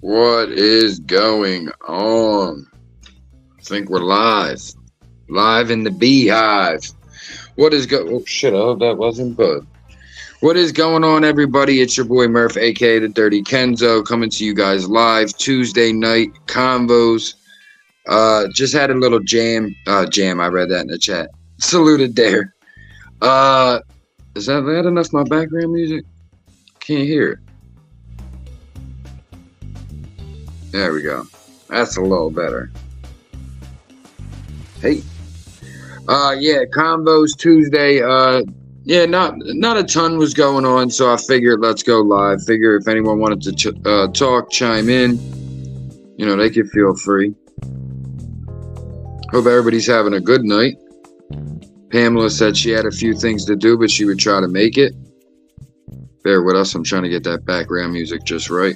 What is going on? I think we're live. Live in the beehive. Oh shit, I hope that wasn't Bud. What is going on, everybody? It's your boy Murph, aka the Dirty Kenzo, coming to you guys live Tuesday night convos. Just had a little jam. Jam, I read that in the chat. Saluted there. Is that loud enough, my background music? Can't hear it. There we go. That's a little better. Hey. Yeah, Convos Tuesday. Yeah, not a ton was going on, so I figured let's go live. Figure if anyone wanted to talk, chime in, you know, they could feel free. Hope everybody's having a good night. Pamela said she had a few things to do, but she would try to make it. Bear with us. I'm trying to get that background music just right.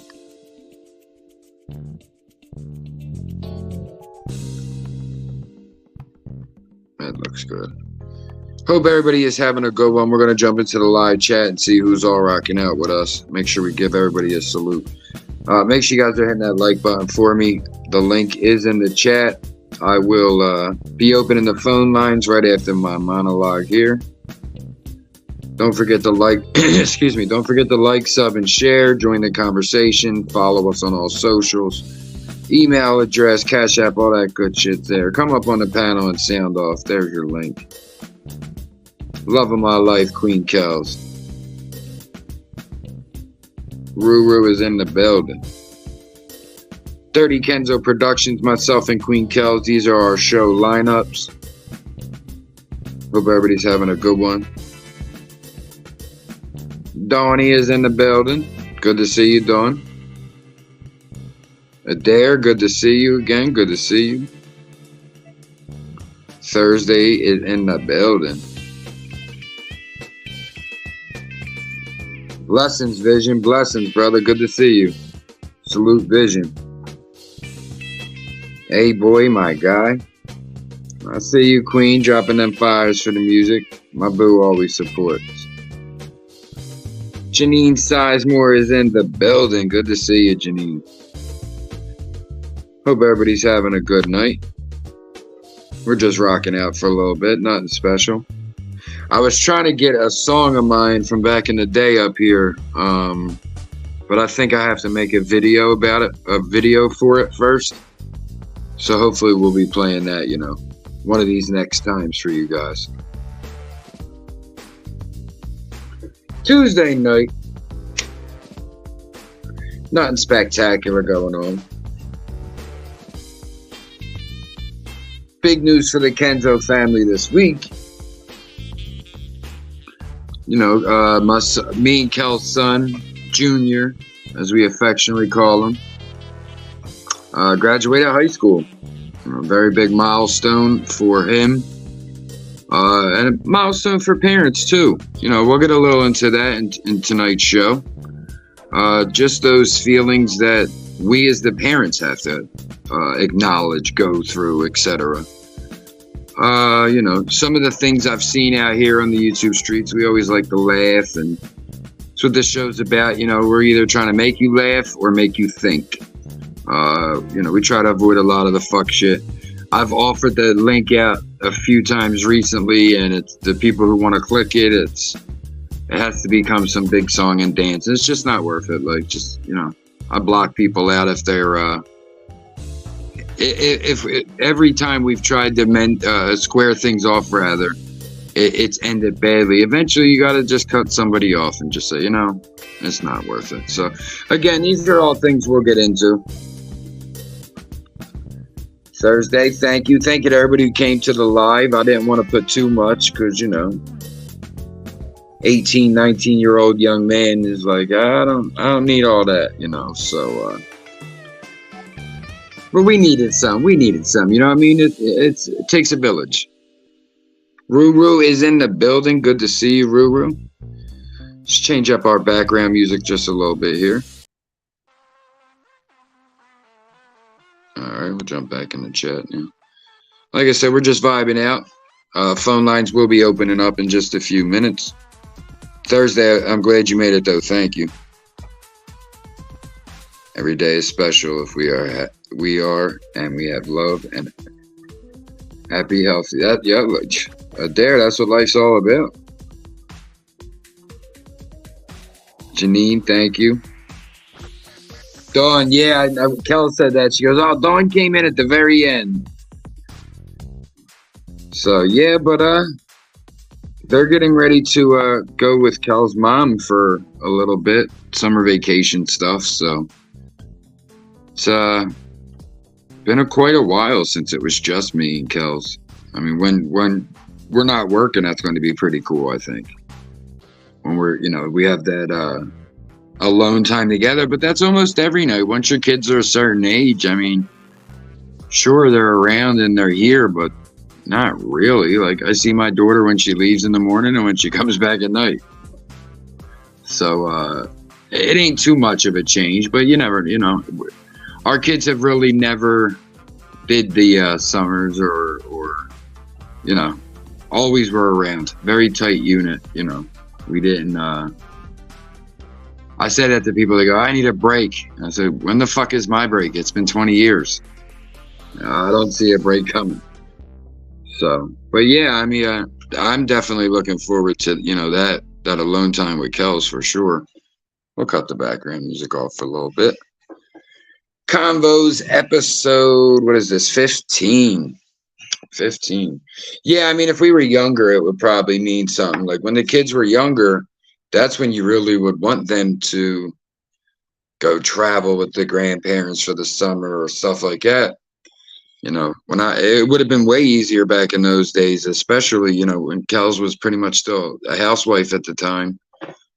That looks good. Hope everybody is having a good one. We're going to jump into the live chat and see who's all rocking out with us. Make sure we give everybody a salute. Make sure you guys are hitting that like button for me. The link is in the chat. I will be opening the phone lines right after my monologue here. Don't forget to like, excuse me, don't forget to like, sub, and share. Join the conversation. Follow us on all socials. Email address, cash app, all that good shit there. Come up on the panel and sound off. There's your link. Love of my life, Queen Kels. Ruru is in the building. DirtyKenzoproductions, myself and Queen Kels. These are our show lineups. Hope everybody's having a good one. Donnie is in the building. Good to see you, Dawn. Adair, good to see you again. Good to see you. Thursday is in the building. Blessings, Vision. Blessings, brother. Good to see you. Salute, Vision. Hey, boy, my guy. I see you, Queen, dropping them fires for the music. My boo always supports. Janine Sizemore is in the building. Good to see you, Janine. Hope everybody's having a good night. We're just rocking out for a little bit. Nothing special. I was trying to get a song of mine from back in the day up here. But I think I have to make a video about it. A video for it first. So hopefully we'll be playing that, you know, one of these next times for you guys. Tuesday night. Nothing spectacular going on. Big news for the Kenzo family this week. You know, me and Kel's son, Junior, as we affectionately call him, graduated high school. A very big milestone for him. And a milestone for parents, too. You know, we'll get a little into that in tonight's show. Just those feelings that we as the parents have to acknowledge, go through, etc. You know, some of the things I've seen out here on the YouTube streets, we always like to laugh, and that's what this show's about. You know, we're either trying to make you laugh or make you think. You know, we try to avoid a lot of the fuck shit. I've offered the link out a few times recently, and it's the people who want to click it, it has to become some big song and dance. It's just not worth it. Like, just, you know, I block people out if they're if every time we've tried to square things off, rather, it's ended badly. Eventually you got to just cut somebody off and just say, you know, it's not worth it. So again, these are all things we'll get into. Thursday, thank you to everybody who came to the live. I didn't want to put too much because, you know, 18, 19-year-old young man is like, I don't need all that, you know. So but we needed some, you know what I mean? It takes a village. Ruru is in the building. Good to see you, Ruru. Let's change up our background music just a little bit here. Alright, we'll jump back in the chat now. Like I said, we're just vibing out. Phone lines will be opening up in just a few minutes. Thursday, I'm glad you made it though. Thank you. Every day is special if we are, and we have love and happy, healthy. Dare, that's what life's all about. Janine, thank you. Dawn, yeah, Kel said that. She goes, oh, Dawn came in at the very end. So, yeah, but they're getting ready to go with Kel's mom for a little bit. Summer vacation stuff, so it's been quite a while since it was just me and Kel's. I mean, when we're not working, that's going to be pretty cool, I think. When we have that alone time together, but that's almost every night. Once your kids are a certain age, I mean, sure, they're around and they're here, but not really. Like, I see my daughter when she leaves in the morning and when she comes back at night. So, it ain't too much of a change, but our kids have really never did the summers or always were around. Very tight unit, we didn't, I said that to people, they go, I need a break. And I said, when the fuck is my break? It's been 20 years. I don't see a break coming. So, but yeah, I mean, I'm definitely looking forward to, that alone time with Kels for sure. We'll cut the background music off for a little bit. Convos episode, what is this, 15? 15. Yeah, I mean, if we were younger, it would probably mean something. Like when the kids were younger, that's when you really would want them to go travel with the grandparents for the summer or stuff like that. It would have been way easier back in those days, especially, when Kels was pretty much still a housewife at the time.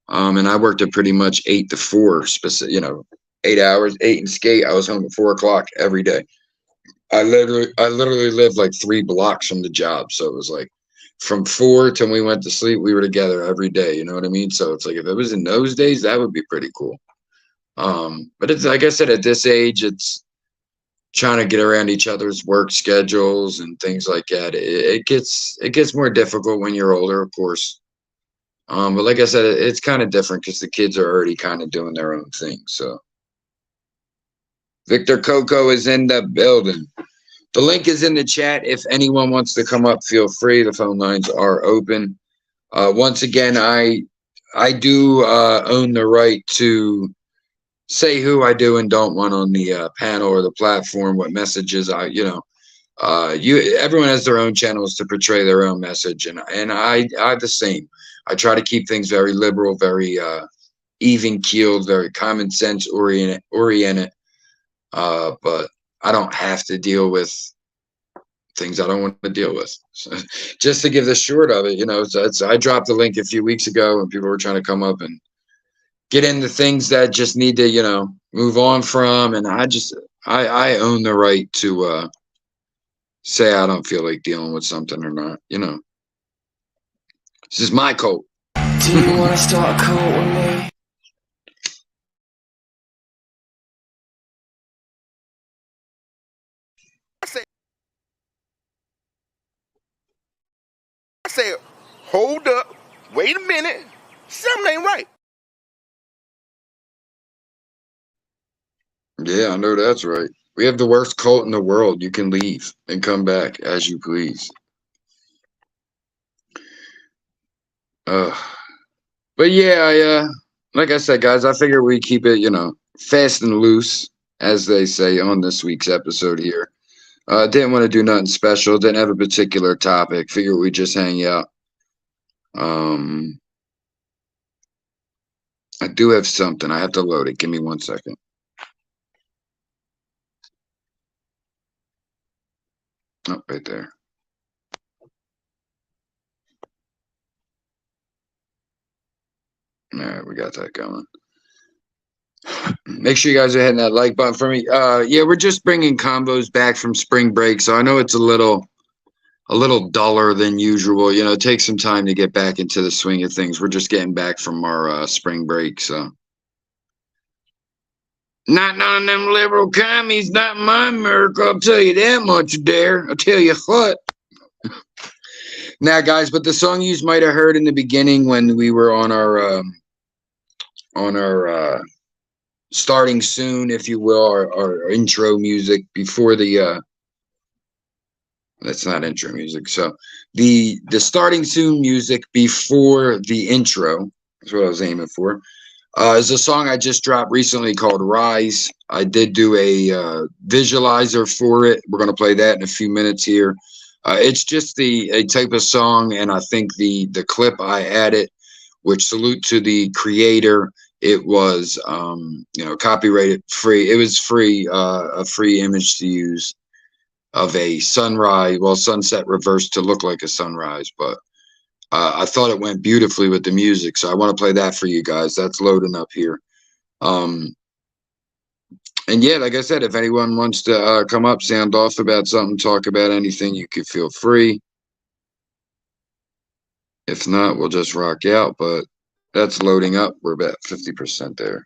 And I worked at pretty much 8 to 4, 8 hours, 8 and skate. I was home at 4 o'clock every day. I literally lived like 3 blocks from the job. So it was like from 4 till we went to sleep, we were together every day. You know what I mean? So it's like, if it was in those days, that would be pretty cool. But it's, like I said, at this age, it's trying to get around each other's work schedules and things like that. It gets more difficult when you're older, of course. But like I said, it's kind of different because the kids are already kind of doing their own thing. So Victor Coco is in the building. The link is in the chat. If anyone wants to come up, feel free. The phone lines are open. Once again, I do own the right to say who I do and don't want on the panel or the platform, what messages everyone has their own channels to portray their own message, and I the same. I try to keep things very liberal, very even keeled, very common sense oriented. But I don't have to deal with things I don't want to deal with. So, just to give the short of it, I dropped the link a few weeks ago and people were trying to come up and get into things that just need to, move on from. And I own the right to say I don't feel like dealing with something or not, This is my cult. Do you want to start a cult with me? I said, hold up, wait a minute, something ain't right. Yeah, I know that's right. We have the worst cult in the world. You can leave and come back as you please. But yeah, like I said, guys, I figure we keep it, fast and loose, as they say on this week's episode here. Didn't want to do nothing special. Didn't have a particular topic. Figured we just hang out. I do have something. I have to load it. Give me 1 second. Oh, right there. All right, we got that going. Make sure you guys are hitting that like button for me. Yeah, we're just bringing combos back from spring break, so I know it's a little duller than usual. It takes some time to get back into the swing of things. We're just getting back from our spring break, so. Not none of them liberal commies, not my America. I'll tell you that much, Dare. I'll tell you what. Now, guys, but the song you might have heard in the beginning when we were on our starting soon, if you will, our intro music before the that's not intro music. So the starting soon music before the intro is what I was aiming for. Is a song I just dropped recently called Rise. I did do a visualizer for it. We're going to play that in a few minutes here. It's just a type of song, and I think the clip I added, which salute to the creator, it was copyrighted free. It was free, a free image to use of a sunrise, well, sunset reversed to look like a sunrise, but I thought it went beautifully with the music, so I want to play that for you guys. That's loading up here. And yeah, like I said, if anyone wants to come up, sound off about something, talk about anything, you can feel free. If not, we'll just rock out, but that's loading up. We're about 50% there.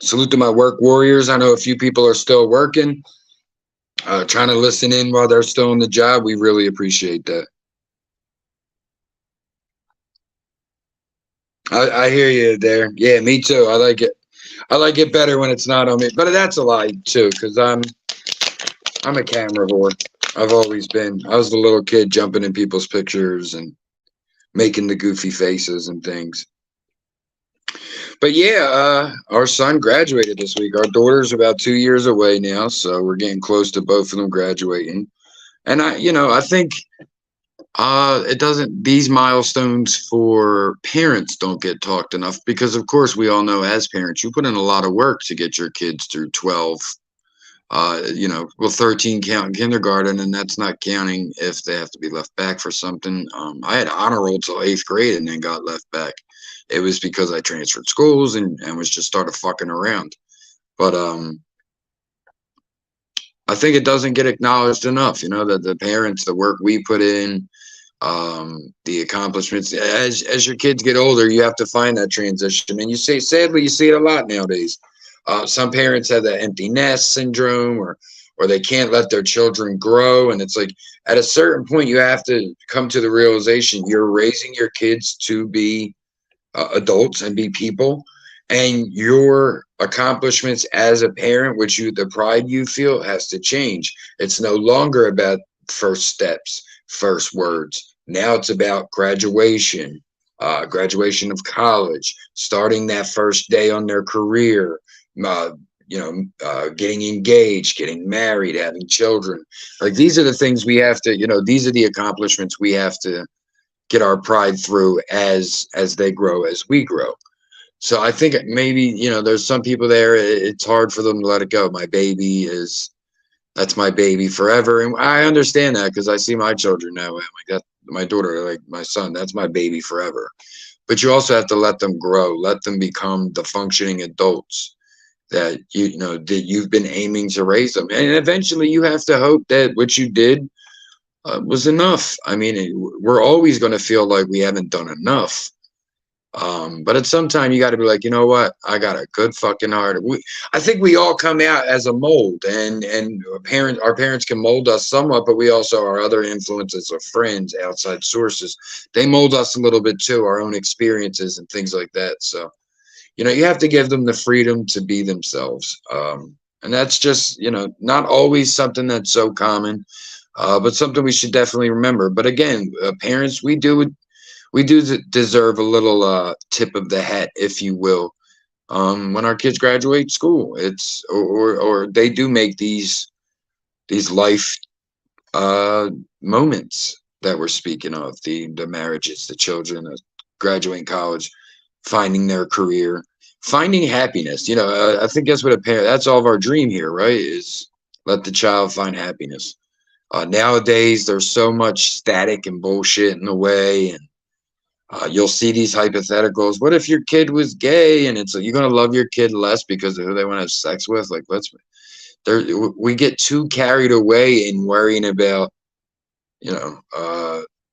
Salute to my work warriors. I know a few people are still working. Trying to listen in while they're still on the job. We really appreciate that. I hear you there. Yeah, me too. I like it. I like it better when it's not on me. But that's a lie too, because I'm a camera whore. I've always been. I was the little kid jumping in people's pictures and making the goofy faces and things. But yeah, our son graduated this week. Our daughter's about 2 years away now, so we're getting close to both of them graduating. And I think it doesn't. These milestones for parents don't get talked enough because, of course, we all know as parents, you put in a lot of work to get your kids through 12. 13 counting kindergarten, and that's not counting if they have to be left back for something. I had honor roll till 8th grade and then got left back. It was because I transferred schools and was just started fucking around. But I think it doesn't get acknowledged enough, that the parents, the work we put in, the accomplishments. As your kids get older, you have to find that transition. And sadly, you see it a lot nowadays. Some parents have that empty nest syndrome, or they can't let their children grow. And it's like at a certain point, you have to come to the realization you're raising your kids to be adults and be people, and your accomplishments as a parent, the pride you feel, has to change. It's no longer about first steps, first words. Now it's about graduation, graduation of college, starting that first day on their career, getting engaged, getting married, having children. Like these are the things we have to, these are the accomplishments we have to get our pride through as they grow, as we grow. So I think maybe, there's some people there, it's hard for them to let it go. That's my baby forever. And I understand that because I see my children now. Like my daughter, like my son, that's my baby forever. But you also have to let them grow, let them become the functioning adults that that you've been aiming to raise them. And eventually you have to hope that what you did was enough. I mean, we're always going to feel like we haven't done enough. But at some time you got to be like, you know what? I got a good fucking heart. I think we all come out as a mold, and our parents can mold us somewhat, but we also our other influences of friends, outside sources. They mold us a little bit too, our own experiences and things like that. So, you have to give them the freedom to be themselves. And that's just, not always something that's so common, but something we should definitely remember. But again, parents, we do deserve a little tip of the hat, if you will, when our kids graduate school. It's or they do make these life moments that we're speaking of, the marriages, the children, graduating college, finding their career, finding happiness. I think that's what that's all of our dream here, right? Is let the child find happiness. Nowadays, there's so much static and bullshit in the way, and you'll see these hypotheticals. What if your kid was gay? And it's like, you're gonna love your kid less because of who they want to have sex with. Like, we get too carried away in worrying about,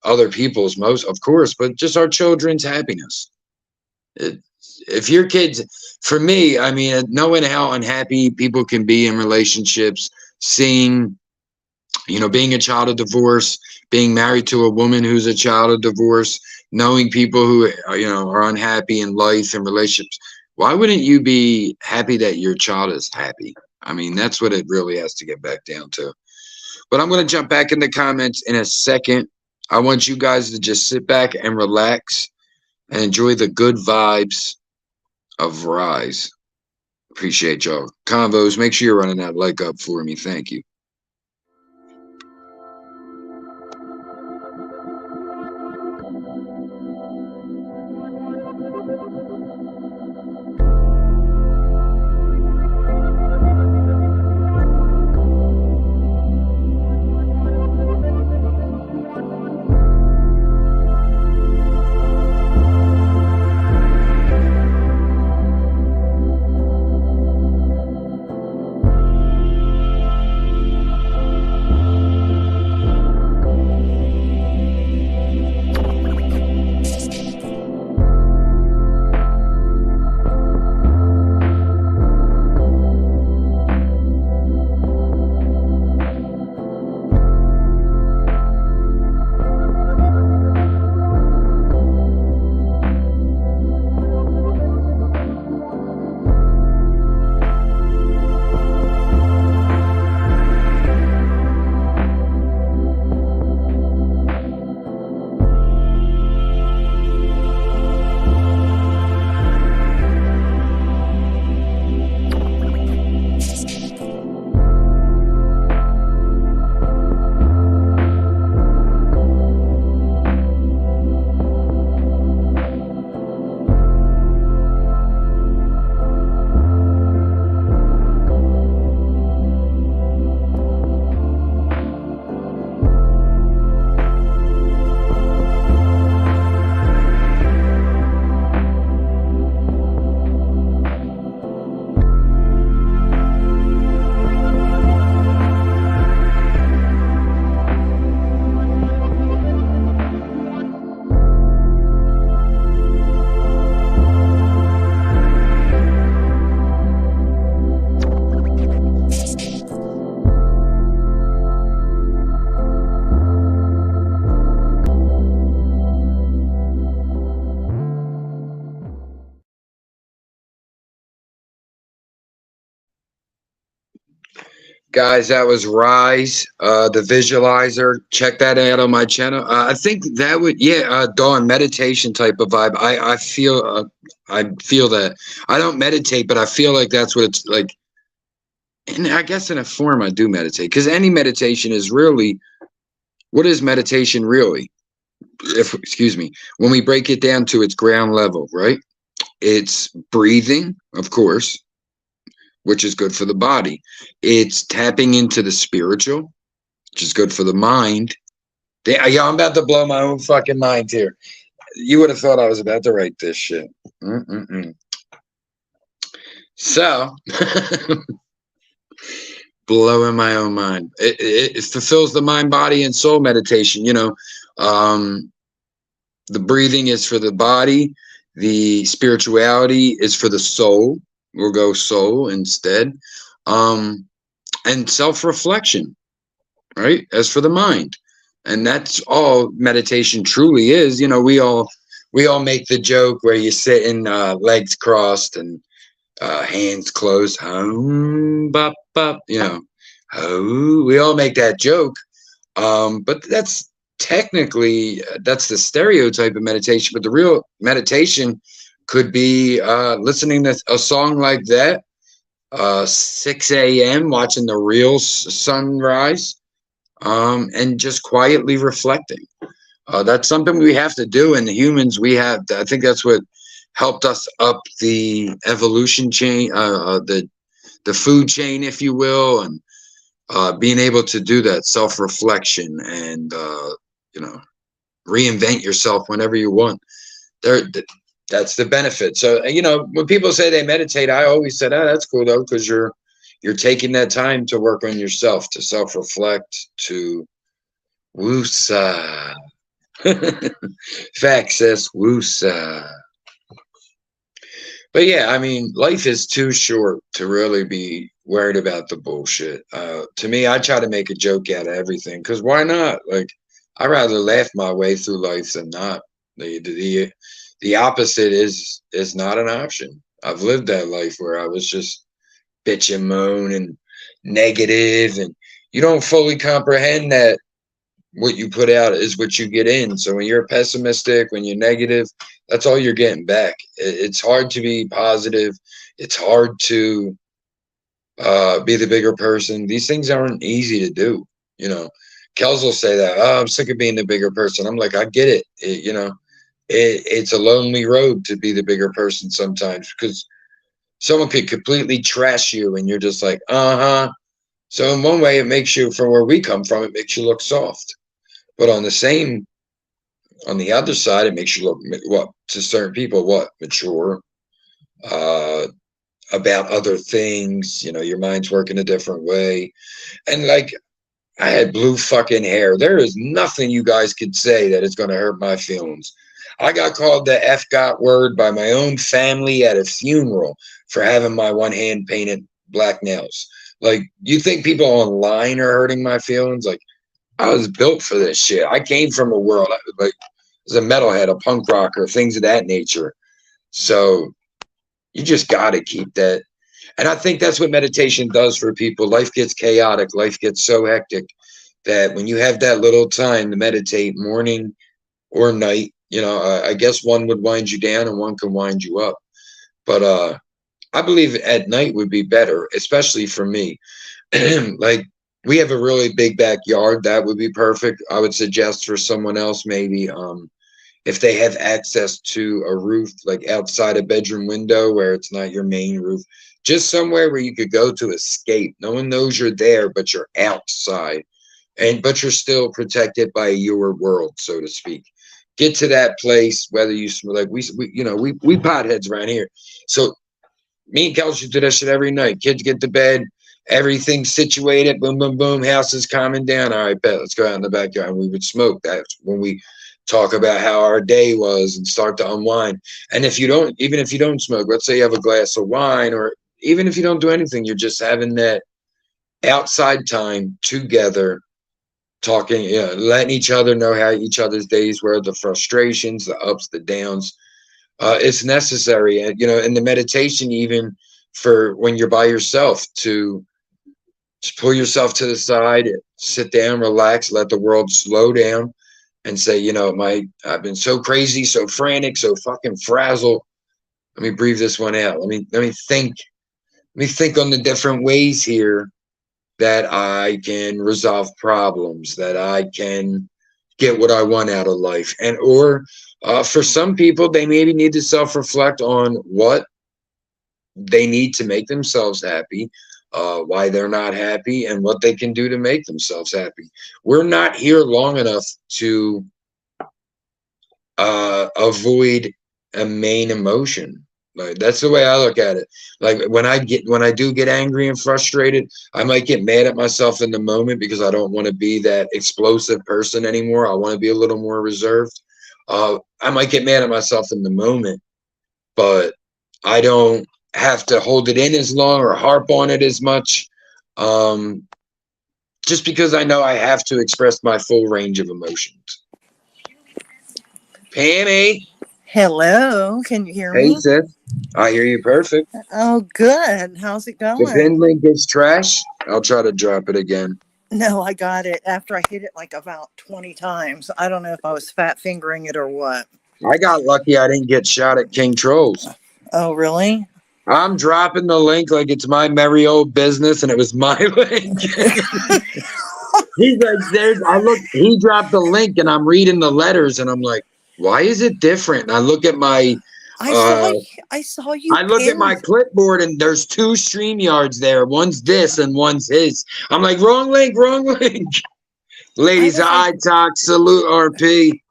other people's, most, of course, but just our children's happiness. If your kids, for me, I mean, knowing how unhappy people can be in relationships, seeing, being a child of divorce, being married to a woman who's a child of divorce, knowing people who are unhappy in life and relationships. Why wouldn't you be happy that your child is happy? I mean, that's what it really has to get back down to. But I'm going to jump back in the comments in a second. I want you guys to just sit back and relax and enjoy the good vibes of Rise. Appreciate y'all. Convos, make sure you're running that like up for me. Thank you. Guys, that was Rise, the visualizer. Check that out on my channel. I think that would, Dawn, meditation type of vibe. I feel that. I don't meditate, but I feel like that's what it's like. And I guess in a form I do meditate, because any meditation is really, what is meditation really? Excuse me, when we break it down to its ground level, right? It's breathing, of course, which is good for the body. It's tapping into the spiritual, which is good for the mind. Yeah, I'm about to blow my own fucking mind here. You would have thought I was about to write this shit. So, blowing my own mind. It fulfills the mind, body, and soul meditation. The breathing is for the body. The spirituality is for the soul. We'll go soul instead. And self-reflection, right? As for the mind. And that's all meditation truly is. We all make the joke where you sit in legs crossed and hands closed. Bop, bop, we all make that joke. But that's technically, that's the stereotype of meditation. But the real meditation could be listening to a song like that, 6 a.m., watching the real sunrise, and just quietly reflecting. That's something we have to do, and the humans we have. I think that's what helped us up the evolution chain, the food chain, if you will, and being able to do that self-reflection and reinvent yourself whenever you want. That's the benefit. So when people say they meditate, I always said, "Oh, that's cool though," because you're taking that time to work on yourself, to self-reflect, to woosah. Facts says woosah. But yeah, I mean, life is too short to really be worried about the bullshit. To me, I try to make a joke out of everything, because why not? Like, I'd rather laugh my way through life than not. The opposite is not an option. I've lived that life where I was just bitch and moan and negative, and you don't fully comprehend that what you put out is what you get in. So when you're pessimistic, when you're negative, that's all you're getting back. It's hard to be positive. It's hard to be the bigger person. These things aren't easy to do. You know, Kels will say that, oh, I'm sick of being the bigger person. I'm like, I get it. It's a lonely road to be the bigger person sometimes, because someone could completely trash you and you're just like, uh-huh. So in one way, it makes you, from where we come from, it makes you look soft. But on the other side, it makes you look, what, to certain people, what, mature, about other things. Your mind's working a different way. And like, I had blue fucking hair. There is nothing you guys could say that is going to hurt my feelings. I got called the F-got word by my own family at a funeral for having my one hand painted black nails. Like, you think people online are hurting my feelings? Like, I was built for this shit. I came from a world, like, as a metalhead, a punk rocker, things of that nature. So you just got to keep that. And I think that's what meditation does for people. Life gets chaotic. Life gets so hectic that when you have that little time to meditate, morning or night, I guess one would wind you down and one can wind you up. But I believe at night would be better, especially for me. Like, we have a really big backyard. That would be perfect. I would suggest for someone else, maybe, if they have access to a roof, like outside a bedroom window where it's not your main roof, just somewhere where you could go to escape. No one knows you're there, but you're outside, but you're still protected by your world, so to speak. Get to that place, whether we potheads around here. So me and Kelsey do that shit every night. Kids get to bed, everything's situated, boom, boom, boom, house is calming down. All right, bet, let's go out in the backyard. And we would smoke. That's when we talk about how our day was and start to unwind. And even if you don't smoke, let's say you have a glass of wine, or even if you don't do anything, you're just having that outside time together, talking, letting each other know how each other's days were, the frustrations, the ups, the downs. It's necessary. And, in the meditation, even for when you're by yourself, to just pull yourself to the side, sit down, relax, let the world slow down, and say, I've been so crazy, so frantic, so fucking frazzled. Let me breathe this one out. Let me think on the different ways here that I can resolve problems, that I can get what I want out of life. And or for some people, they maybe need to self-reflect on what they need to make themselves happy, why they're not happy, and what they can do to make themselves happy. We're not here long enough to avoid a main emotion. Like, that's the way I look at it. Like, when I do get angry and frustrated, I might get mad at myself in the moment because I don't want to be that explosive person anymore. I want to be a little more reserved. I might get mad at myself in the moment, but I don't have to hold it in as long or harp on it as much. Just because I know I have to express my full range of emotions. Pammy. Hello, can you hear Hey, me? sis. I hear you perfect. Oh, good. How's it going? The pin link is trash. I'll try to drop it again. No, I got it after I hit it like about 20 times. I don't know if I was fat fingering it or what. I got lucky I didn't get shot at King Trolls. Oh, really? I'm dropping the link like it's my merry old business, and it was my link. He's like, he dropped the link, and I'm reading the letters, and I'm like, why is it different? And I look at my I saw you. I look at my clipboard, and there's 2 StreamYards there. One's this and one's his. I'm like, wrong link. Ladies, I talk, salute RP.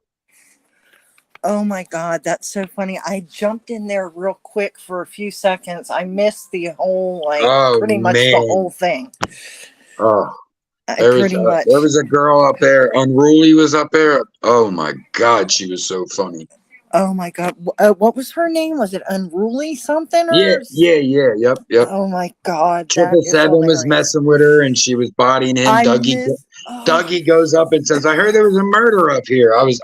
Oh my God, that's so funny. I jumped in there real quick for a few seconds. I missed the whole, pretty much the whole thing. Oh. There was a girl up there. Unruly was up there. Oh my God, she was so funny. Oh my God. What was her name? Was it Unruly something Yeah, or? yep. Oh my God. That Triple is Seven was hilarious. messing with her, and she was bodying him. I miss. Oh, Dougie goes up and says, "I heard there was a murder up here." I was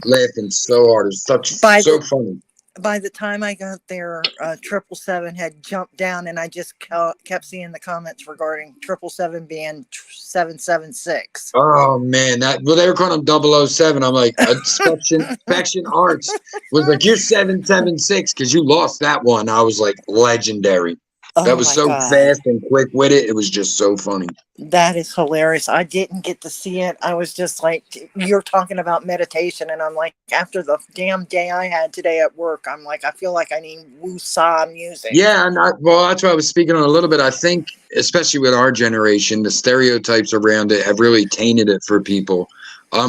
laughing so hard. It was by so the funny. by the time I got there, 777 had jumped down, and I just kept seeing the comments regarding 777 being 776. Oh man, they were calling him 007. I'm like, Inspection Arts was like, "You're 776 because you lost that one." I was like, legendary. That Oh was my so God. fast and quick with it. It was just so funny. That is hilarious. I didn't get to see it. I was just like, you're talking about meditation, and I'm like, after the damn day I had today at work, I'm like, I feel like I need woo-saw music. Yeah, and well, that's what I was speaking on a little bit. I think, especially with our generation, the stereotypes around it have really tainted it for people.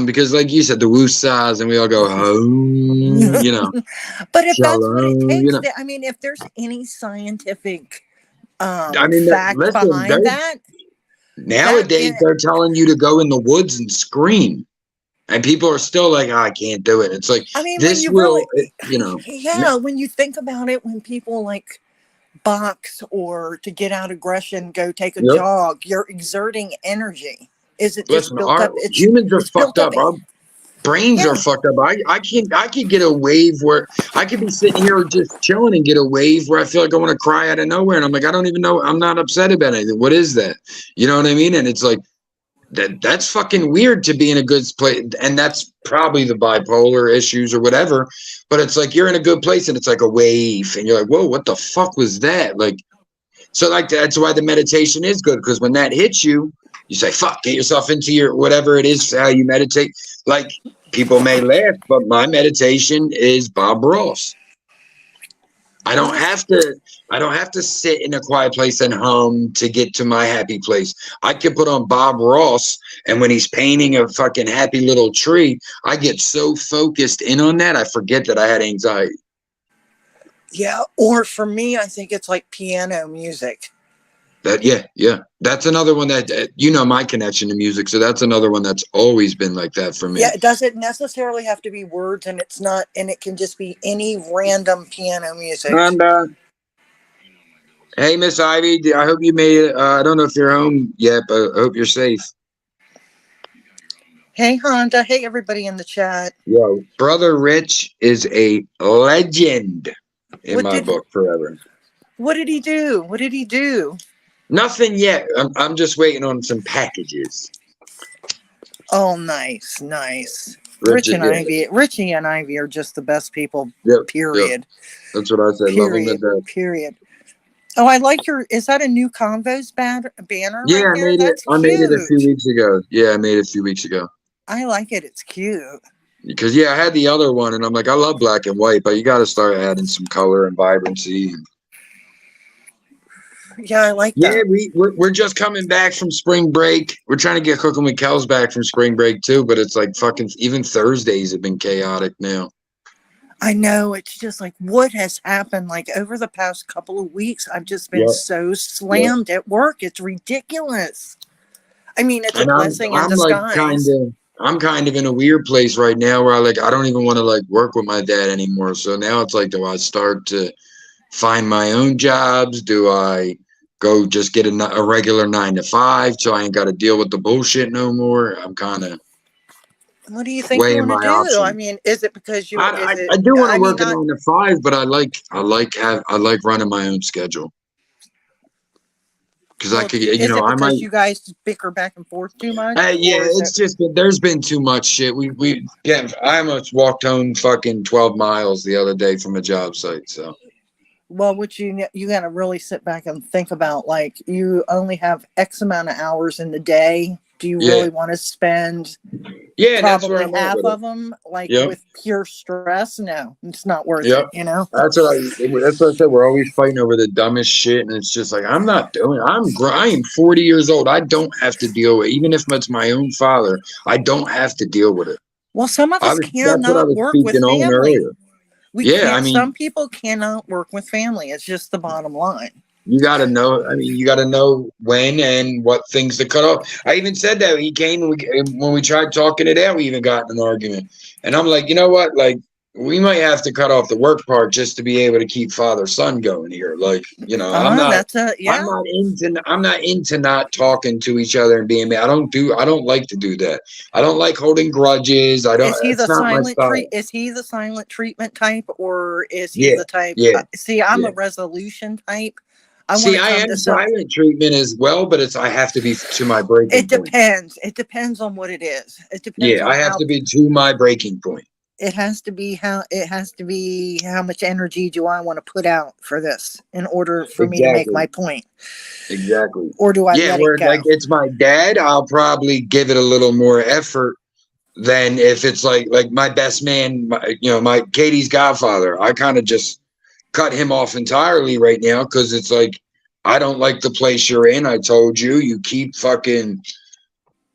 Because, like you said, the woo-saws, and we all go, oh, But if that's what it shalom, takes, I mean, if there's any scientific I mean, fact listen, behind that, nowadays they're telling you to go in the woods and scream, and people are still like, oh, I can't do it. It's like, I mean, when this you will, really, yeah, when you think about it, when people like box or to get out aggression, go take a jog, you're exerting energy. Is it just listen, built up? humans are It's fucked built up. up. Our brains are fucked up. I could get a wave where I could be sitting here just chilling and get a wave where I feel like I want to cry out of nowhere, and I'm like, I don't even know. I'm not upset about anything. What is that? You know what I mean? And it's like, that's fucking weird to be in a good place, and that's probably the bipolar issues or whatever. But it's like you're in a good place, and it's like a wave, and you're like, whoa, what the fuck was that? Like, so like that's why the meditation is good, because when that hits you, you say, fuck, get yourself into your whatever it is how you meditate. Like, people may laugh, but my meditation is Bob Ross. I don't have to sit in a quiet place and hum to get to my happy place. I can put on Bob Ross, and when he's painting a fucking happy little tree, I get so focused in on that, I forget that I had anxiety. Yeah, or for me, I think it's like piano music. Yeah. That's another one that, my connection to music, so that's another one that's always been like that for me. Yeah, it doesn't necessarily have to be words, and it's not, and it can just be any random piano music. And hey, Miss Ivy, I hope you made it. I don't know if you're home yet, but I hope you're safe. Hey, Honda. Hey, everybody in the chat. Yo, Brother Rich is a legend in my book forever. What did he do? What did he do? Nothing yet. I'm just waiting on some packages. Oh, nice. Richie and Ivy are just the best people. Period. Yep. That's what I said. Period. Oh, I like is that a new Convos banner? Yeah, right there? I made it a few weeks ago. Yeah, I made it a few weeks ago. I like it. It's cute. Because I had the other one, and I'm like, I love black and white, but you got to start adding some color and vibrancy. Yeah, I like that. Yeah, we're just coming back from spring break. We're trying to get Cooking with Kels back from spring break too, but it's like fucking even Thursdays have been chaotic now. I know. It's just like what has happened. Like over the past couple of weeks, I've just been so slammed at work. It's ridiculous. I mean, it's a blessing in disguise. Like I'm kind of in a weird place right now where I don't even want to work with my dad anymore. So now it's like, do I start to find my own jobs? Do I go just get a regular 9 to 5 so I ain't got to deal with the bullshit no more? I'm kind of. What do you think you want to do? Options. I mean, is it because you? I do want to work a 9 to 5, but I like running my own schedule. Because I could, is it because you guys bicker back and forth too much? Yeah, it's just there's been too much shit. I almost walked home fucking 12 miles the other day from a job site. So, well, you got to really sit back and think about, like, you only have X amount of hours in the day. Do you really want to spend probably half of them with pure stress? No, it's not worth it, That's what I said. We're always fighting over the dumbest shit, and it's just like, I am 40 years old. I don't have to deal with it. Even if it's my own father, I don't have to deal with it. Well, some of us cannot work with family. Some people cannot work with family. It's just the bottom line. You got to know. I mean, you got to know when and what things to cut off. I even said that he came when we tried talking it out. We even got in an argument, and I'm like, you know what? Like, we might have to cut off the work part just to be able to keep father-son going here. Like, you know, I'm not into not talking to each other and being mad. I don't like to do that. I don't like holding grudges. It's not my style. Is he the silent treatment type, or is he the type? See, I'm a resolution type. I am silent treatment as well, but I have to be to my breaking point. It depends. It depends on what it is. It depends. Yeah, I have to be to my breaking point. It has to be how much energy do I want to put out for this in order for me to make my point. Exactly. Or do I let it go? Like it's my dad, I'll probably give it a little more effort than if it's like my best man, my Katie's godfather. I kind of just cut him off entirely right now because it's like, I don't like the place you're in. I told you, you keep fucking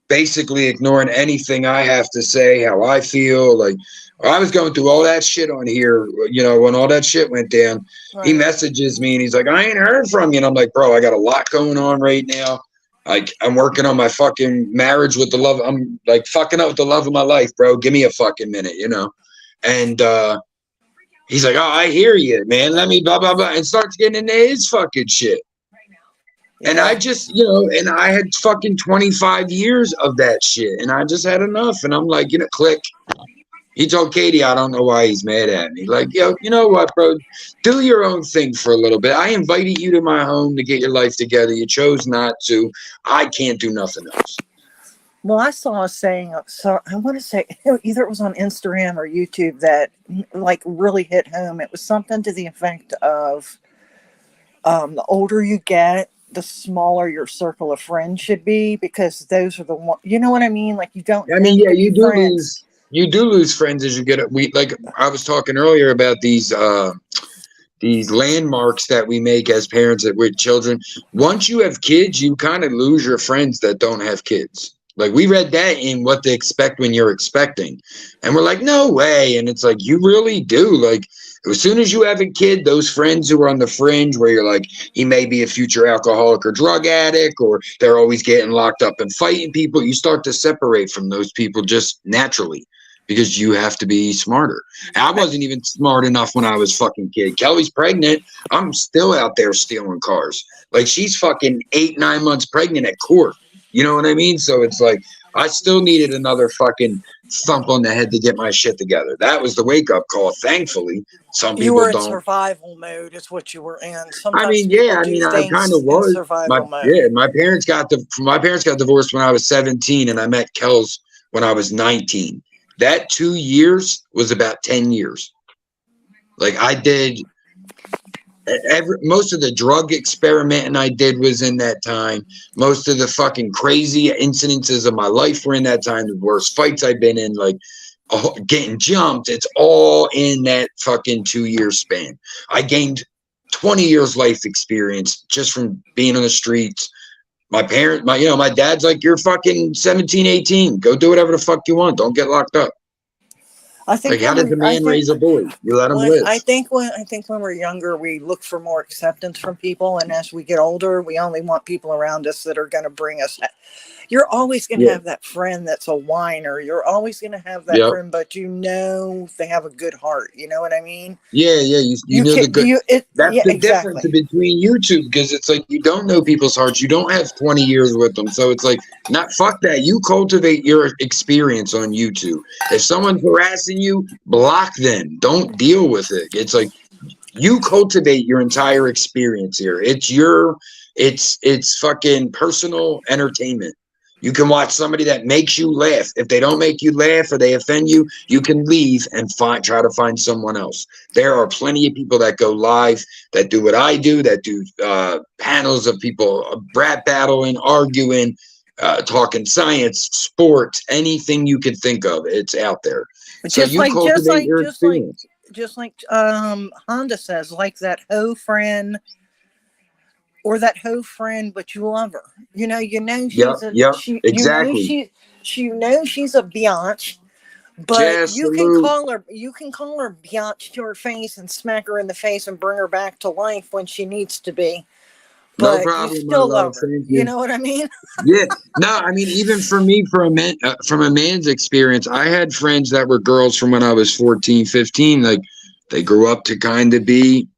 basically ignoring anything I have to say, how I feel. Like, I was going through all that shit on here, when all that shit went down. Right. He messages me and he's like, I ain't heard from you. And I'm like, bro, I got a lot going on right now. I'm working on my fucking marriage with the love. I'm like fucking up with the love of my life, bro. Give me a fucking minute, And he's like, oh, I hear you, man. Let me blah, blah, blah. And starts getting into his fucking shit. Yeah. And I just, and I had fucking 25 years of that shit. And I just had enough. And I'm like, click. He told Katie, I don't know why he's mad at me. Like, yo, you know what, bro? Do your own thing for a little bit. I invited you to my home to get your life together. You chose not to. I can't do nothing else. Well, I saw a saying, so I want to say either it was on Instagram or YouTube that like really hit home. It was something to the effect of the older you get, the smaller your circle of friends should be, because those are the one, you know what I mean? Like you don't. I mean, yeah, you do lose. You do lose friends as you get it. Like I was talking earlier about these landmarks that we make as parents with children. Once you have kids, you kind of lose your friends that don't have kids. Like we read that in What to Expect When You're Expecting. And we're like, no way. And it's like, you really do. Like as soon as you have a kid, those friends who are on the fringe where you're like, he may be a future alcoholic or drug addict, or they're always getting locked up and fighting people, you start to separate from those people just naturally. Because you have to be smarter. I wasn't even smart enough when I was fucking kid. Kelly's pregnant. I'm still out there stealing cars. Like she's fucking 8-9 months pregnant at court. You know what I mean? So it's like, I still needed another fucking thump on the head to get my shit together. That was the wake up call. Thankfully, some people don't. You were in survival mode is what you were in. Sometimes I kind of was. My parents got divorced when I was 17 and I met Kels when I was 19. That 2 years was about 10 years. Like I did most of the drug experimenting I did was in that time. Most of the fucking crazy incidences of my life were in that time. The worst fights I've been in, like getting jumped. It's all in that fucking 2 year span. I gained 20 years life experience just from being on the streets. My dad's like, you're fucking 17, 18. Go do whatever the fuck you want. Don't get locked up. I think. Like, how does a man raise a boy? You let him live. I think when we're younger, we look for more acceptance from people, and as we get older, we only want people around us that are going to bring us. You're always going to have that friend that's a whiner. You're always going to have that friend, but they have a good heart. You know what I mean? Yeah. You know the good. That's the difference between you two, because it's like you don't know people's hearts. You don't have 20 years with them, so it's like fuck that. You cultivate your experience on YouTube. If someone's harassing you, block them. Don't deal with it. It's like you cultivate your entire experience here. It's fucking personal entertainment. You can watch somebody that makes you laugh. If they don't make you laugh or they offend you, you can leave and try to find someone else. There are plenty of people that go live that do what I do, that do panels of people rap battling, arguing, talking science, sports, anything you could think of. It's out there. So you cultivate your experience. Just like Honda says, like that hoe friend. Or that hoe friend, but you love her. You know she's exactly. You know she's a biatch, but you can call her biatch to her face and smack her in the face and bring her back to life when she needs to be. No but you problem, my still love. love her. Thank You you. know what I mean? Yeah. No, I mean, even for me, from a man's experience, I had friends that were girls from when I was 14, 15. Like, they grew up to kind of be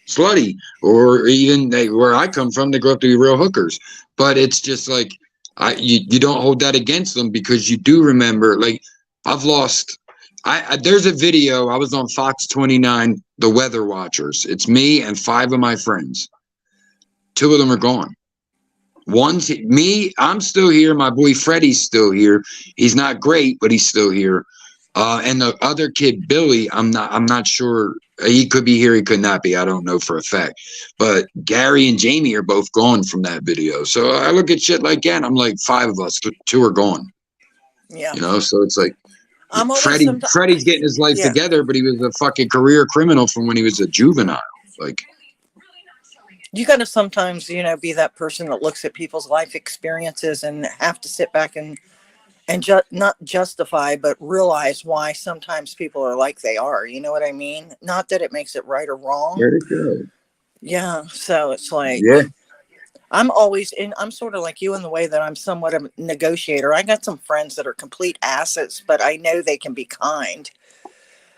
slutty, or even where I come from, they grew up to be real hookers. But it's just like, you don't hold that against them, because you do remember, like, I've lost. There's a video. I was on Fox 29, The Weather Watchers. It's me and 5 of my friends. 2 of them are gone. One's me. I'm still here. My boy Freddie's still here. He's not great, but he's still here. And the other kid, Billy, I'm not sure. He could be here. He could not be. I don't know for a fact. But Gary and Jamie are both gone from that video. So I look at shit like that, and I'm like, 5 of us, 2 are gone. Yeah. You know, so it's like, I'm always Freddie's getting his life together, but he was a fucking career criminal from when he was a juvenile. Like, you got to sometimes, be that person that looks at people's life experiences and have to sit back and not justify, but realize why sometimes people are like they are. You know what I mean? Not that it makes it right or wrong. very good. Yeah. So it's like, Yeah. I'm sort of like you in the way that I'm somewhat a negotiator. I got some friends that are complete asses, but I know they can be kind.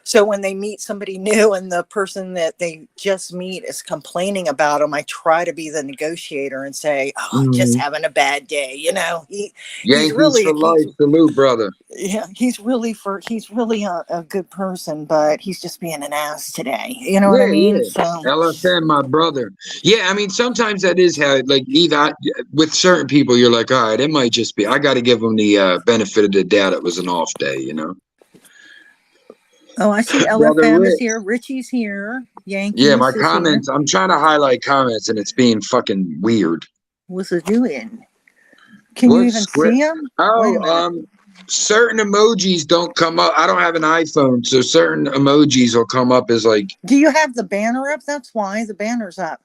So when they meet somebody new and the person that they just meet is complaining about them, I try to be the negotiator and say, "Oh, just having a bad day." He's really for life. Salute, brother. Yeah, he's really a good person, but he's just being an ass today. You know what I mean? Yeah. So LFM, my brother. Yeah, I mean, sometimes that is how, like, either with certain people, you're like, all right, it might just be. I got to give them the benefit of the doubt. It was an off day, you know. Oh, I see LFM is here. Richie's here. Yankees. Yeah, my comments. Here. I'm trying to highlight comments, and it's being fucking weird. What's it doing? Can you even see them? Oh, certain emojis don't come up. I don't have an iPhone, so certain emojis will come up as like. Do you have the banner up? That's why the banner's up.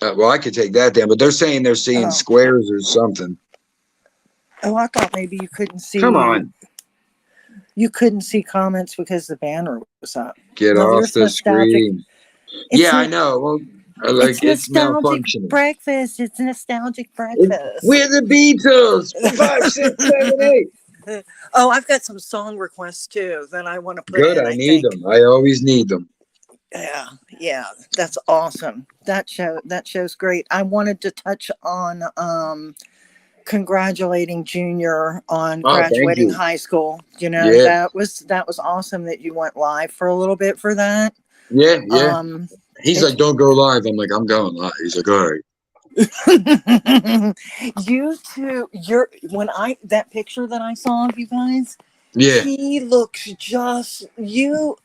Well, I could take that down, but they're saying they're seeing squares or something. Oh, I thought maybe you couldn't see. Come on. You couldn't see comments because the banner was up. Get off the screen. Yeah, I know. Well, it's malfunctioning. Breakfast. It's nostalgic breakfast. We're the Beatles. 5, 6, 7, 8. Oh, I've got some song requests too that I want to put in. Good, I need them. I always need them. Yeah, that's awesome. That show's great. I wanted to touch on congratulating Junior on graduating high school. That was awesome that you went live for a little bit for that. Yeah. He's like, don't go live. I'm like, I'm going live. He's like, all right. You two, that picture that I saw of you guys. Yeah. He looks just you.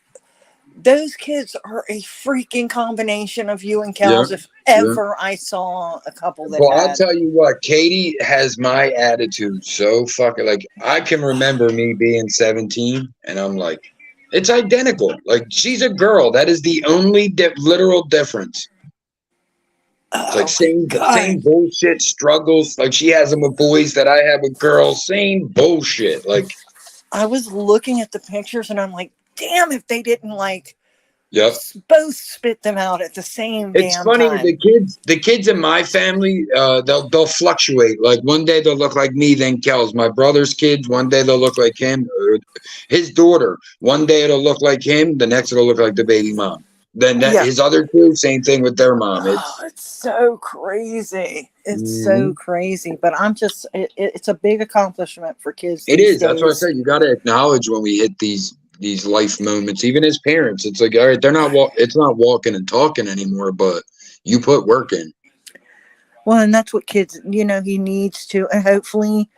Those kids are a freaking combination of you and Kels. If ever I saw a couple that I'll tell you what, Katie has my attitude so fucking, like, I can remember me being 17 and I'm like, it's identical. Like, she's a girl. That is the only literal difference. It's like same bullshit struggles. Like, she has them with boys that I have with girls. Same bullshit. Like, I was looking at the pictures and I'm like, damn, if they didn't both spit them out at the same damn time. It's funny with the kids in my family, they'll fluctuate. Like, one day they'll look like me, then Kel's. My brother's kids, one day they'll look like him. His daughter, one day it'll look like him, the next it'll look like the baby mom. Then his other two, same thing with their mom. It's so crazy. It's so crazy. But I'm just, it's a big accomplishment for kids. It is. That's what I said. You got to acknowledge when we hit these life moments, even as parents. It's like, all right, it's not walking and talking anymore, but you put work in. Well, and that's what kids, he needs to, and hopefully,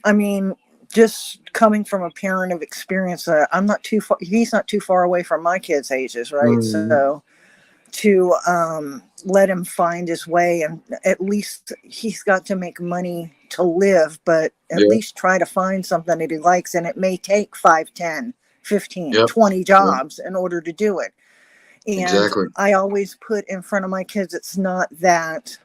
I mean, just coming from a parent of experience, I'm not too far. He's not too far away from my kids' ages, right? So to let him find his way, and at least he's got to make money to live, but at least try to find something that he likes, and it may take 5, 10, 15, 20 jobs in order to do it. And I always put in front of my kids, it's not that.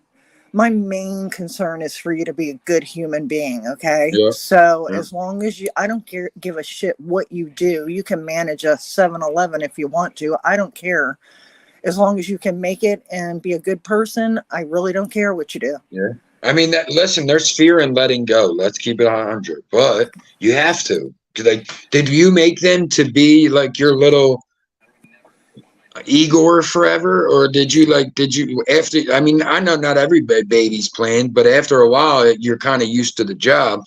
My main concern is for you to be a good human being, okay? So as long as I don't give a shit what you do. You can manage a 7-Eleven if you want to. I don't care. as long as you can make it and be a good person, I really don't care what you do. Yeah. I mean, listen, there's fear in letting go. Let's keep it 100. But you have to. Like, did you make them to be like your little Igor forever? Or did you after, I mean, I know not every baby's planned, but after a while, you're kind of used to the job.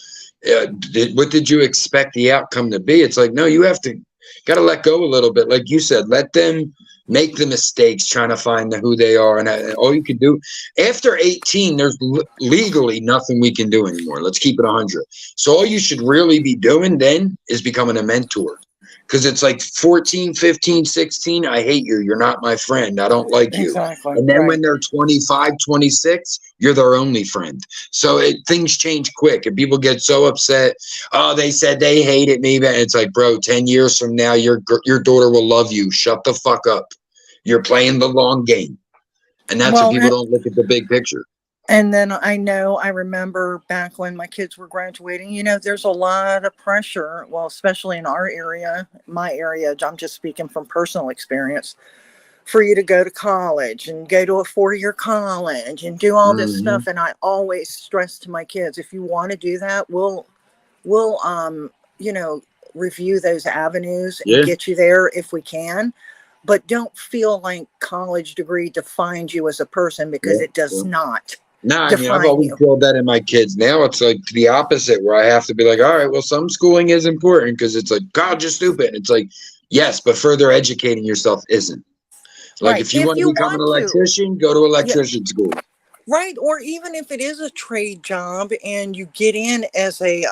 What did you expect the outcome to be? It's like, no, you got to let go a little bit. Like you said, let them make the mistakes trying to find who they are. And all you can do after 18, there's legally nothing we can do anymore. Let's keep it 100. So all you should really be doing then is becoming a mentor. Because it's like 14, 15, 16, I hate you. You're not my friend. I don't like you. Exactly. And then when they're 25, 26, you're their only friend. So things change quick. And people get so upset. Oh, they said they hated me. But it's like, bro, 10 years from now, your daughter will love you. Shut the fuck up. You're playing the long game. And that's what people don't look at the big picture. And then I remember back when my kids were graduating, you know, there's a lot of pressure. Well, especially in our area, my area, I'm just speaking from personal experience, for you to go to college and go to a 4-year college and do all this stuff. And I always stress to my kids, if you want to do that, we'll you know, review those avenues and get you there if we can. But don't feel like college degree defines you as a person, because it does not. No, I mean, I've always felt that in my kids. Now it's like the opposite, where I have to be like, all right, well, some schooling is important, because it's like, God, you're stupid. It's like, yes, but further educating yourself isn't. Like, if you want to become an electrician, go to electrician school. Right. Or even if it is a trade job and you get in as a,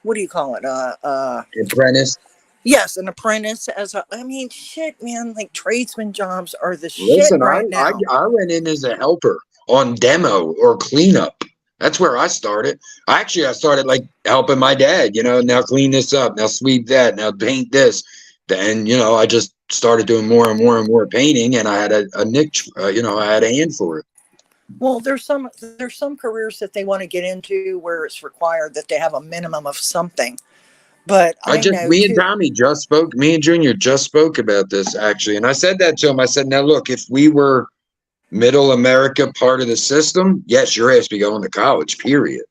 what do you call it? Apprentice. Yes, an apprentice. I mean, shit, man, like tradesman jobs are the shit right now. I went in as a helper on demo or cleanup. That's where I started. I started like helping my dad, you know, now clean this up, now sweep that, now paint this. Then, you know, I just started doing more and more and more painting, and I had a niche, you know, I had a hand for it. Well, there's some careers that they want to get into where it's required that they have a minimum of something. But me and Junior just spoke about this, actually. And I said that to him. I said, now look, if we were middle America, part of the system, yes, your ass be going to college, period.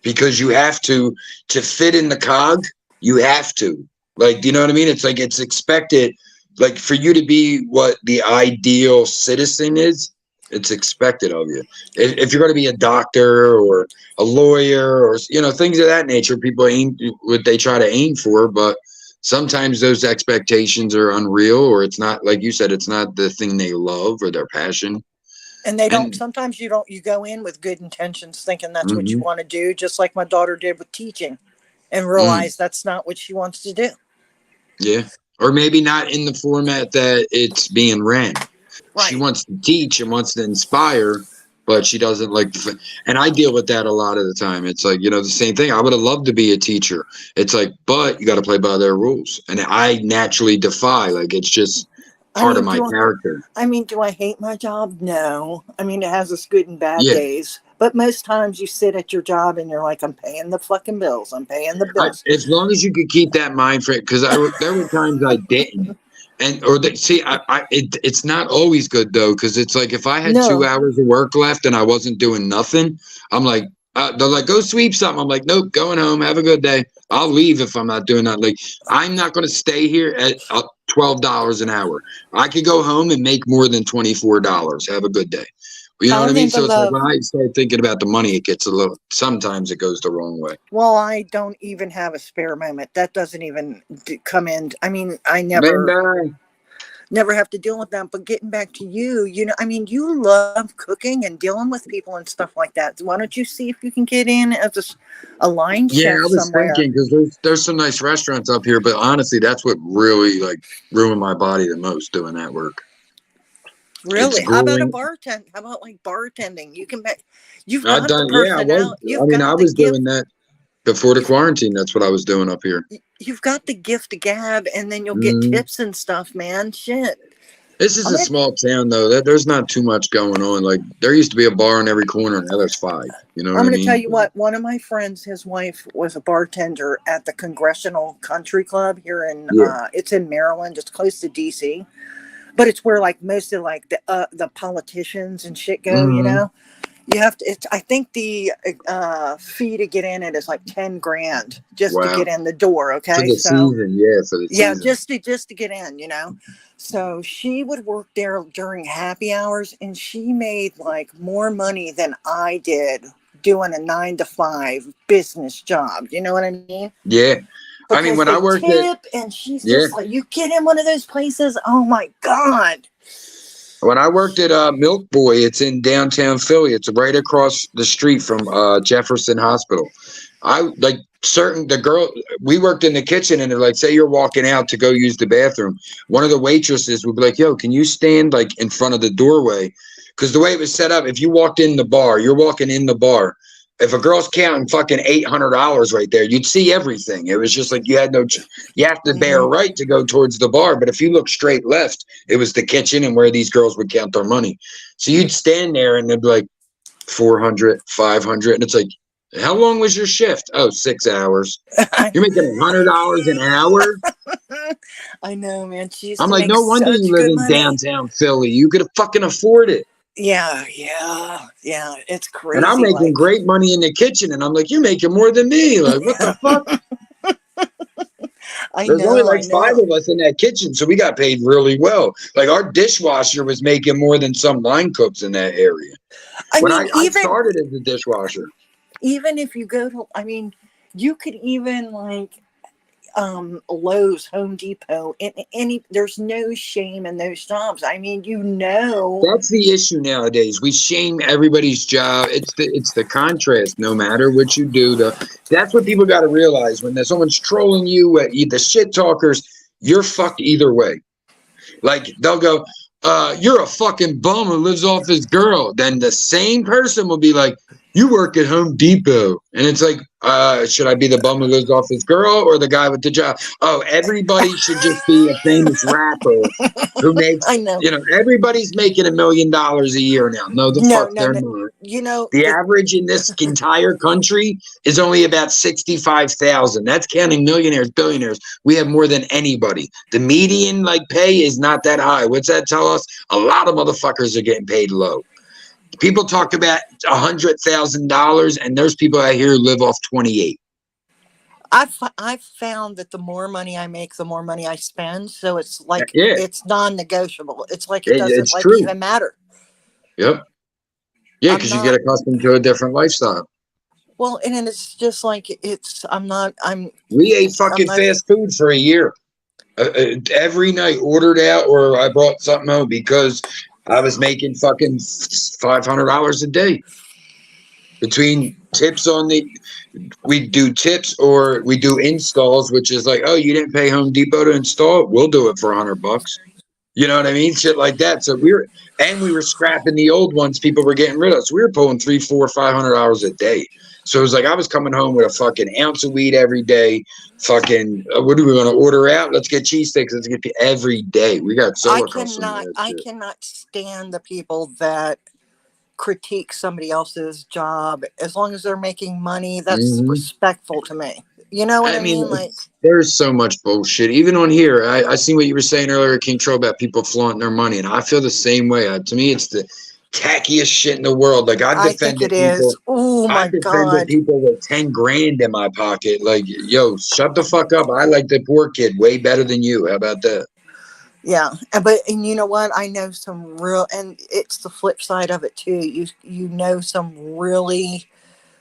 Because you have to fit in the cog, you have to. Like, do you know what I mean? It's like, it's expected, like, for you to be what the ideal citizen is, it's expected of you. If you're going to be a doctor or a lawyer or, you know, things of that nature, people aim what they try to aim for, but sometimes those expectations are unreal, or it's not, like you said, it's not the thing they love or their passion. And sometimes you go in with good intentions thinking that's what you want to do, just like my daughter did with teaching, and realize that's not what she wants to do. Yeah. Or maybe not in the format that it's being ran. Right. She wants to teach and wants to inspire, but she doesn't like and I deal with that a lot of the time. It's like, you know, the same thing. I would have loved to be a teacher. It's like, but you got to play by their rules. And I naturally defy, like, it's just part of my character. I mean, do I hate my job? No. I mean, it has its good and bad days. But most times you sit at your job and you're like, I'm paying the fucking bills. I'm paying the bills. As long as you could keep that mind frame, because there were times I didn't. It's not always good though, because it's like if I had 2 hours of work left and I wasn't doing nothing, I'm like, they're like, go sweep something. I'm like, nope, going home. Have a good day. I'll leave if I'm not doing that. Like, I'm not going to stay here at $12 an hour. I could go home and make more than $24. Have a good day. You know what I mean? So it's like when I start thinking about the money, it gets sometimes it goes the wrong way. Well, I don't even have a spare moment. That doesn't even come in. I mean, I never have to deal with that. But getting back to you, you know, I mean, you love cooking and dealing with people and stuff like that. Why don't you see if you can get in as a line chef somewhere? Yeah, I was thinking, because there's some nice restaurants up here, but honestly, that's what really like ruined my body the most, doing that work. Really? How about a bartend? How about like bartending? You've got the personality. I was doing that before the quarantine. That's what I was doing up here. You've got the gift of gab, and then you'll get tips and stuff, man. Shit. This is a small town, though. There's not too much going on. Like, there used to be a bar in every corner, and now there's 5. You know what I mean? I'm going to tell you what. One of my friends, his wife was a bartender at the Congressional Country Club here in, it's in Maryland. It's close to D.C. but it's where like most of like the politicians and shit go, you know. You have to. I think the fee to get in it is like 10 grand just to get in the door. Okay, for the season, yeah, for the season. just to get in, you know. So she would work there during happy hours, and she made like more money than I did doing a 9-to-5 business job. You know what I mean? Yeah. Because I mean, when I worked and she's just like, you get in one of those places. Oh my God. When I worked at Milk Boy, it's in downtown Philly. It's right across the street from Jefferson Hospital. We worked in the kitchen, and they're like, say you're walking out to go use the bathroom. One of the waitresses would be like, yo, can you stand like in front of the doorway? Because the way it was set up, if you walked in the bar, you're walking in the bar. If a girl's counting fucking $800 right there, you'd see everything. It was just like you have to bear right to go towards the bar. But if you look straight left, it was the kitchen and where these girls would count their money. So you'd stand there and they'd be like 400, 500. And it's like, how long was your shift? Oh, 6 hours. You're making $100 an hour? I know, man. I'm like, no wonder you live in downtown Philly. You could fucking afford it. Yeah. It's crazy. And I'm making great money in the kitchen, and I'm like, you're making more than me. Like, what the fuck? There's only like 5 of us in that kitchen, so we got paid really well. Like our dishwasher was making more than some line cooks in that area. I started as a dishwasher. Even if you go to, I mean, you could even like Lowe's, Home Depot, there's no shame in those jobs. I mean, you know, that's the issue nowadays. We shame everybody's job. It's the contrast. No matter what you do, that's what people got to realize. When there's someone's trolling you, the shit talkers, you're fucked either way. Like they'll go, you're a fucking bum who lives off his girl. Then the same person will be like, you work at Home Depot. And it's like, should I be the bum who lives off his girl or the guy with the job? Oh, everybody should just be a famous rapper who makes, everybody's making $1 million a year now. No, fuck they're not. You know, the average in this entire country is only about 65,000. That's counting millionaires, billionaires. We have more than anybody. The median pay is not that high. What's that tell us? A lot of motherfuckers are getting paid low. People talk about $100,000, and there's people out here who live off 28. I've found that the more money I make, the more money I spend. So it's like it's non-negotiable. It's like it doesn't even matter. Yep. Yeah, because you get accustomed to a different lifestyle. Well, and it's just like We ate fucking fast food for a year. Every night, ordered out, or I brought something home because I was making fucking $500 a day between tips we do tips or we do installs, which is like, oh, you didn't pay Home Depot to install it? We'll do it for $100. You know what I mean? Shit like that. So we were scrapping the old ones people were getting rid of. So we were pulling $300, $400, $500 a day. So it was like I was coming home with a fucking ounce of weed every day. Fucking, what are we going to order out? Let's get cheesesteaks. Let's get every day. We got so I cannot stand the people that critique somebody else's job. As long as they're making money, that's respectful to me. You know what I mean? Like, there's so much bullshit. Even on here, I seen what you were saying earlier, King Tro, about people flaunting their money, and I feel the same way. To me, it's the tackiest shit in the world. Like I defended people. Oh my God. People with 10 grand in my pocket. Like, yo, shut the fuck up. I like the poor kid way better than you. How about that? Yeah, and you know what? I know some real, and it's the flip side of it too. You know some really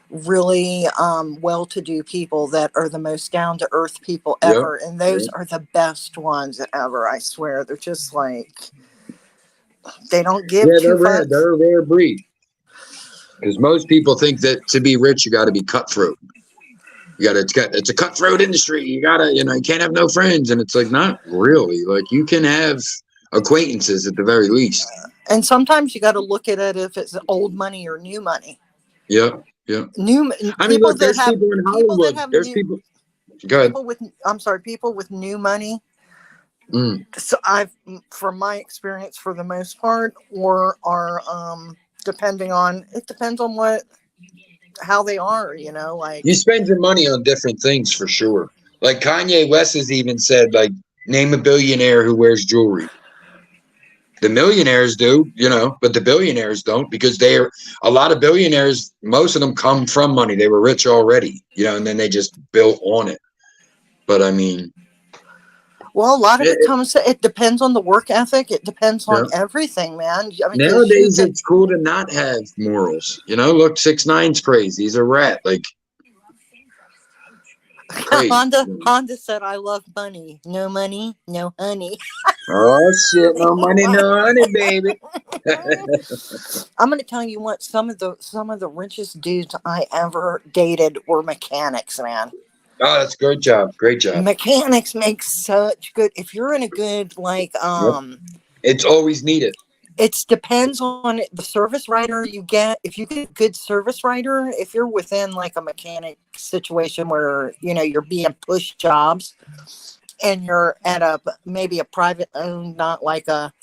well-to-do people that are the most down-to-earth people ever, and those are the best ones ever. I swear, they're just like. They don't give two fucks. They're a rare breed. Because most people think that to be rich, you got to be cutthroat. It's a cutthroat industry. You can't have no friends. And it's like, not really. Like you can have acquaintances at the very least. And sometimes you got to look at it if it's old money or new money. Yeah. There's people in Hollywood. There's people. Go ahead. People with new money. So from my experience, for the most part, or are depends on how they are, like you spend your money on different things for sure. Like Kanye West has even said, like, name a billionaire who wears jewelry. The millionaires do, you know, but the billionaires don't, because they're a lot of billionaires. Most of them come from money. They were rich already, you know, and then they just built on it. But I mean, well, a lot of it depends on the work ethic. It depends on everything, man. I mean, nowadays it's cool to not have morals. You know, look, 6ix9ine's crazy. He's a rat. Like, Honda said, "I love money. No money, no honey." Oh shit! No money, no honey, baby. I'm going to tell you what. Some of the richest dudes I ever dated were mechanics, man. Oh, that's a great job. Great job. Mechanics make such good. If you're in a good it's always needed. It depends on the service writer you get. If you get a good service writer, if you're within like a mechanic situation where, you know, you're being pushed jobs and you're at maybe a private owned, not like a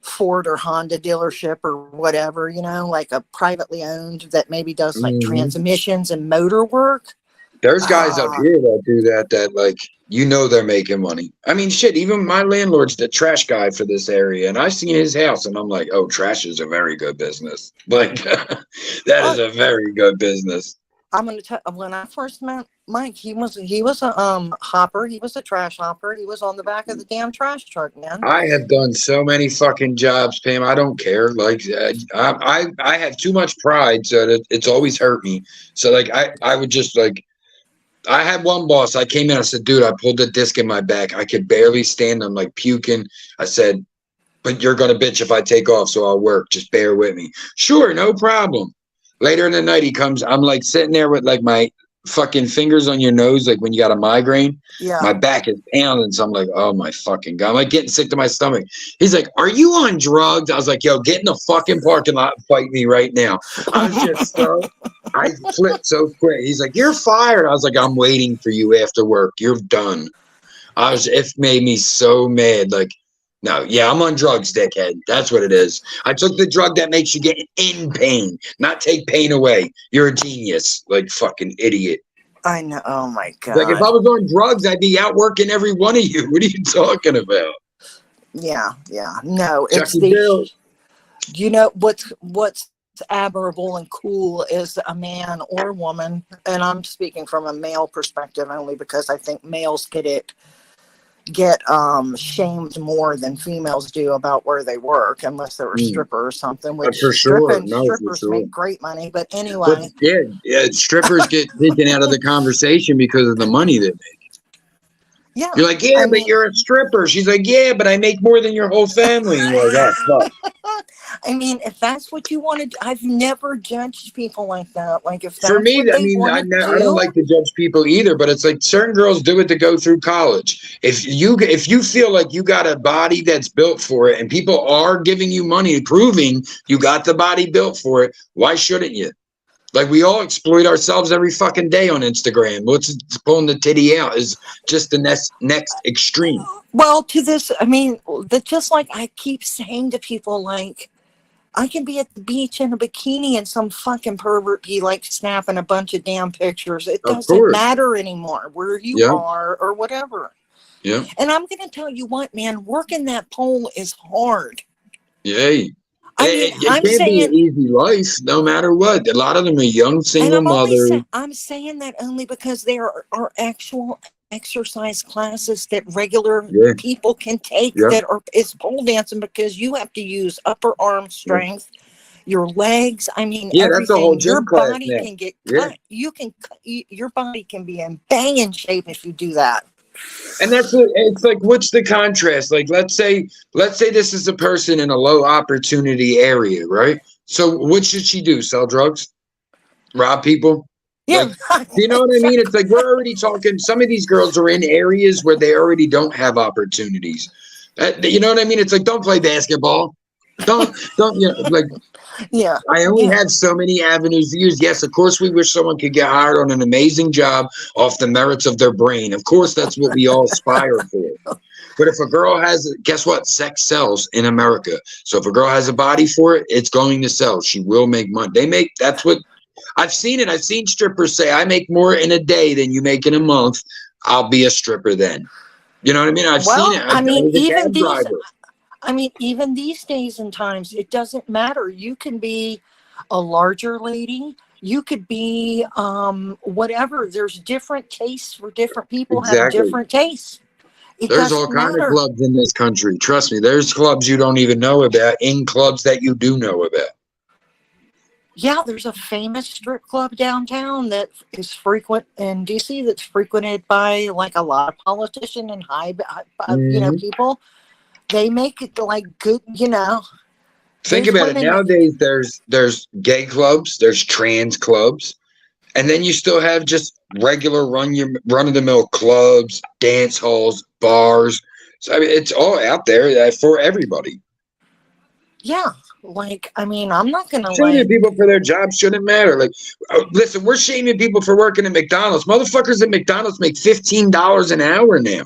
Ford or Honda dealership or whatever, you know, like a privately owned that maybe does like transmissions and motor work. There's guys up here that do that like, you know, they're making money. I mean, shit, even my landlord's the trash guy for this area, and I seen his house, and I'm like, oh, trash is a very good business. Like, that is a very good business. I'm gonna tell. When I first met Mike, he was a hopper. He was a trash hopper. He was on the back of the damn trash truck, man. I have done so many fucking jobs, Pam. I don't care. Like, I have too much pride, so that it's always hurt me. So like, I would just like. I had one boss. I came in. I said, dude, I pulled a disc in my back. I could barely stand. I'm like puking. I said, but you're going to bitch if I take off, so I'll work. Just bear with me. Sure, no problem. Later in the night, he comes. I'm like sitting there with like my fucking fingers on your nose, like when you got a migraine. Yeah. My back is pounding. So I'm like, oh my fucking God. I'm like getting sick to my stomach. He's like, are you on drugs? I was like, yo, get in the fucking parking lot and fight me right now. I was just I flipped so quick. He's like, you're fired. I was like, I'm waiting for you after work. You're done. It made me so mad. Like, no, yeah, I'm on drugs, dickhead. That's what it is. I took the drug that makes you get in pain, not take pain away. You're a genius. Like, fucking idiot. I know. Oh my God. Like, if I was on drugs, I'd be out working every one of you. What are you talking about? Yeah. No, it's you know, what's admirable and cool is a man or woman, and I'm speaking from a male perspective only because I think males get shamed more than females do about where they work, unless they're a stripper or something, which strippers make great money. But anyway, yeah, strippers get taken out of the conversation because of the money they make. Yeah, you're like, yeah, but you're a stripper. She's like, yeah, but I make more than your whole family. And you're like, oh, fuck. I mean, if that's what you want to do, I've never judged people like that. Like, if that's for me, I mean, I don't like to judge people either, but it's like certain girls do it to go through college. If you feel like you got a body that's built for it, and people are giving you money proving you got the body built for it, why shouldn't you? Like, we all exploit ourselves every fucking day on Instagram. What's pulling the titty out is just the next extreme. Well, to this, I mean, just like I keep saying to people, like, I can be at the beach in a bikini and some fucking pervert be like snapping a bunch of damn pictures. It doesn't matter anymore where you are or whatever. Yeah. And I'm going to tell you what, man, working that pole is hard. Yay. It can't be an easy life, no matter what. A lot of them are young single mothers. I'm saying that only because there are actual exercise classes that regular people can take is pole dancing, because you have to use upper arm strength, your legs. I mean, that's a whole gym your class body now. Can get cut. Your body can be in banging shape if you do that. And it's like, what's the contrast? Like, let's say this is a person in a low opportunity area, right? So what should she do? Sell drugs? Rob people? Yeah. Like, you know what I mean? It's like, we're already talking, some of these girls are in areas where they already don't have opportunities. You know what I mean? It's like, don't play basketball. Don't, you know, like, yeah. I only have so many avenues to use. Yes, of course, we wish someone could get hired on an amazing job off the merits of their brain. Of course, that's what we all aspire for. But if a girl has, guess what? Sex sells in America. So if a girl has a body for it, it's going to sell. She will make money. That's what I've seen it. I've seen strippers say, I make more in a day than you make in a month. I'll be a stripper then. You know what I mean? I've seen it. I mean, I mean, even these days and times, it doesn't matter. You can be a larger lady. You could be whatever. There's different tastes for different people. Have different tastes. There's all kinds of clubs in this country. Trust me, there's clubs you don't even know about in clubs that you do know about. Yeah, there's a famous strip club downtown that is frequent in DC that's frequented by like a lot of politicians and high people. They make it like good, Think about it. Nowadays, there's gay clubs, there's trans clubs, and then you still have just regular run of the mill clubs, dance halls, bars. So I mean, it's all out there for everybody. Yeah. Like, I mean, I'm not going to shaming people for their jobs shouldn't matter. Like, listen, we're shaming people for working at McDonald's. Motherfuckers at McDonald's make $15 an hour now.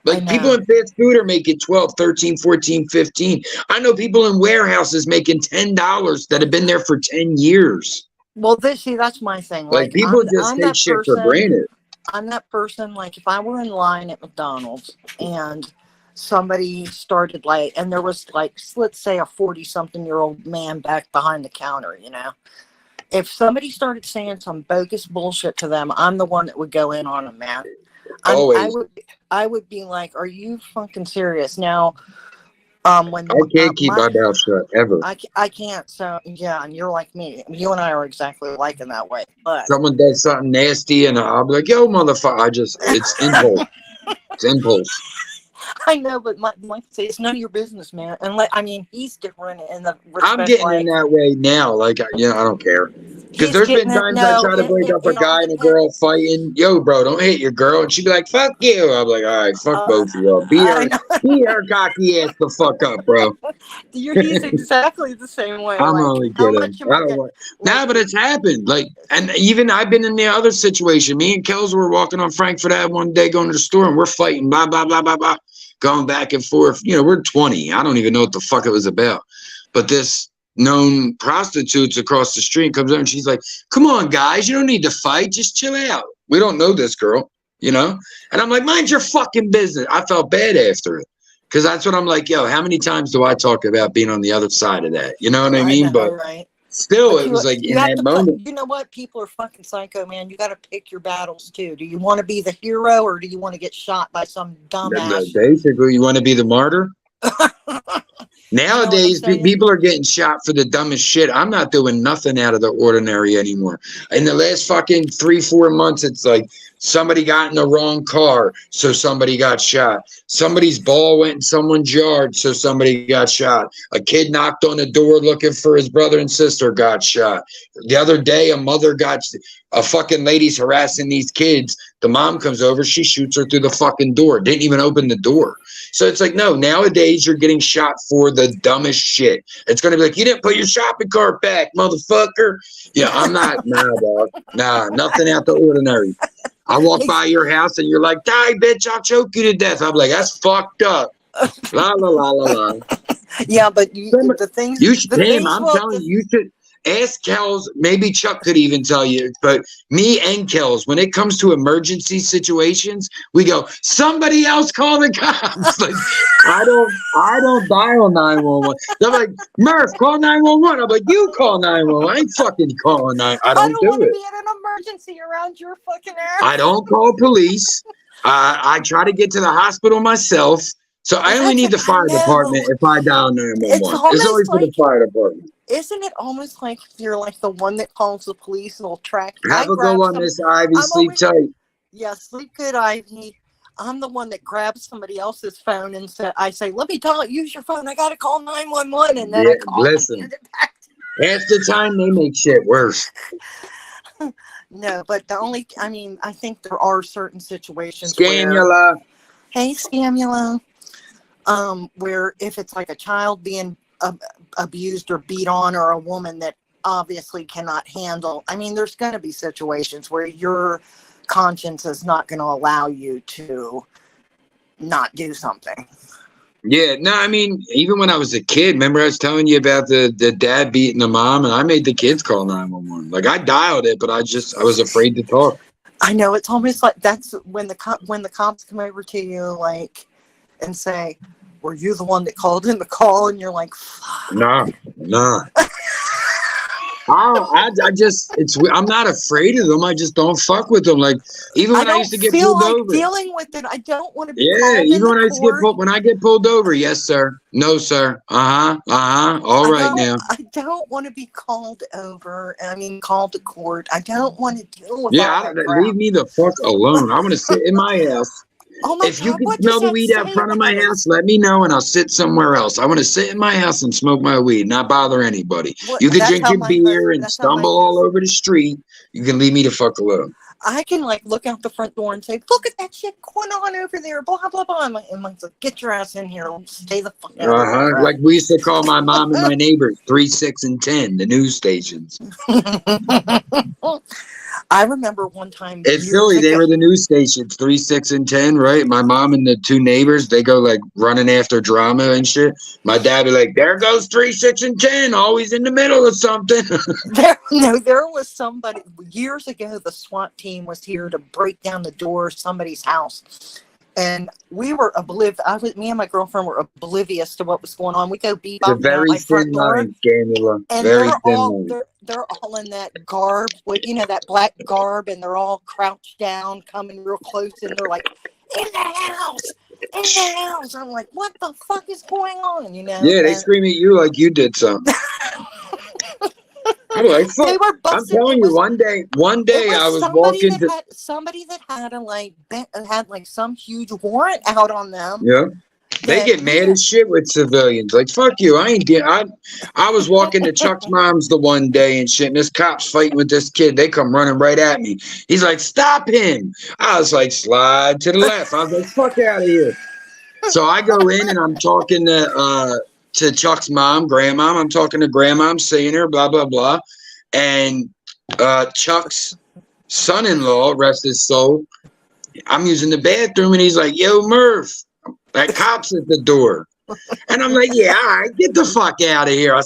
Like, people in fast food are making 12, 13, 14, 15. I know people in warehouses making $10 that have been there for 10 years. Well, that's my thing. Like people just take shit for granted. I'm that person, like, if I were in line at McDonald's and somebody started and there was let's say a 40-something-year-old man back behind the counter, if somebody started saying some bogus bullshit to them, I'm the one that would go in on them, man. I would be like, are you fucking serious? Now, when I can't keep my mouth shut ever. I can't. So yeah, and you're like me. You and I are exactly alike in that way. But someone does something nasty, and I'll be like, "Yo, motherfucker!" It's impulse. It's impulse. I know, but like say, it's none of your business, man. And he's different in the respect, I'm getting in that way now. Like, I don't care. Because there's been times I try to break up a guy and a girl fighting. Yo, bro, don't hit your girl. And she'd be like, fuck you. I'm like, all right, fuck both of y'all. Be her cocky ass the fuck up, bro. He's exactly the same way. I'm only kidding. But it's happened. Like, and even I've been in the other situation. Me and Kenzo were walking on Frankfurt Ave one day going to the store and we're fighting, blah, blah, blah, blah, blah. Going back and forth. We're 20. I don't even know what the fuck it was about. But this known prostitutes across the street comes up and she's like, come on, guys, you don't need to fight. Just chill out. We don't know this girl, And I'm like, mind your fucking business. I felt bad after it. Because that's what I'm like, yo, how many times do I talk about being on the other side of that? You know what I mean? But right. Still, it was like in that moment. You know what? People are fucking psycho, man. You got to pick your battles, too. Do you want to be the hero or do you want to get shot by some dumbass? Basically, you want to be the martyr? Nowadays, people are getting shot for the dumbest shit. I'm not doing nothing out of the ordinary anymore. In the last fucking 3-4 months, it's like somebody got in the wrong car, so somebody got shot. Somebody's ball went in someone's yard, so somebody got shot. A kid knocked on the door looking for his brother and sister, got shot. The other day, a fucking lady's harassing these kids. The mom comes over, she shoots her through the fucking door. Didn't even open the door. So it's like, no, nowadays you're getting shot for the dumbest shit. It's going to be like, you didn't put your shopping cart back, motherfucker. Yeah, I'm not, dog. Nah, nothing out the ordinary. I walk by your house and you're like, die, bitch, I'll choke you to death. I'm like, that's fucked up. La, la, la, la, la. Yeah, but the things... I'm telling you, you should... Ask Kels, maybe Chuck could even tell you, but me and Kels, when it comes to emergency situations, we go, somebody else call the cops. Like, I don't dial 911. They're like, Murph, call 911. I'm like, you call 911. I ain't fucking calling 911. I don't do it. Be in an emergency around your fucking ass. I don't call police. I try to get to the hospital myself. So I only need the fire department if I dial 911. It's always for the fire department. Isn't it almost like you're like the one that calls the police and will track you? Have a go on this, Ivy. Sleep tight. Yeah, sleep good, Ivy. I'm the one that grabs somebody else's phone and I say, let me use your phone. I got to call 911. And then I call listen, half the time they make shit worse. No, but I think there are certain situations Scamula. Hey, Scamula. Where if it's like a child being abused or beat on, or a woman that obviously cannot handle, there's going to be situations where your conscience is not going to allow you to not do something. Yeah, no, even when I was a kid, remember I was telling you about the dad beating the mom, and I made the kids call 911. Like, I dialed it, but I was afraid to talk. I know, it's almost like that's when the cops come over to you, like, and say, were you the one that called in the call? And you're like, fuck. Nah. I'm not afraid of them. I just don't fuck with them. Like, even when I used to get pulled over. Dealing with it. I don't want to be even when I used to get when I get pulled over, yes, sir. No, sir. All right now. I don't want to be called over. I mean, called to court. I don't want to deal with all that crap. Leave me the fuck alone. I want to sit in my house. Oh my if you can smell the weed out front of my house, let me know and I'll sit somewhere else. I want to sit in my house and smoke my weed, not bother anybody. You can drink your beer and stumble all over the street. You can leave me the fuck alone. I can like look out the front door and say, look at that shit going on over there, blah, blah, blah. And like, get your ass in here. Stay the fuck out. Like we used to call my mom and my neighbors 3, 6, and 10, the news stations. I remember one time in Philly, they were the news stations, 3, 6, and 10, right? My mom and the 2 neighbors, they go like running after drama and shit. My dad be like, there goes 3, 6, and 10, always in the middle of something. There was somebody years ago, the SWAT team was here to break down the door of somebody's house. And we were me and my girlfriend were oblivious to what was going on. We go beat up very thin line, Scandula. And they're all in that garb, with that black garb, and they're all crouched down, coming real close, and they're like, in the house. I'm like, what the fuck is going on? Yeah, they scream at you like you did something. I'm like, fuck. They were I'm telling you, one day I was walking to somebody that had like some huge warrant out on them. Yeah. They get mad as shit with civilians. Like, fuck you. I was walking to Chuck's mom's the one day and shit, and this cop's fighting with this kid. They come running right at me. He's like, stop him. I was like, slide to the left. I was like, fuck out of here. So I go in and I'm talking to Chuck's mom, grandmom. I'm talking to grandmom, seeing her, blah, blah, blah. And Chuck's son-in-law, rest his soul, I'm using the bathroom, and he's like, yo, Murph, that cop's at the door. And I'm like, yeah, all right, get the fuck out of here.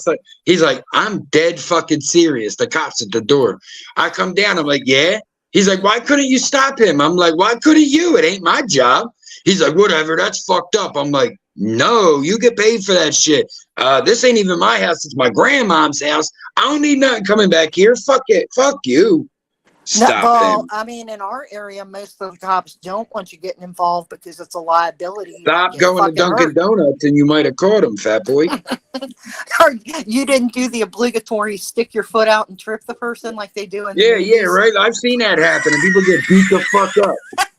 He's like, I'm dead fucking serious. The cop's at the door. I come down. I'm like, yeah. He's like, why couldn't you stop him? I'm like, why couldn't you? It ain't my job. He's like, whatever, that's fucked up. I'm like, no, you get paid for that shit. This ain't even my house. It's my grandmom's house. I don't need nothing coming back here. Fuck it. Fuck you. Stop them. I mean, in our area, most of the cops don't want you getting involved because it's a liability. Stop going to Dunkin' Donuts and you might have caught him, fat boy. You didn't do the obligatory stick your foot out and trip the person like they do in the movies. Right. I've seen that happen, and people get beat the fuck up.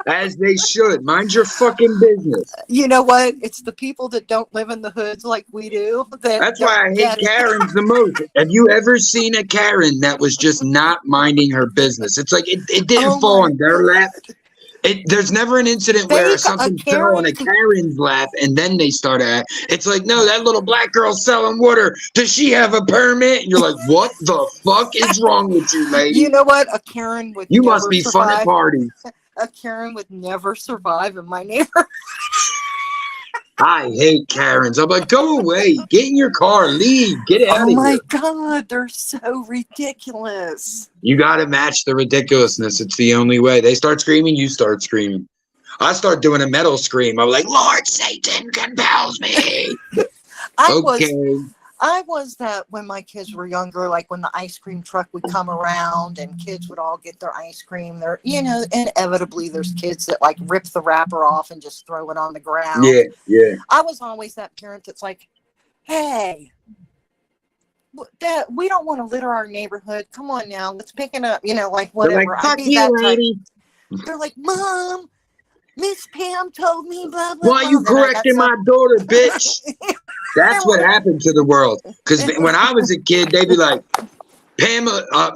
As they should. Mind your fucking business. You know what? It's the people that don't live in the hoods like we do. That's why I hate Karens the most. Have you ever seen a Karen that was just not minding her business? It's like it didn't fall on their lap. There's never an incident where something fell on a Karen's lap and then they start at. It's like, no, that little black girl selling water. Does she have a permit? And you're like, what the fuck is wrong with you, lady? You know what? A Karen would. You must be fun at parties. A Karen would never survive in my neighborhood. I hate Karens. I'm like, go away. Get in your car. Leave. Get out of here. Oh, my God. They're so ridiculous. You got to match the ridiculousness. It's the only way. They start screaming, you start screaming. I start doing a metal scream. I'm like, Lord Satan compels me. I was that when my kids were younger, like when the ice cream truck would come around and kids would all get their ice cream. There, inevitably there's kids that like rip the wrapper off and just throw it on the ground. Yeah. I was always that parent that's like, hey, Dad, we don't want to litter our neighborhood. Come on now, let's pick it up. Like whatever. Like, fuck you, lady. They're like, Mom, Miss Pam told me blah, blah, why you correcting my daughter, bitch? That's what happened to the world. Because when I was a kid, they'd be like,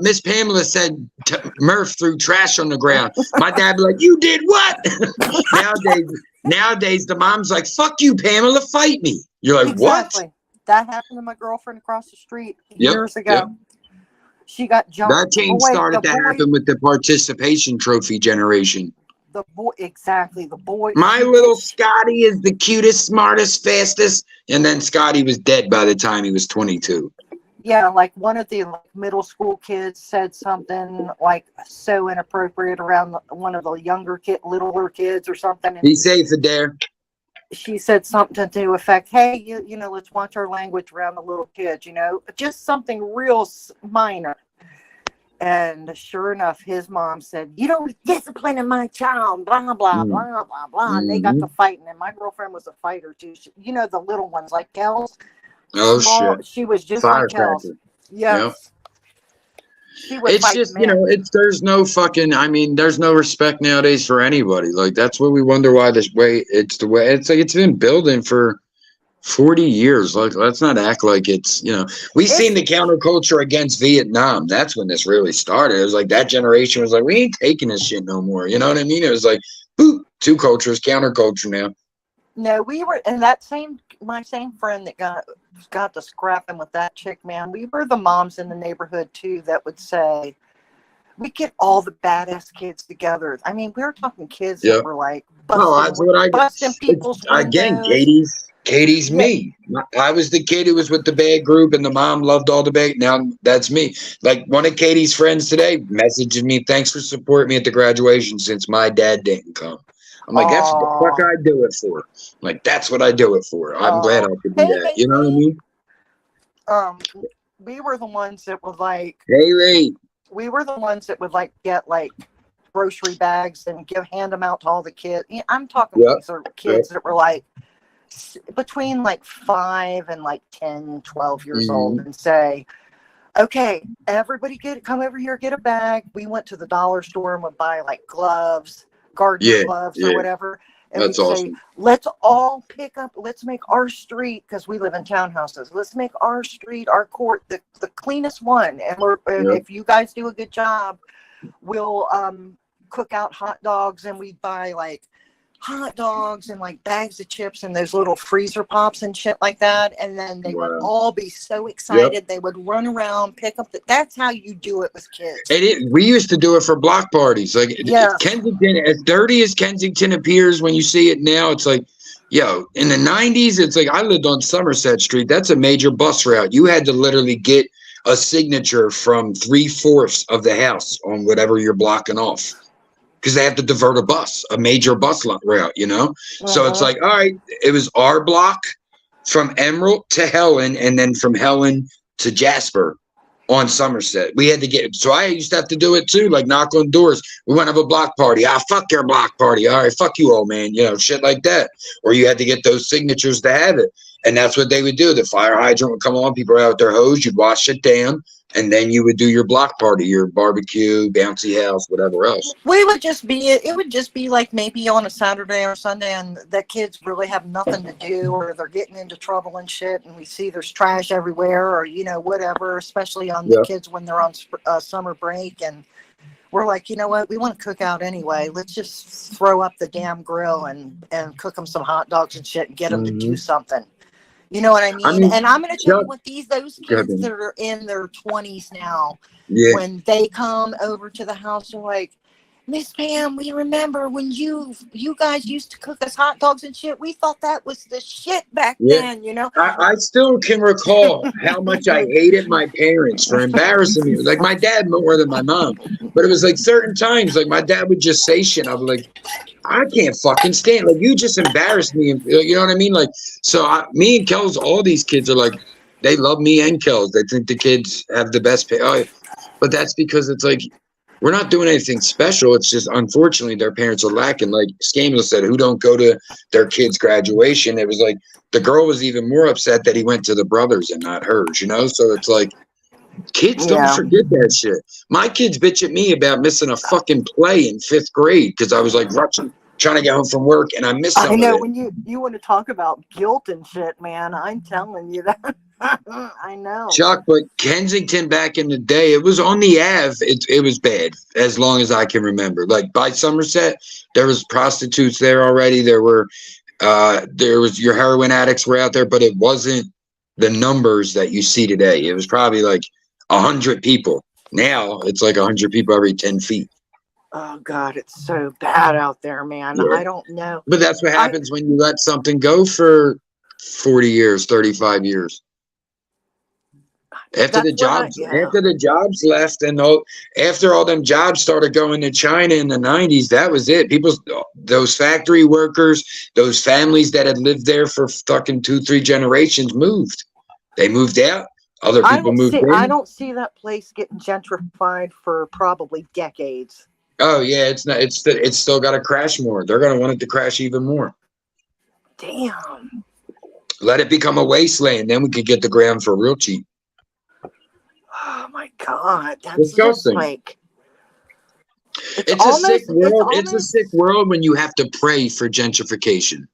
Miss Pamela said Murph threw trash on the ground. My dad be like, you did what? Nowadays, the mom's like, fuck you, Pamela, fight me. You're like, exactly. What? That happened to my girlfriend across the street years ago. Yep. She got jumped. That change started to happen with the participation trophy generation. The boy. My little Scotty is the cutest, smartest, fastest, and then Scotty was dead by the time he was 22. Yeah, like one of the middle school kids said something like so inappropriate around one of the littler kids or something. Be safe, Adair. she said something to the effect, hey, you know, let's watch our language around the little kids, you know, just something real minor. And sure enough, his mom said, you don't discipline my child, blah, blah, blah, blah, blah. And they got to fighting. And my girlfriend was a fighter, too. She, you know, the little ones like Kels. Oh, small, shit. She was just like Kels. Yes. Yep. It's just, you know, there's no fucking, I mean, there's no respect nowadays for anybody. Like, that's what we wonder why this way, it's the way, it's like, it's been building for 40 years. Like, let's not act like it's, you know, we seen the counterculture against Vietnam. That's when this really started. It was like that generation was like, we ain't taking this shit no more. You know what I mean? It was like, boop, two cultures, counterculture now. No, we were, and that my same friend that got to scrapping with that chick, man, we were the moms in the neighborhood too that would say, we get all the badass kids together. I mean, we were talking kids that were like busting people's windows. Again, Katie's me. I was the kid who was with the bad group, and the mom loved all the bad. Now that's me. Like, one of Katie's friends today messaged me, thanks for supporting me at the graduation since my dad didn't come. I'm like, that's what the fuck I do it for. Like, that's what I do it for. I'm glad I could do that. You know what I mean? We were the ones that were like, hey, Lee. We were the ones that would like get like grocery bags and hand them out to all the kids. I'm talking these are kids that were like between like 5 and like 10, 12 years old, and say, okay, everybody come over here, get a bag. We went to the dollar store and would buy like gloves, gardening gloves or whatever. And that's awesome. Say, let's all let's make our street, because we live in townhouses. Let's make our street, our court, the cleanest one. And if you guys do a good job, we'll cook out hot dogs, and we buy like hot dogs and like bags of chips and those little freezer pops and shit like that. And then they would all be so excited. They would run around, pick up that's how you do it with kids. We used to do it for block parties. Like, Kensington, as dirty as Kensington appears when you see it now, it's like, yo, in the 90s, it's like, I lived on Somerset Street. That's a major bus route. You had to literally get a signature from 3/4 of the house on whatever you're blocking off, because they have to divert a major bus route, you know? So it's like, all right, it was our block from Emerald to Helen, and then from Helen to Jasper on Somerset. We had to so I used to have to do it too, like knock on doors. We want to have a block party. Fuck your block party. All right, fuck you, old man. You know, shit like that. Or you had to get those signatures to have it. And that's what they would do. The fire hydrant would come on, people were out with their hose, you'd wash it down, and then you would do your block party, your barbecue, bouncy house, whatever else. It would just be like maybe on a Saturday or Sunday, and the kids really have nothing to do, or they're getting into trouble and shit, and we see there's trash everywhere, or, you know, whatever, especially on the kids when they're on summer break. And we're like, you know what, we want to cook out anyway. Let's just throw up the damn grill and cook them some hot dogs and shit and get them to do something. You know what I mean? And I'm going to tell you what those kids that are in their 20s now, when they come over to the house, they're like, Miss Pam, we remember when you guys used to cook us hot dogs and shit. We thought that was the shit back then, you know? I still can recall how much I hated my parents for embarrassing me. Like, my dad more than my mom. But it was like certain times, like, my dad would just say shit. I was like, I can't fucking stand. Like, you just embarrassed me. You know what I mean? Like, so me and Kels, all these kids are like, they love me and Kels. They think the kids have the best pay. But that's because it's like, we're not doing anything special. It's just, unfortunately, their parents are lacking. Like Scamuel said, who don't go to their kid's graduation? It was like, the girl was even more upset that he went to the brothers and not hers, you know? So it's like, kids don't forget that shit. My kids bitch at me about missing a fucking play in 5th grade because I was like rushing, trying to get home from work, and I missed some I know, of it. when you want to talk about guilt and shit, man, I'm telling you that. I know. Chuck, but Kensington back in the day, it was on the Ave. It was bad as long as I can remember. Like by Somerset, there was prostitutes there already. There was your heroin addicts were out there, but it wasn't the numbers that you see today. It was probably like 100 people. Now it's like 100 people every 10 feet. Oh God, it's so bad out there, man. I don't know. But that's what happens when you let something go for 40 years, 35 years. After the jobs left, and after all them jobs started going to China in the 90s, that was it. Those factory workers, those families that had lived there for fucking 2-3 generations moved. They moved out. Other people moved in. I don't see that place getting gentrified for probably decades. Oh yeah, it's not. It's still got to crash more. They're gonna want it to crash even more. Damn. Let it become a wasteland, then we could get the ground for real cheap. Oh my God, that's disgusting. Just like it's a sick world. It's a sick world when you have to pray for gentrification.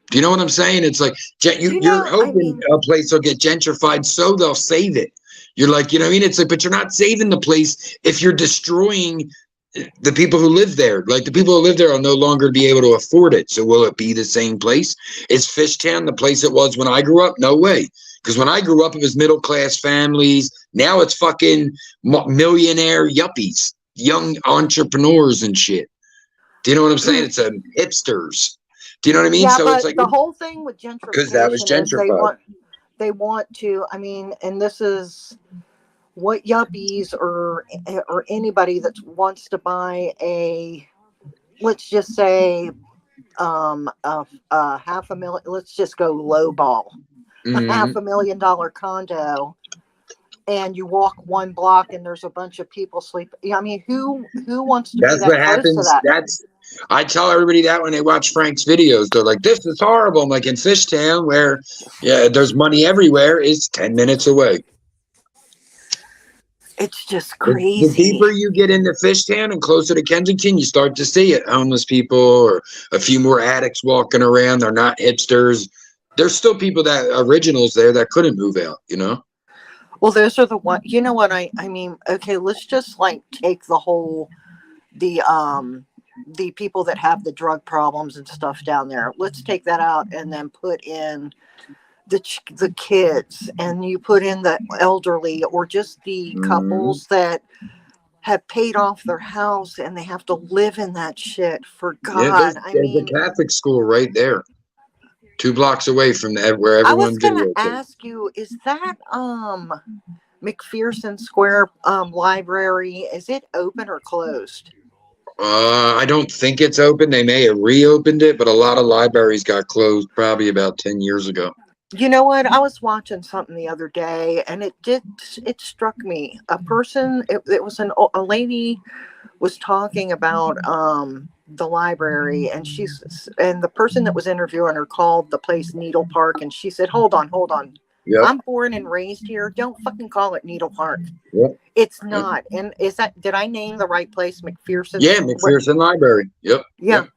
Do you know what I'm saying? It's like you're hoping a place will get gentrified so they'll save it. You're like, you know what I mean? It's like, but you're not saving the place if you're destroying the people who live there. Like the people who live there will no longer be able to afford it. So will it be the same place? Is Fishtown the place it was when I grew up? No way. Because when I grew up, it was middle-class families. Now it's fucking millionaire yuppies, young entrepreneurs and shit. Do you know what I'm saying? It's hipsters. Do you know what I mean? Yeah, so but it's like the whole thing with gentrification because that was gentrified. They want to. I mean, and this is what yuppies or anybody that wants to buy a, let's just say, $500,000. Let's just go low ball. $500,000 condo, and you walk one block and there's a bunch of people sleeping. I mean, who wants to be that what happens. Close to that? I tell everybody that when they watch Frank's videos, they're like, "This is horrible." I'm like, in Fishtown, where there's money everywhere, is 10 minutes away. It's just crazy. The deeper you get into Fishtown and closer to Kensington, you start to see it. Homeless people or a few more addicts walking around. They're not hipsters. There's still people originals there that couldn't move out, you know? Well, those are the one, you know what I mean? Okay, let's just like take the people that have the drug problems and stuff down there. Let's take that out and then put in the kids, and you put in the elderly or just the couples that have paid off their house and they have to live in that shit for God. There's a Catholic school right there. 2 blocks away from where everyone. I was going to ask you, is that McPherson Square library, is it open or closed? I don't think it's open. They may have reopened it, but a lot of libraries got closed probably about 10 years ago. You know what? I was watching something the other day, and it struck me. It was a lady was talking about the library, and the person that was interviewing her called the place Needle Park, and she said, hold on. Yep. I'm born and raised here. Don't fucking call it Needle Park. Yep. It's not. And did I name the right place? McPherson? Yeah, McPherson Library. Yep. Yeah.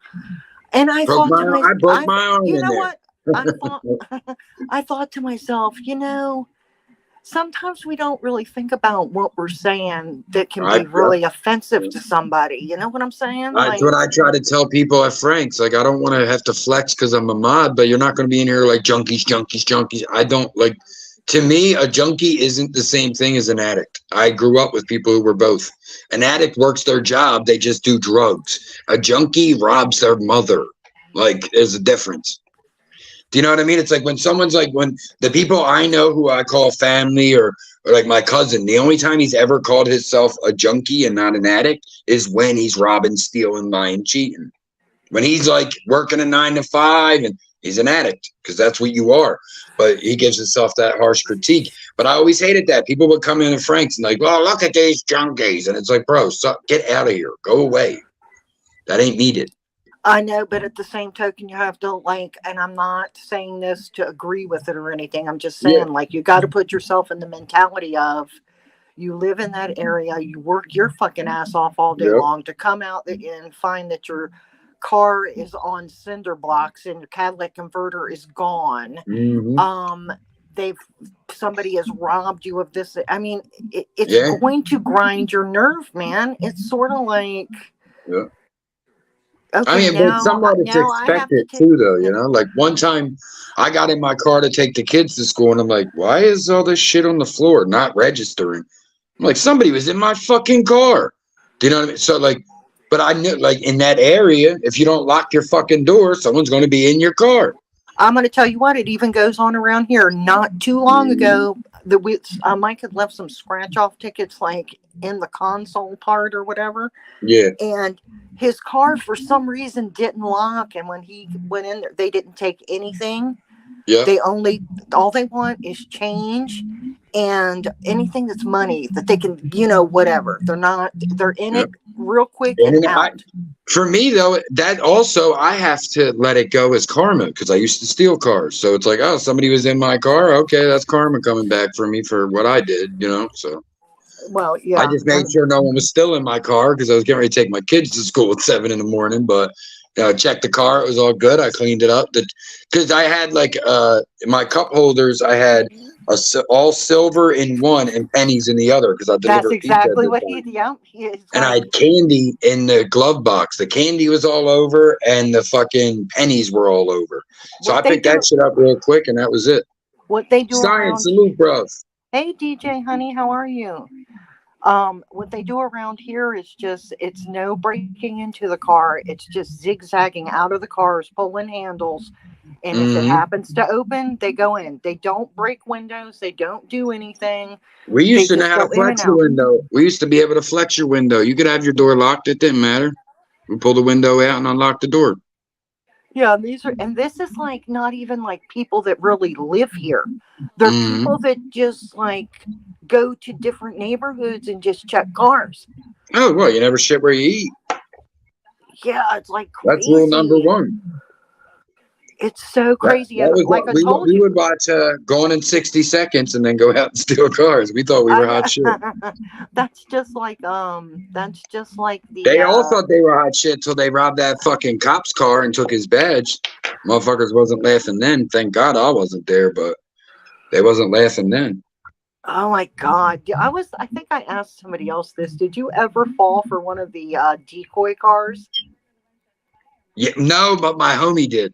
And I thought to myself, I broke my arm you in know there. What? I thought to myself, sometimes we don't really think about what we're saying that can be really offensive to somebody. You know what I'm saying? That's what I try to tell people at Frank's. Like, I don't want to have to flex because I'm a mod, but you're not going to be in here like junkies. I don't like. To me, a junkie isn't the same thing as an addict. I grew up with people who were both. An addict works their job; they just do drugs. A junkie robs their mother. Like, there's a difference. Do you know what I mean? It's like when the people I know who I call family or like my cousin, the only time he's ever called himself a junkie and not an addict is when he's robbing, stealing, lying, cheating. When he's like working a 9 to 5 and he's an addict because that's what you are. But he gives himself that harsh critique. But I always hated that. People would come in to Frank's and like, well, look at these junkies. And it's like, bro, get out of here. Go away. That ain't needed. I know, but at the same token, you have to and I'm not saying this to agree with it or anything. I'm just saying, you got to put yourself in the mentality of you live in that area, you work your fucking ass off all day long to come out and find that your car is on cinder blocks and your catalytic converter is gone. Mm-hmm. Somebody has robbed you of this. I mean, it's going to grind your nerve, man. It's sort of like. Yeah. Okay, I mean, but somebody to expect it too, though, you know? Like, one time I got in my car to take the kids to school, and I'm like, why is all this shit on the floor not registering? I'm like, somebody was in my fucking car. Do you know what I mean? So, like, but I knew, like, in that area, if you don't lock your fucking door, someone's going to be in your car. I'm going to tell you what, it even goes on around here. Not too long ago, Mike had left some scratch off tickets like in the console part or whatever. Yeah. And his car for some reason didn't lock. And when he went in there, they didn't take anything. Yeah. All they want is change and anything that's money that they can, whatever. They're in it real quick and out. For me, though, that also, I have to let it go as karma because I used to steal cars. So it's like, oh, somebody was in my car. Okay, that's karma coming back for me for what I did, so. Well, yeah. I just made sure no one was still in my car because I was getting ready to take my kids to school at 7 a.m. But checked the car. It was all good. I cleaned it up. Because I had my cup holders, I had all silver in one and pennies in the other because I delivered. That's exactly what he and I had candy in the glove box. The candy was all over and the fucking pennies were all over. So I picked that shit up real quick and that was it. What they do Science, salute, bro. Hey, DJ, honey, how are you? What they do around here is it's no breaking into the car. It's just zigzagging out of the cars, pulling handles. And if it happens to open, they go in. They don't break windows. They don't do anything. We used to know how to flex your window. We used to be able to flex your window. You could have your door locked. It didn't matter. We pull the window out and unlock the door. Yeah, this is like not even like people that really live here. They're people that just like go to different neighborhoods and just check cars. Oh, well, you never shit where you eat. Yeah, it's like crazy. That's rule number one. It's so crazy. We would watch Gone in 60 Seconds and then go out and steal cars. We thought we were hot shit. That's just like They all thought they were hot shit till they robbed that fucking cop's car and took his badge. Motherfuckers wasn't laughing then. Thank God I wasn't there, but they wasn't laughing then. Oh my God. I think I asked somebody else this. Did you ever fall for one of the decoy cars? Yeah, no, but my homie did.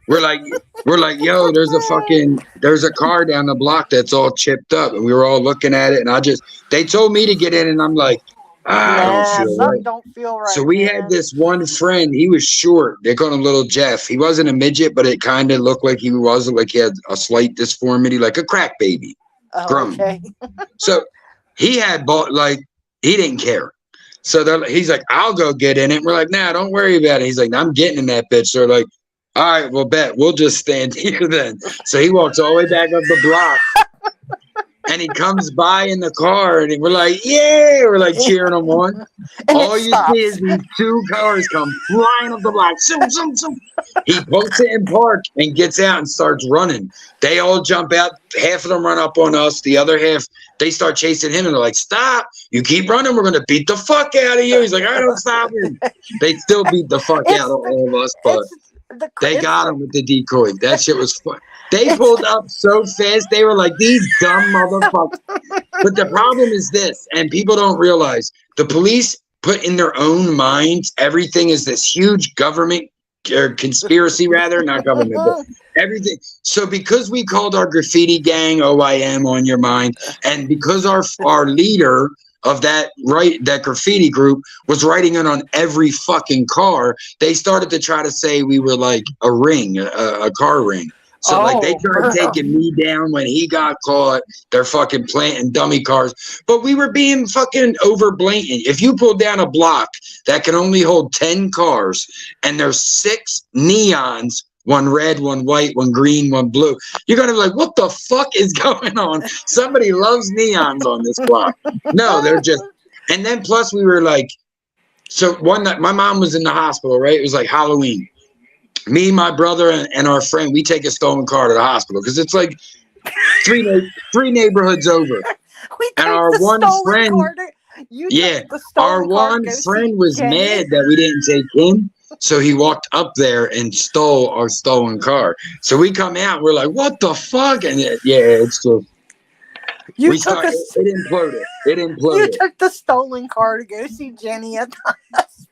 We're like, yo, there's a car down the block that's all chipped up, and we were all looking at it, and they told me to get in, and I'm like, don't feel right. So we had this one friend. He was short. They called him Little Jeff. He wasn't a midget, but it kind of looked like he wasn't. Like he had a slight disformity, like a crack baby. Oh, okay. So he had he didn't care. So he's like, I'll go get in it. We're like, nah, don't worry about it. He's like, I'm getting in that bitch. So they're like, all right, well, bet. We'll just stand here then. So he walks all the way back up the block. And he comes by in the car, and we're like, yeah. We're like cheering him on. All you see is these two cars come flying up the block. Zoom, zoom, zoom. He puts it in park and gets out and starts running. They all jump out. Half of them run up on us. The other half, they start chasing him, and they're like, stop. You keep running. We're going to beat the fuck out of you. He's like, I don't stop him. They still beat the fuck out of all of us, but they got him with the decoy. That shit was fun. They pulled up so fast. They were like, these dumb motherfuckers. But the problem is this, and people don't realize, the police put in their own minds everything is this huge government or conspiracy, rather, not government, but everything. So because we called our graffiti gang OIM on your mind, and because our leader of that graffiti group was writing it on every fucking car, they started to try to say we were like a ring, a car ring. So they tried taking me down when he got caught. They're fucking planting dummy cars. But we were being fucking over blatant. If you pull down a block that can only hold 10 cars and there's 6 neons, one red, one white, one green, one blue, you're going to be like, what the fuck is going on? Somebody loves neons on this block. No, they're just. And then plus we were like, so one night my mom was in the hospital, right? It was like Halloween. Me, my brother, and our friend, we take a stolen car to the hospital because it's like three neighborhoods over. And our one friend, our one friend was mad that we didn't take him, so he walked up there and stole our stolen car. So we come out, we're like, "What the fuck?" And it's just it imploded. It imploded. You took the stolen car to go see Jenny at the hospital.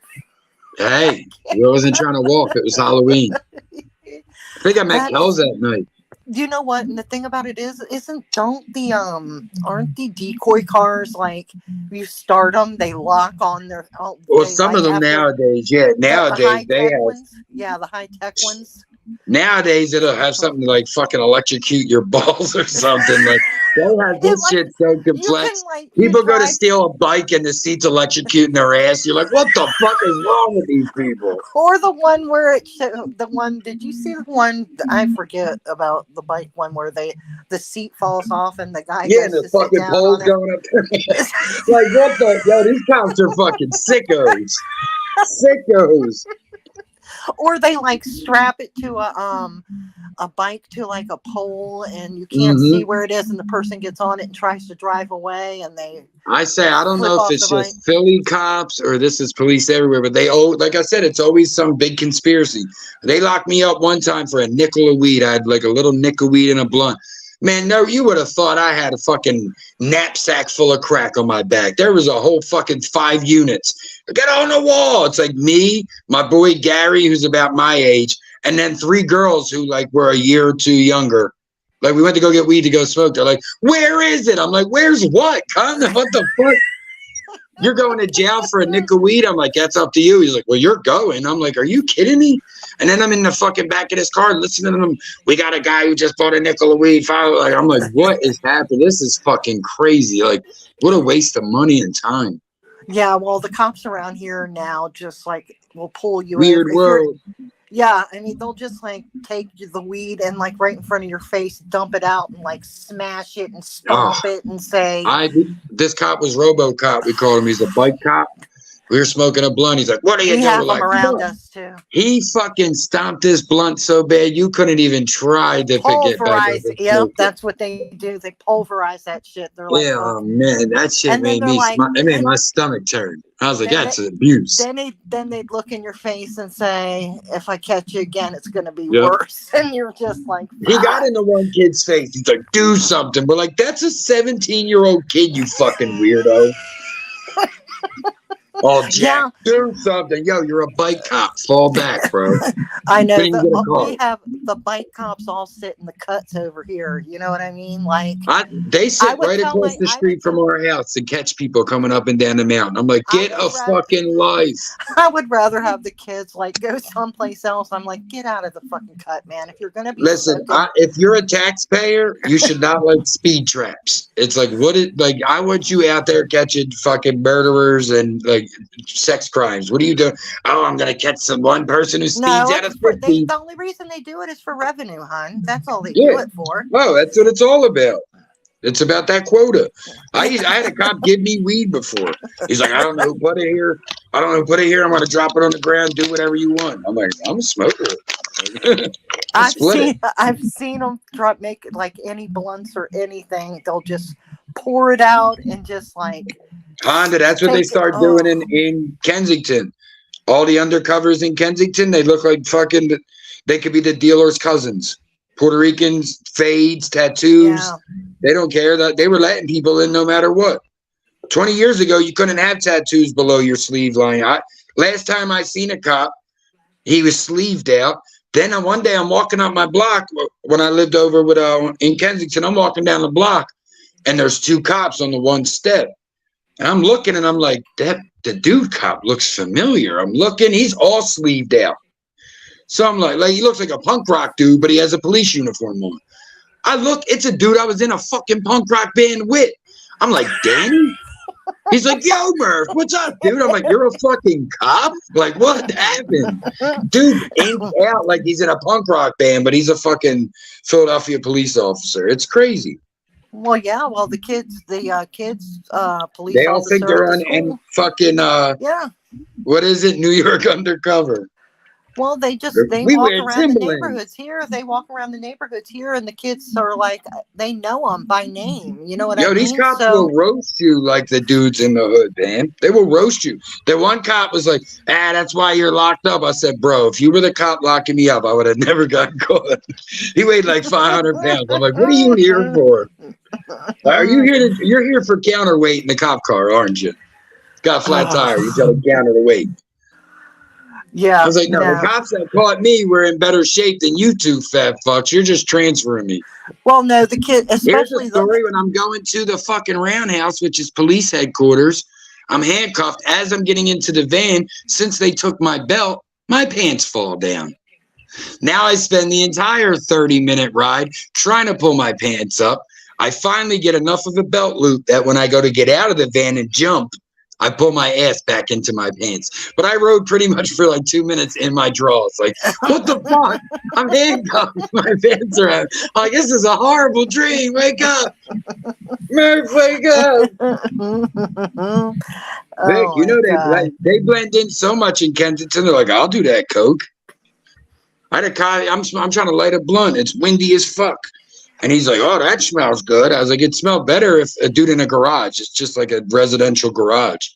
Hey, we wasn't trying to walk. It was Halloween. I think I met Kells that night. You know what? And the thing about it is, aren't the decoy cars like you start them, they lock on their. Well, some of them nowadays, nowadays they have. The high tech ones. Nowadays, it'll have something to, like, fucking electrocute your balls or something. Like, they have this like, shit so complex. Like, People go to steal a bike and the seat's electrocuting their ass. You're like, what the fuck is wrong with these people? Or the one where did you see the one, I forget about the bike one where the seat falls off and the guy goes the to fucking sit down pole's on it? going up there. Like, what the, yo, these cops are fucking sickos. Sickos. Or they like strap it to a bike to like a pole and you can't see where it is and the person gets on it and tries to drive away and I don't know if it's just Philly cops or this is police everywhere, but like I said, it's always some big conspiracy. They locked me up one time for a nickel of weed. I had like a little nickel weed in a blunt. Man, no, you would have thought I had a fucking knapsack full of crack on my back. There was a whole fucking 5 units. Get on the wall. It's like me, my boy Gary, who's about my age, and then 3 girls who like were a year or 2 younger. Like we went to go get weed to go smoke. They're like, where is it? I'm like, where's what? What the fuck? You're going to jail for a nickel weed? I'm like, that's up to you. He's like, well, you're going. I'm like, are you kidding me? And then I'm in the fucking back of this car listening to them. We got a guy who just bought a nickel of weed. Like, I'm like, what is happening? This is fucking crazy. Like, what a waste of money and time. Yeah, well, the cops around here now just like will pull you Weird world. Yeah, I mean, they'll just like take the weed and like right in front of your face, dump it out and like smash it and stomp it and say. This cop was RoboCop. We called him. He's a bike cop. We were smoking a blunt. He's like, what are you doing? We have them like, around us too. He fucking stomped this blunt so bad you couldn't even try to get back. Yep, that's what they do. They pulverize that shit. They're like, oh man, that shit made me. It made my stomach turn. I was like, that's abuse. Then they'd look in your face and say, if I catch you again, it's going to be worse. And you're just like, he got into one kid's face. He's like, do something. We're like, that's a 17-year-old kid, you fucking weirdo. Oh, Jack, do something. Yo, you're a bike cop. Fall back, bro. I know. We have the bike cops all sit in the cuts over here. You know what I mean? Like they sit right across the street from our house and catch people coming up and down the mountain. I'm like, get a fucking life. I would rather have the kids like go someplace else. I'm like, get out of the fucking cut, man. If you're gonna be if you're a taxpayer, you should not like speed traps. It's like I want you out there catching fucking murderers and like sex crimes. What are you doing? Oh, I'm gonna catch one person who speeds out of 50. The only reason they do it is for revenue, hon. That's all they do it for. Oh, that's what it's all about. It's about that quota. I had a cop give me weed before. He's like, I don't know who put it here. I don't know who put it here. I'm gonna drop it on the ground. Do whatever you want. I'm like, I'm a smoker. I've seen them make like any blunts or anything. They'll just pour it out and just like. Honda, that's what they start doing in Kensington. All the undercovers in Kensington, they look like fucking, they could be the dealer's cousins. Puerto Ricans, fades, tattoos. Yeah. They don't care. That they were letting people in no matter what. 20 years ago, you couldn't have tattoos below your sleeve line. Last time I seen a cop, he was sleeved out. Then one day I'm walking up my block when I lived over with in Kensington. I'm walking down the block, and there's 2 cops on the one step. And I'm looking and I'm like, the dude cop looks familiar. I'm looking, he's all sleeved out. So I'm like he looks like a punk rock dude, but he has a police uniform on. I look, it's a dude I was in a fucking punk rock band with. I'm like, Danny? He's like, yo, Murph, what's up, dude? I'm like, you're a fucking cop? Like, what happened? Dude inked out like he's in a punk rock band, but he's a fucking Philadelphia police officer. It's crazy. Well, yeah. Well, the kids, police. They all think they're on fucking what is it? New York Undercover. Well, they walk around the neighborhoods here. They walk around the neighborhoods here, and the kids are like, they know them by name. You know what I mean? Yo, these cops will roast you like the dudes in the hood, man. They will roast you. The one cop was like, that's why you're locked up. I said, bro, if you were the cop locking me up, I would have never gotten caught. He weighed like 500 pounds. I'm like, what are you here for? Are you here you're here for counterweight in the cop car, aren't you? Got a flat tire. You got to counter the weight. Yeah. I was like, no, the cops that caught me were in better shape than you two fat fucks. You're just transferring me. Well, no, the kid, especially here's the story when I'm going to the fucking roundhouse, which is police headquarters. I'm handcuffed. As I'm getting into the van, since they took my belt, my pants fall down. Now I spend the entire 30-minute ride trying to pull my pants up. I finally get enough of a belt loop that when I go to get out of the van and jump, I pull my ass back into my pants. But I rode pretty much for like 2 minutes in my drawers. Like, what the fuck? I'm handcuffed. My pants are out. Like, this is a horrible dream. Wake up. Murph, wake up. Vic, you know, they blend in so much in Kensington. They're like, I'll do that, Coke. I had a guy, I'm trying to light a blunt. It's windy as fuck. And he's like, oh, that smells good. I was like, it smelled better if a dude in a garage. It's just like a residential garage.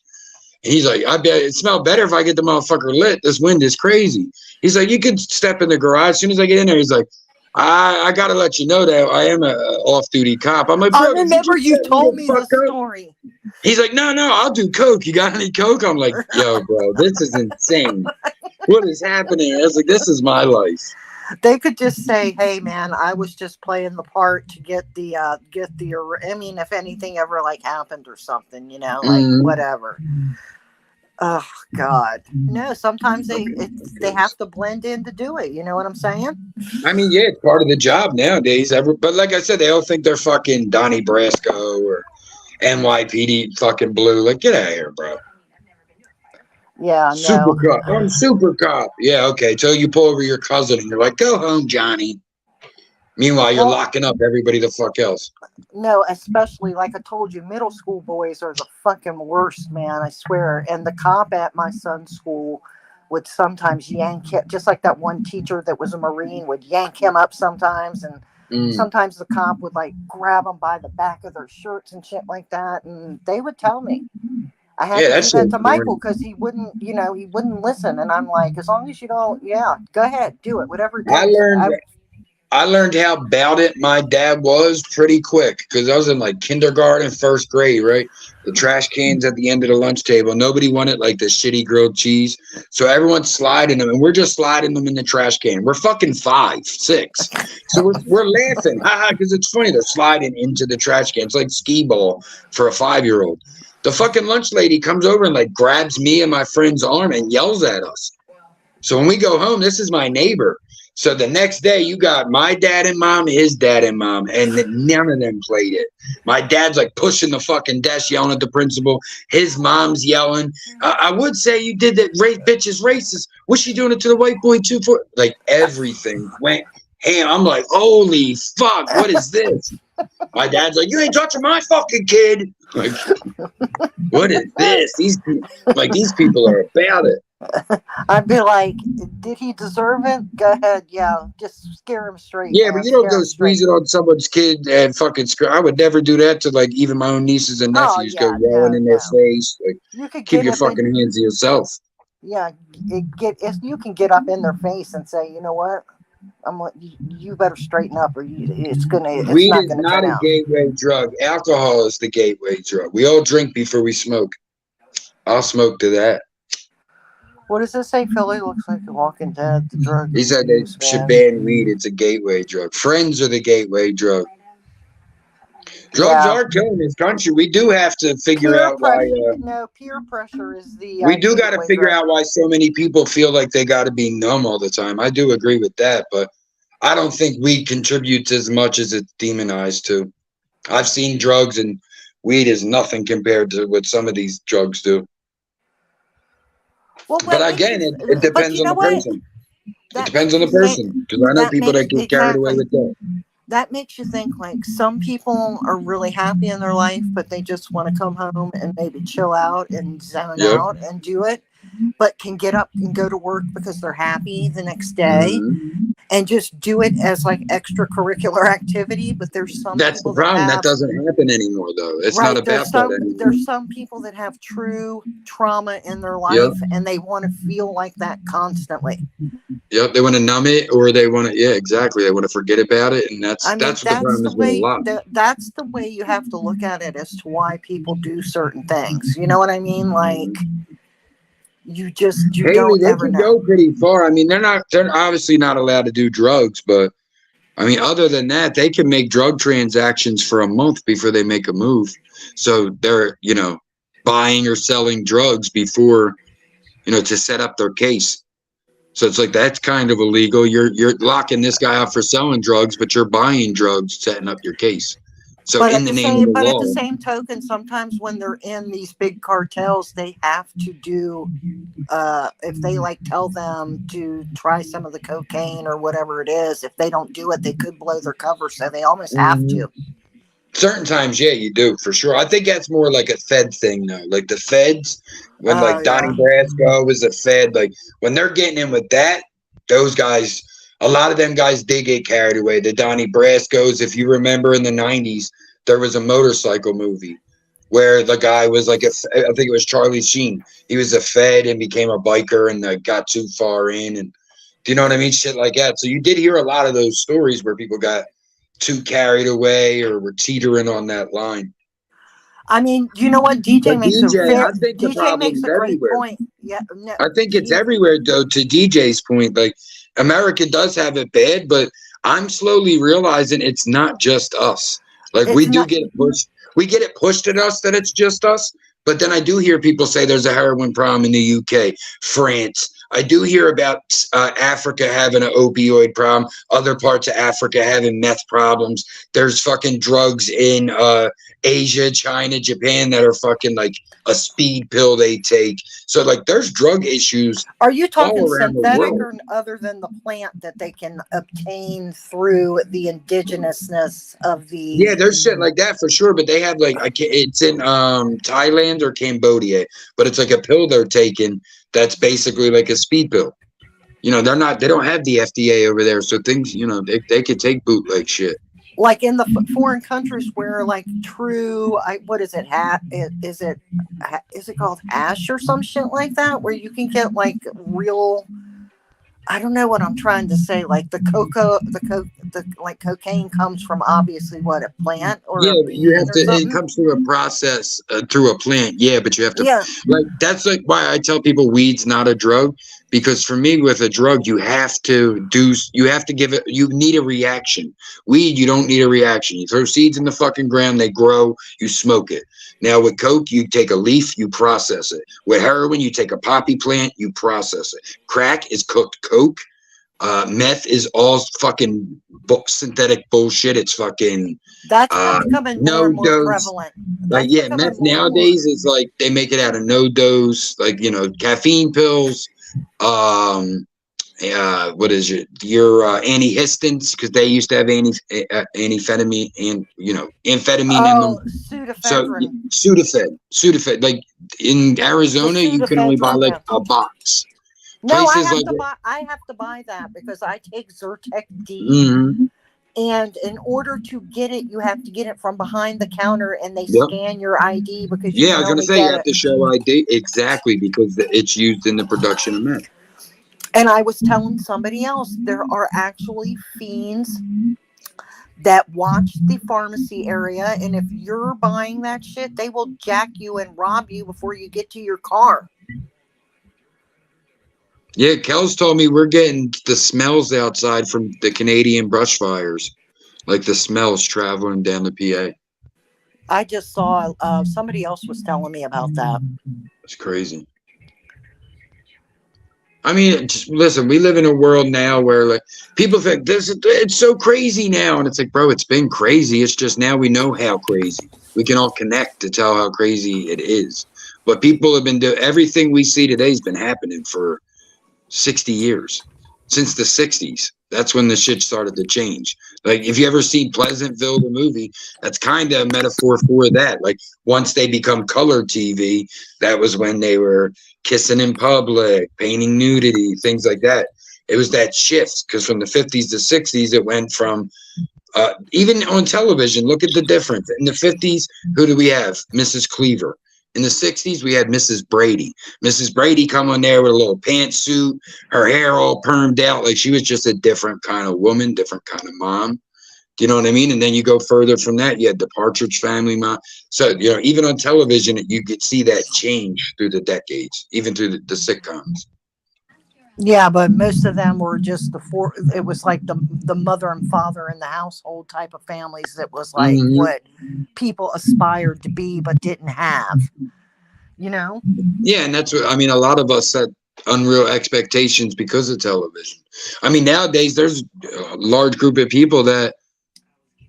And he's like, I bet it smelled better if I get the motherfucker lit. This wind is crazy. He's like, you could step in the garage. As soon as I get in there, he's like, I got to let you know that I am a off-duty cop. I'm like, bro, I remember you told me the story. He's like, no, I'll do Coke. You got any Coke? I'm like, yo, bro, this is insane. What is happening? I was like, this is my life. They could just say, hey, man, I was just playing the part to get the, I mean, if anything ever like happened or something, you know, like whatever. Oh, God. No, sometimes they have to blend in to do it. You know what I'm saying? I mean, yeah, it's part of the job nowadays. But like I said, they all think they're fucking Donnie Brasco or NYPD fucking Blue. Like, get out of here, bro. Yeah, super cop. I'm super cop. Yeah, okay. So you pull over your cousin and you're like, go home, Johnny. Meanwhile, you're locking up everybody the fuck else. No, especially like I told you, middle school boys are the fucking worst, man. I swear. And the cop at my son's school would sometimes yank him, just like that one teacher that was a Marine would yank him up sometimes. And sometimes the cop would like grab them by the back of their shirts and shit like that. And they would tell me. I had to do that to Michael because he wouldn't, you know, he wouldn't listen. And I'm like, as long as you don't, go ahead, do it, whatever it is. I learned how about it my dad was pretty quick because I was in like kindergarten, first grade, right? The trash cans at the end of the lunch table. Nobody wanted like the shitty grilled cheese. So everyone's sliding them and we're just sliding them in the trash can. We're fucking 5, 6. So we're laughing. Because it's funny. They're sliding into the trash can. It's like skee ball for a 5-year-old. The fucking lunch lady comes over and like grabs me and my friend's arm and yells at us. So when we go home, this is my neighbor. So the next day, you got my dad and mom, his dad and mom, and none of them played it. My dad's like pushing the fucking desk, yelling at the principal. His mom's yelling. I would say you did that, bitch is racist. What's she doing it to the white boy too? For like everything went ham. I'm like, holy fuck, what is this? My dad's like, you ain't touching my fucking kid. Like, what is this? These people are about it. I'd be like, did he deserve it? Go ahead, just scare him straight. Yeah, but you don't go squeeze it on someone's kid and fucking scare. I would never do that to like even my own nieces and nephews. Go yelling in their face. Like, you could keep your fucking hands to yourself. Yeah, you can get up in their face and say, you know what? You better straighten up, or weed is not a gateway drug. Alcohol is the gateway drug. We all drink before we smoke. I'll smoke to that. What does this say, Philly? Looks like a Walking Dead. The drug. He said they should ban weed. It's a gateway drug. Friends are the gateway drug. Drugs are killing this country. We do have to figure out why. Peer pressure is the. We do got to figure out why so many people feel like they got to be numb all the time. I do agree with that, but I don't think weed contributes as much as it's demonized to. I've seen drugs, and weed is nothing compared to what some of these drugs do. Well, but again, it depends on the person. It depends on the person, because I know people that get carried away with that. That makes you think like some people are really happy in their life, but they just want to come home and maybe chill out and zone out and do it, but can get up and go to work because they're happy the next day and just do it as like extracurricular activity. But there's some that's the problem. That doesn't happen anymore, though. It's not about that anymore. There's some people that have true trauma in their life and they want to feel like that constantly. Yep, they want to numb it, or they want to, exactly. They want to forget about it, and that's what the problem is with a lot. That's the way you have to look at it as to why people do certain things. You know what I mean? Like, you don't ever know. Go pretty far. I mean, they're obviously not allowed to do drugs, but I mean, other than that, they can make drug transactions for a month before they make a move. So they're, buying or selling drugs before, to set up their case. So it's like that's kind of illegal. You're locking this guy up for selling drugs, but you're buying drugs, setting up your case. So But in at the the name of same, the but at law, the same token, sometimes when they're in these big cartels, they have to do, if they like tell them to try some of the cocaine or whatever it is, if they don't do it, they could blow their cover. So they almost have to. certain times, yeah, you do for sure. I think that's more like a Fed thing, though. Like the Feds, when like Donnie Brasco was a Fed, like when they're getting in with that, those guys, a lot of them guys did get carried away. The Donnie Brascos, if you remember in the 90s, there was a motorcycle movie where the guy was like, I think it was Charlie Sheen. He was a Fed and became a biker and got too far in. And do you know what I mean? Shit like that. So you did hear a lot of those stories where people got too carried away or were teetering on that line. I mean, you know what? DJ makes a great everywhere. point. Yeah, no, I think it's everywhere, though. To DJ's point, like America does have it bad, but I'm slowly realizing it's not just us. Like we get it pushed. We get it pushed at us that it's just us. But then I do hear people say there's a heroin problem in the UK, France. I do hear about Africa having an opioid problem, other parts of Africa having meth problems. There's fucking drugs in Asia, China, Japan that are fucking like a speed pill they take. So like there's drug issues. Are you talking synthetic or other than the plant that they can obtain through the indigenousness of the? Yeah, there's shit like that for sure. But they have like it's in Thailand or Cambodia, but it's like a pill they're taking that's basically like a speed pill. You know, they don't have the FDA over there, so things, you know, they could take bootleg shit. Like in the foreign countries where like what is it? Is it called hash or some shit like that? Where you can get like real, I don't know what I'm trying to say. Like the cocaine comes from obviously what, a plant or you have to. It comes through a process through a plant. Yeah, but you have to. Yeah. Like that's like why I tell people weed's not a drug, because for me with a drug you have to give it. You need a reaction. Weed, you don't need a reaction. You throw seeds in the fucking ground, they grow. You smoke it. Now with coke, you take a leaf, you process it. With heroin, you take a poppy plant, you process it. Crack is cooked coke. Meth is all fucking synthetic bullshit. It's fucking that's becoming more and more prevalent. Like meth nowadays is like they make it out of no dose, like caffeine pills. What is it? Your antihistamines, because they used to have amphetamine and amphetamine in them. So Sudafed. Like in Arizona, you can only buy like a box. No, I have to buy that because I take Zyrtec D, and in order to get it, you have to get it from behind the counter, and they scan your ID because I was gonna say you have to show ID exactly because it's used in the production of meth. And I was telling somebody else, there are actually fiends that watch the pharmacy area, and if you're buying that shit, they will jack you and rob you before you get to your car. Yeah, Kels told me we're getting the smells outside from the Canadian brush fires, like the smells traveling down the PA. I just saw somebody else was telling me about that. It's crazy. I mean, just listen, we live in a world now where like people think it's so crazy now. And it's like, bro, it's been crazy. It's just now we know how crazy. We can all connect to tell how crazy it is. But people have been doing everything we see today has been happening for 60 years, since the 60s. That's when the shit started to change. Like if you ever seen Pleasantville, the movie, that's kind of a metaphor for that. Like once they become color TV, that was when they were kissing in public, painting nudity, things like that. It was that shift, because from the 50s to 60s, it went from even on television, look at the difference. In the 50s, who do we have? Mrs. Cleaver. In the 60s, we had Mrs. Brady. Mrs. Brady come on there with a little pantsuit, her hair all permed out. Like she was just a different kind of woman, different kind of mom. Do you know what I mean? And then you go further from that, you had the Partridge Family mom. So, even on television, you could see that change through the decades, even through the sitcoms. Yeah, but most of them were just it was like the mother and father in the household type of families that was like what people aspired to be but didn't have, Yeah, and that's what I mean. A lot of us said unreal expectations because of television. I mean, nowadays there's a large group of people that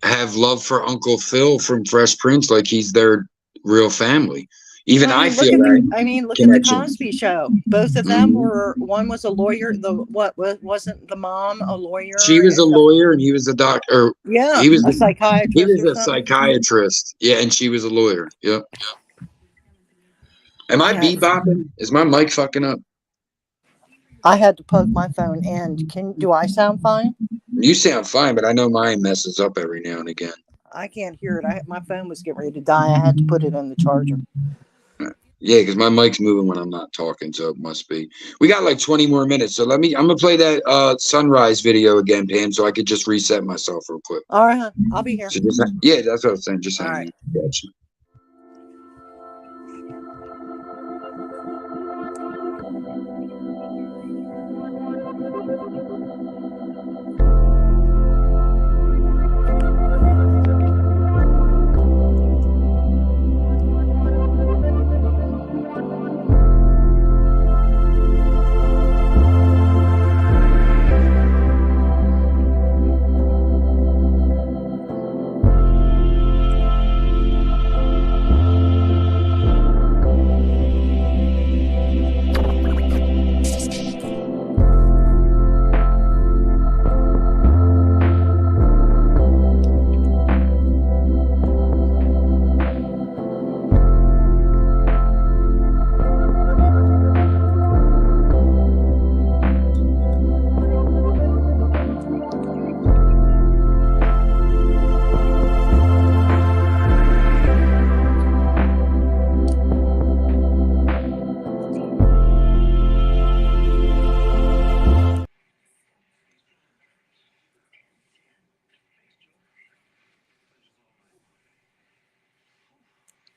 have love for Uncle Phil from Fresh Prince, like he's their real family. Even I feel that. Look at the Cosby Show. Both of them were. One was a lawyer. Wasn't the mom a lawyer? She was a lawyer, and he was a doctor. Yeah, he was a psychiatrist. He was a psychiatrist. Yeah, and she was a lawyer. Yep. Am I bebopping? Is my mic fucking up? I had to plug my phone in. Do I sound fine? You sound fine, but I know mine messes up every now and again. I can't hear it. My phone was getting ready to die. I had to put it in the charger. Yeah, because my mic's moving when I'm not talking, so it must be. We got like 20 more minutes, so I'm gonna play that sunrise video again, Pam, so I could just reset myself real quick. All right, I'll be here. So yeah, that's what I was saying. Just hang right. Gotcha.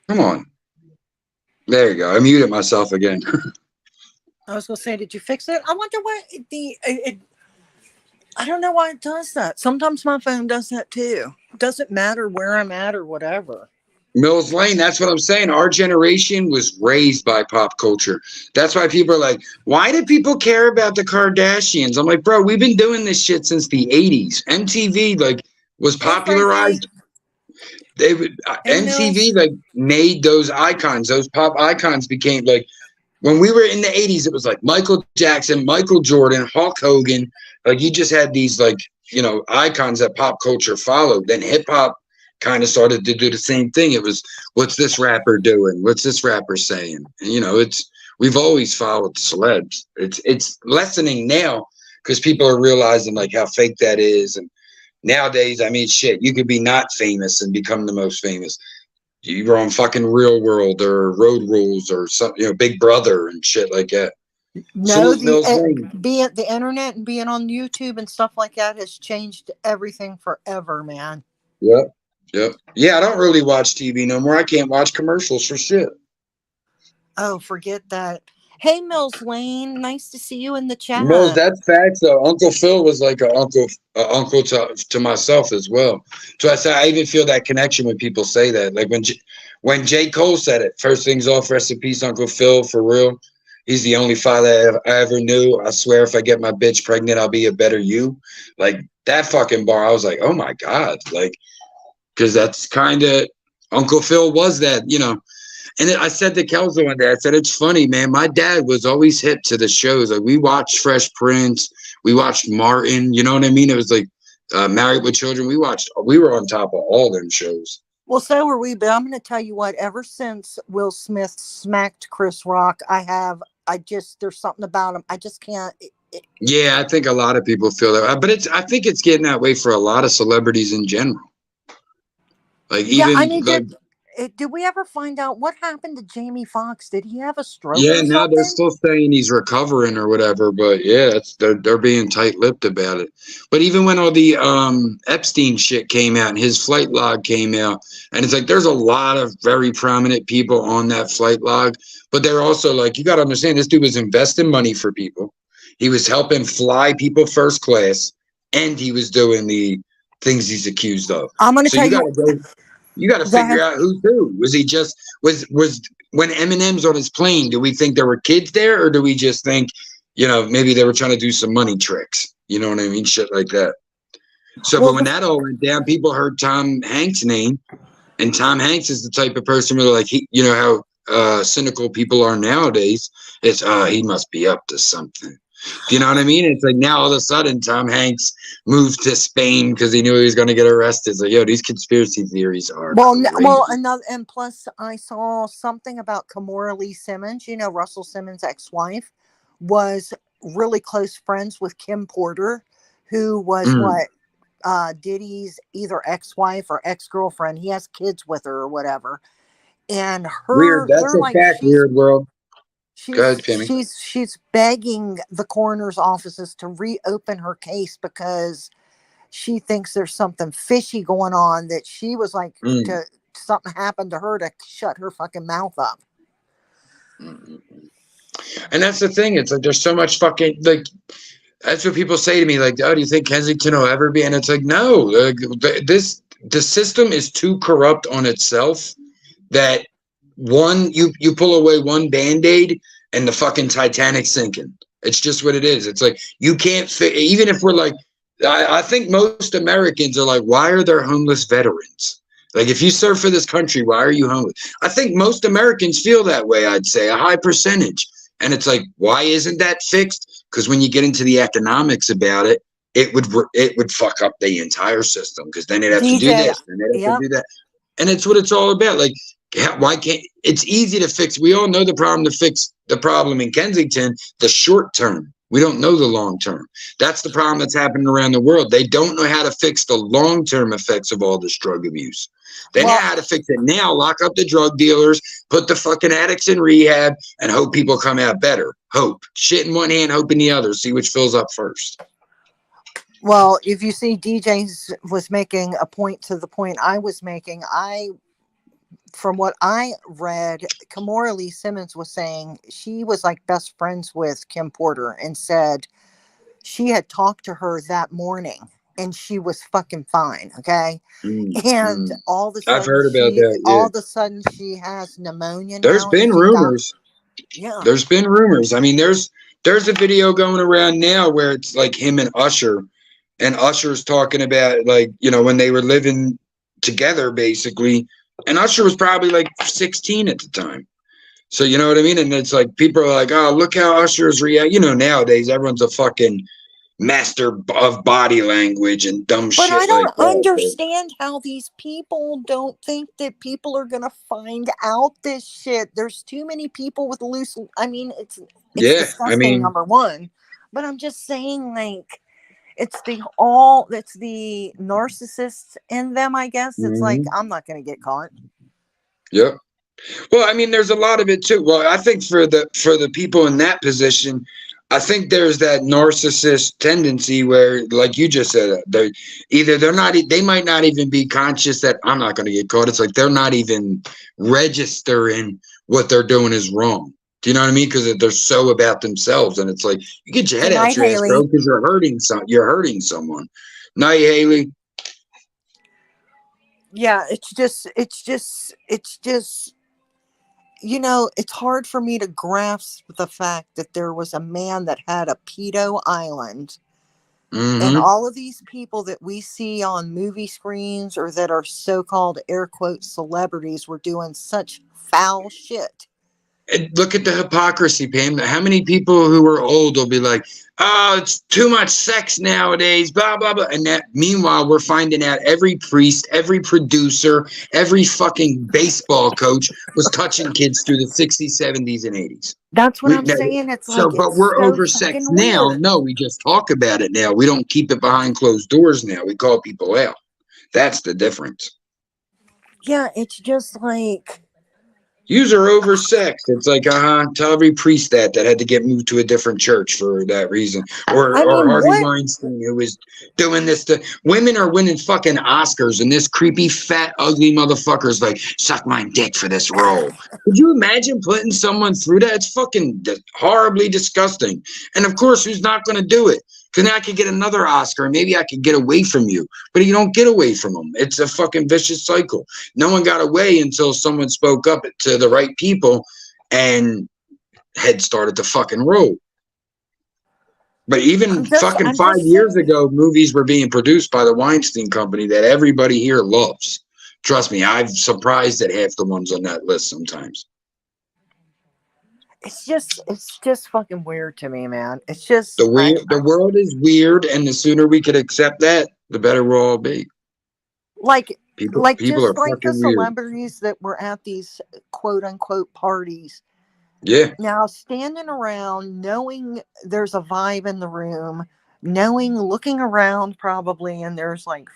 Come on. There you go. I muted myself again. I was going to say, did you fix it? I wonder what I don't know why it does that. Sometimes my phone does that too. It doesn't matter where I'm at or whatever. Mills Lane, that's what I'm saying. Our generation was raised by pop culture. That's why people are like, why do people care about the Kardashians? I'm like, bro, we've been doing this shit since the 80s. MTV was popularized. MTV made those icons. Those pop icons became when we were in the 80s, it was like Michael Jackson, Michael Jordan, Hulk Hogan. You just had these icons that pop culture followed. Then hip hop kind of started to do the same thing. It was, what's this rapper doing? What's this rapper saying? And, we've always followed celebs. It's lessening now because people are realizing how fake that is. And nowadays, I mean, shit, you could be not famous and become the most famous. You were on fucking Real World or Road Rules or something, Big Brother and shit like that. No, the internet and being on YouTube and stuff like that has changed everything forever, man. Yep. Yeah, I don't really watch TV no more. I can't watch commercials for shit. Oh, forget that. Hey, Mills Lane, nice to see you in the chat. Mills, that's facts though. Uncle Phil was like an uncle to myself as well. So I even feel that connection when people say that. Like when J. Cole said it, first things off, rest in peace, Uncle Phil, for real. He's the only father I ever knew. I swear if I get my bitch pregnant, I'll be a better you. Like that fucking bar, I was like, oh my God. Because that's kind of, Uncle Phil was that, And then I said to Kenzo one day, I said, it's funny, man. My dad was always hip to the shows. We watched Fresh Prince. We watched Martin. You know what I mean? It was Married with Children. We were on top of all them shows. Well, so were we. But I'm going to tell you what, ever since Will Smith smacked Chris Rock, there's something about him. I just can't. Yeah, I think a lot of people feel that. But I think it's getting that way for a lot of celebrities in general. Did we ever find out what happened to Jamie Foxx? Did he have a stroke? Yeah, now they're still saying he's recovering or whatever. But yeah, they're being tight-lipped about it. But even when all the Epstein shit came out and his flight log came out, and it's there's a lot of very prominent people on that flight log. But they're also you got to understand, this dude was investing money for people. He was helping fly people first class, and he was doing the things he's accused of. I'm going to tell you. You got to figure out who's who. Was he just was when Eminem's on his plane? Do we think there were kids there, or do we just think, you know, maybe they were trying to do some money tricks? You know what I mean? Shit like that. So, but when that all went down, people heard Tom Hanks' name, and Tom Hanks is the type of person where, like, you know how cynical people are nowadays. It's he must be up to something. Do you know what I mean? It's like now all of a sudden Tom Hanks moved to Spain because he knew he was going to get arrested. It's like, yo, these conspiracy theories are and plus I saw something about Kimora Lee Simmons. You know, Russell Simmons' ex-wife was really close friends with Kim Porter, who was Diddy's either ex-wife or ex-girlfriend. He has kids with her or whatever. And her weird. That's a like, fact. Weird world. She's begging the coroner's offices to reopen her case because she thinks there's something fishy going on, that she was like something happened to her to shut her fucking mouth up. And that's the thing. It's like there's so much fucking like. That's what people say to me. Like, oh, do you think Kensington will ever be? And it's like, no. The system is too corrupt on itself that you pull away one Band-Aid and the fucking Titanic's sinking. It's just what it is. It's like you can't fit. Even if we're like, I think most Americans are like, why are there homeless veterans? Like, if you serve for this country, why are you homeless? I think most Americans feel that way. I'd say a high percentage. And it's like, why isn't that fixed? Because when you get into the economics about it, it would fuck up the entire system. Because then they'd have to do this and they'd have to do that. And it's what it's all about. Like, why can't it's easy to fix? We all know the problem to fix the problem in Kensington, the short term. We don't know the long term. That's the problem that's happening around the world. They don't know how to fix the long term effects of all this drug abuse. They know how to fix it now. Lock up the drug dealers, put the fucking addicts in rehab, and hope people come out better. Hope. Shit in one hand, hope in the other. See which fills up first. Well, if you see DJs was making a point to the point I was making, from what I read, Kimora Lee Simmons was saying she was like best friends with Kim Porter and said she had talked to her that morning and she was fucking fine. Okay. And all of a sudden, I've heard about that. Yeah. All of a sudden she has pneumonia. There's been rumors. There's been rumors. I mean, there's a video going around now where it's like him and Usher's talking about, like, you know, when they were living together basically. And Usher was probably like 16 at the time. So, you know what I mean? And it's like, people are like, oh, look how Usher's react. You know, nowadays, everyone's a fucking master of body language and dumb shit. But I don't understand how these people don't think that people are going to find out this shit. There's too many people with loose. I mean, it's disgusting, number one. But I'm just saying, like, it's the narcissists in them, I guess. It's like, I'm not going to get caught. Yep. Well, I mean, there's a lot of it too. Well, I think for the people in that position, I think there's that narcissist tendency where, like you just said, they might not even be conscious that I'm not going to get caught. It's like they're not even registering what they're doing is wrong. Do you know what I mean? Because they're so about themselves, and it's like you get your head out your ass, bro, because you're hurting someone. Night, Haley. Yeah, it's just, you know, it's hard for me to grasp the fact that there was a man that had a pedo island, and all of these people that we see on movie screens or that are so-called air quote celebrities were doing such foul shit. And look at the hypocrisy, Pam. How many people who are old will be like, oh, it's too much sex nowadays, blah, blah, blah. And that, meanwhile, we're finding out every priest, every producer, every fucking baseball coach was touching kids through the 60s, 70s, and 80s. That's what I'm saying. It's so, like, but we're oversexed now. No, we just talk about it now. We don't keep it behind closed doors now. We call people out. That's the difference. Yeah, it's just like... Yous are oversexed. It's like, tell every priest that had to get moved to a different church for that reason. Or Harvey Weinstein, who was doing this to women, are winning fucking Oscars, and this creepy, fat, ugly motherfucker's like, suck my dick for this role. Could you imagine putting someone through that? It's fucking horribly disgusting. And of course, who's not going to do it? Because now I could get another Oscar, and maybe I could get away from you. But you don't get away from them. It's a fucking vicious cycle. No one got away until someone spoke up to the right people, and head started to fucking roll. But even fucking 5 years ago, movies were being produced by the Weinstein Company that everybody here loves. Trust me, I'm surprised at half the ones on that list sometimes. It's just fucking weird to me, man. It's just the world is weird, and the sooner we could accept that, the better we'll all be. People just are like the fucking weird. celebrities that were at these quote unquote parties. Yeah. Now standing around, knowing there's a vibe in the room, looking around probably, and there's like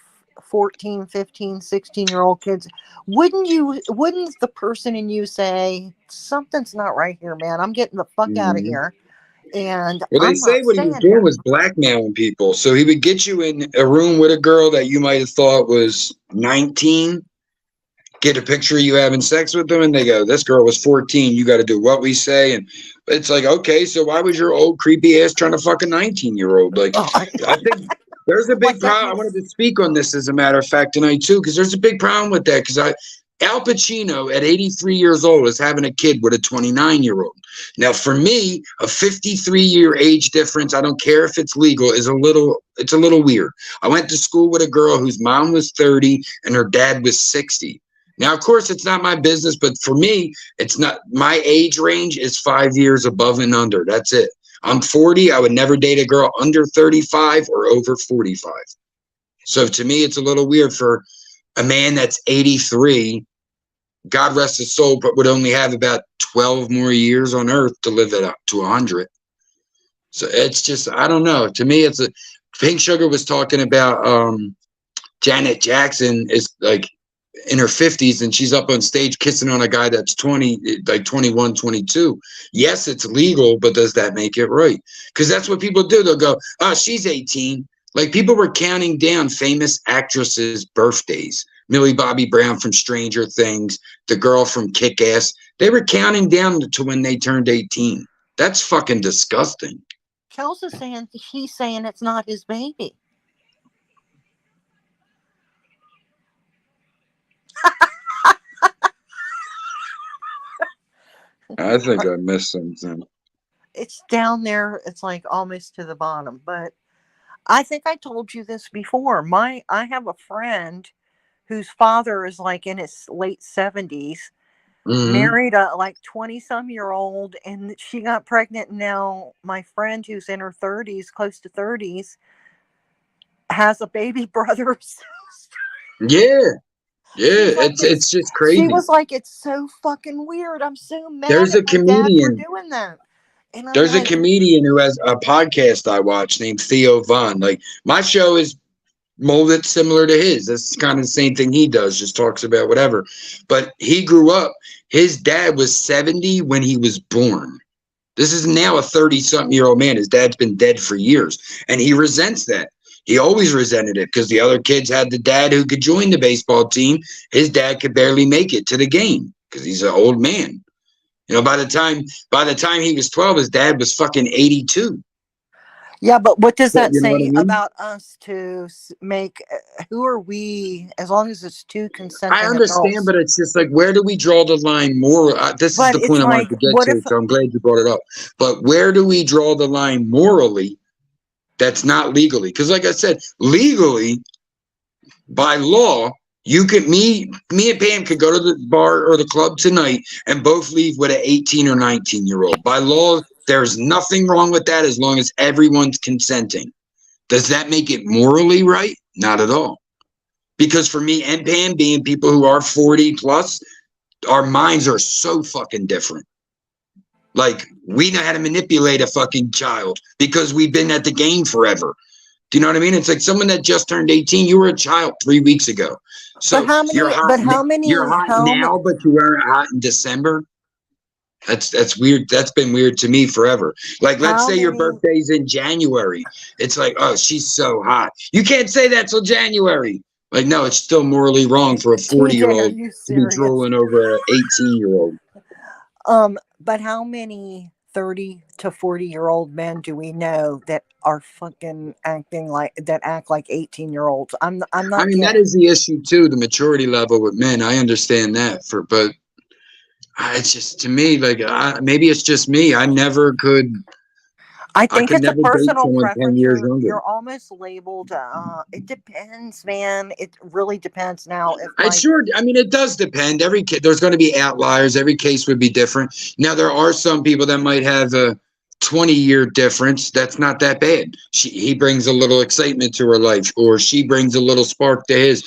14, 15, 16-year-old kids. Wouldn't the person in you say, something's not right here, man? I'm getting the fuck out of here. And well, they say what he was doing was blackmailing people. So he would get you in a room with a girl that you might have thought was 19, get a picture of you having sex with them, and they go, this girl was 14. You got to do what we say. And it's like, okay, so why was your old creepy ass trying to fuck a 19-year-old? Like, I think there's a big problem. I wanted to speak on this, as a matter of fact, tonight, too, because there's a big problem with that. Because Al Pacino, at 83 years old, is having a kid with a 29-year-old. Now, for me, a 53-year age difference, I don't care if it's legal, it's a little weird. I went to school with a girl whose mom was 30 and her dad was 60. Now, of course, it's not my business, but for me, it's not. My age range is 5 years above and under. That's it. I'm 40. I would never date a girl under 35 or over 45. So to me, it's a little weird for a man that's 83, God rest his soul, but would only have about 12 more years on earth to live it up to 100. So it's just, I don't know. To me, it's Pink Sugar was talking about Janet Jackson is like in her 50s, and she's up on stage kissing on a guy that's 20, like 21, 22. Yes, it's legal, but does that make it right? Because that's what people do. They'll go, oh, she's 18. Like, people were counting down famous actresses' birthdays. Millie Bobby Brown from Stranger Things, the girl from Kick-Ass. They were counting down to when they turned 18. That's fucking disgusting. Kel's saying he's saying it's not his baby. I think I missed something. It's down there. It's like almost to the bottom. But I think I told you this before. I have a friend whose father is like in his late 70s, married a like 20-some-year-old, and she got pregnant. And now my friend, who's in her 30s, close to 30s, has a baby brother. Yeah. It's just crazy. She was like, it's so fucking weird. I'm so mad There's at a my comedian dad for doing that. And there's a comedian who has a podcast I watch named Theo Von. Like, my show is molded similar to his. That's kind of the same thing he does, just talks about whatever. But he grew up, his dad was 70 when he was born. This is now a 30-something-year-old man. His dad's been dead for years, and he resents that. He always resented it because the other kids had the dad who could join the baseball team. His dad could barely make it to the game because he's an old man. You know, by the time he was 12, his dad was fucking 82. Yeah, but what does that say I mean? about us to make? Who are we? As long as it's two consenting I understand, adults. but it's just like, where do we draw the line moral? This is the point I wanted to get to, so I'm glad you brought it up. But where do we draw the line morally that's not legally? Because like I said, legally, by law, you could, me and Pam could go to the bar or the club tonight and both leave with an 18 or 19-year-old. By law, there's nothing wrong with that as long as everyone's consenting. Does that make it morally right? Not at all. Because for me and Pam, being people who are 40 plus, our minds are so fucking different. Like, we know how to manipulate a fucking child because we've been at the game forever. Do you know what I mean? It's like someone that just turned 18. You were a child 3 weeks ago. So you're hot now, but you weren't hot in December. That's weird. That's been weird to me forever. Like, let's say your birthday's in January. It's like, oh, she's so hot. You can't say that till January. Like, no, it's still morally wrong for a 40-year-old to be drooling over an 18-year-old. But how many 30 to 40-year-old men do we know that are fucking act like 18-year-olds? I'm I not mean, that kidding. is the issue too, the maturity level with men. I understand that, but it's just, to me, like, maybe it's just me. I I think could it's a never date personal someone 10 preference. years younger. You're almost labeled. It depends, man. It really depends. Now, if I mean, it does depend. There's going to be outliers. Every case would be different. Now, there are some people that might have a 20-year difference. That's not that bad. He brings a little excitement to her life, or she brings a little spark to his.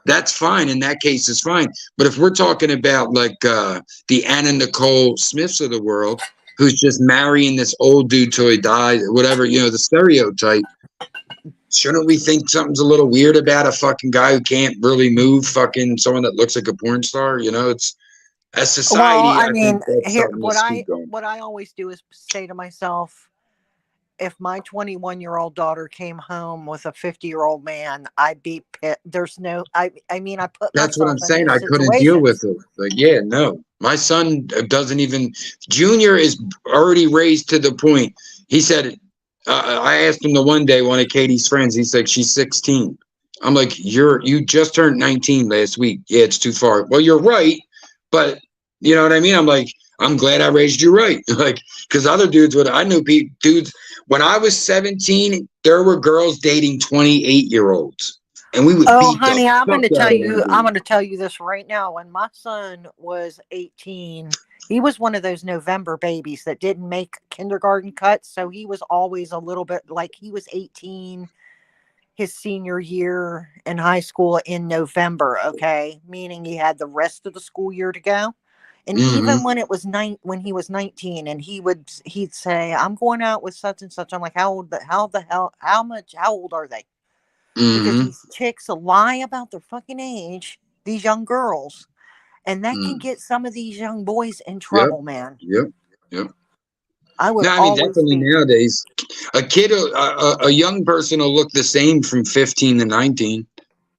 That's fine. In that case, it's fine. But if we're talking about like the Anna Nicole Smiths of the world, who's just marrying this old dude till he dies, whatever, the stereotype. Shouldn't we think something's a little weird about a fucking guy who can't really move, fucking someone that looks like a porn star? It's as society. well, I I mean, think that's here something to keep going. what I always do is say to myself, if my 21-year-old daughter came home with a 50-year-old man, I'd be pissed. There's no, I mean, I put That's what I'm myself in saying. those I couldn't deal with situations. it. Like, yeah, no. My son doesn't even. Junior is already raised to the point. He said, I asked him the one day, one of Katie's friends. He's like, she's 16. I'm like, you just turned 19 last week. Yeah, it's too far. Well, you're right, but you know what I mean. I'm like, I'm glad I raised you right. Like, because other dudes I knew dudes when I was 17. There were girls dating 28-year-olds. And we would beat honey, the I'm fuck going to out tell of you, them. I'm going to tell you this right now. When my son was 18, he was one of those November babies that didn't make kindergarten cuts. So he was always a little bit like he was 18 his senior year in high school in November. Okay. Meaning he had the rest of the school year to go. And even when it was when he was 19 and he'd say, I'm going out with such and such. I'm like, how old are they? Because these chicks lie about their fucking age, these young girls, and that can get some of these young boys in trouble, man. Yep. I would No, I mean, always definitely be. nowadays, a young person will look the same from 15 to 19.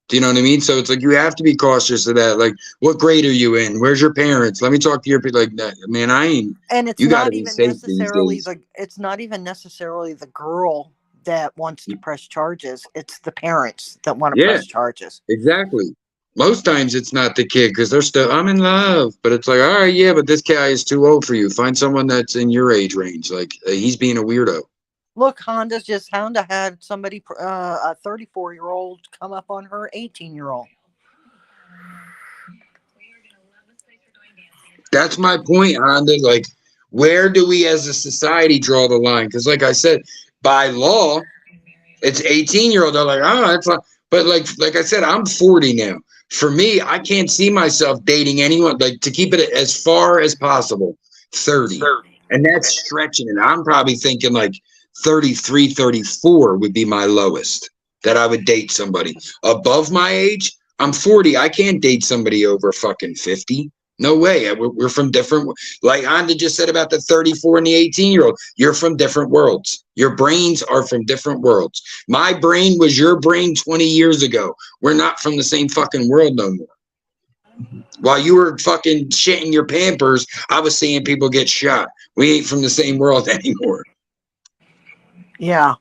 Do you know what I mean? So it's like you have to be cautious of that. Like, what grade are you in? Where's your parents? Let me talk to your people. Like that, man. I ain't. And it's You got to not be even safe these necessarily days. the girl that wants to press charges. It's the parents that want to Yeah, press charges. exactly. Most times it's not the kid because they're still, I'm in love. But it's like, all right, yeah, but this guy is too old for you. Find someone that's in your age range. Like, he's being a weirdo. Look, Honda had somebody, a 34-year-old, come up on her 18-year-old. That's my point, Honda. Like, where do we as a society draw the line? Because, like I said, by law, it's 18-year-old. They're like, oh, that's fine. But like I said, I'm 40 now. For me, I can't see myself dating anyone. Like, to keep it as far as possible, 30. And that's stretching it. I'm probably thinking like 33, 34 would be my lowest that I would date somebody. Above my age, I'm 40. I can't date somebody over fucking 50. No way. We're from different, like Anda just said about the 34 and the 18-year-old. You're from different worlds. Your brains are from different worlds. My brain was your brain 20 years ago. We're not from the same fucking world no more. While you were fucking shitting your Pampers, I was seeing people get shot. We ain't from the same world anymore. Yeah,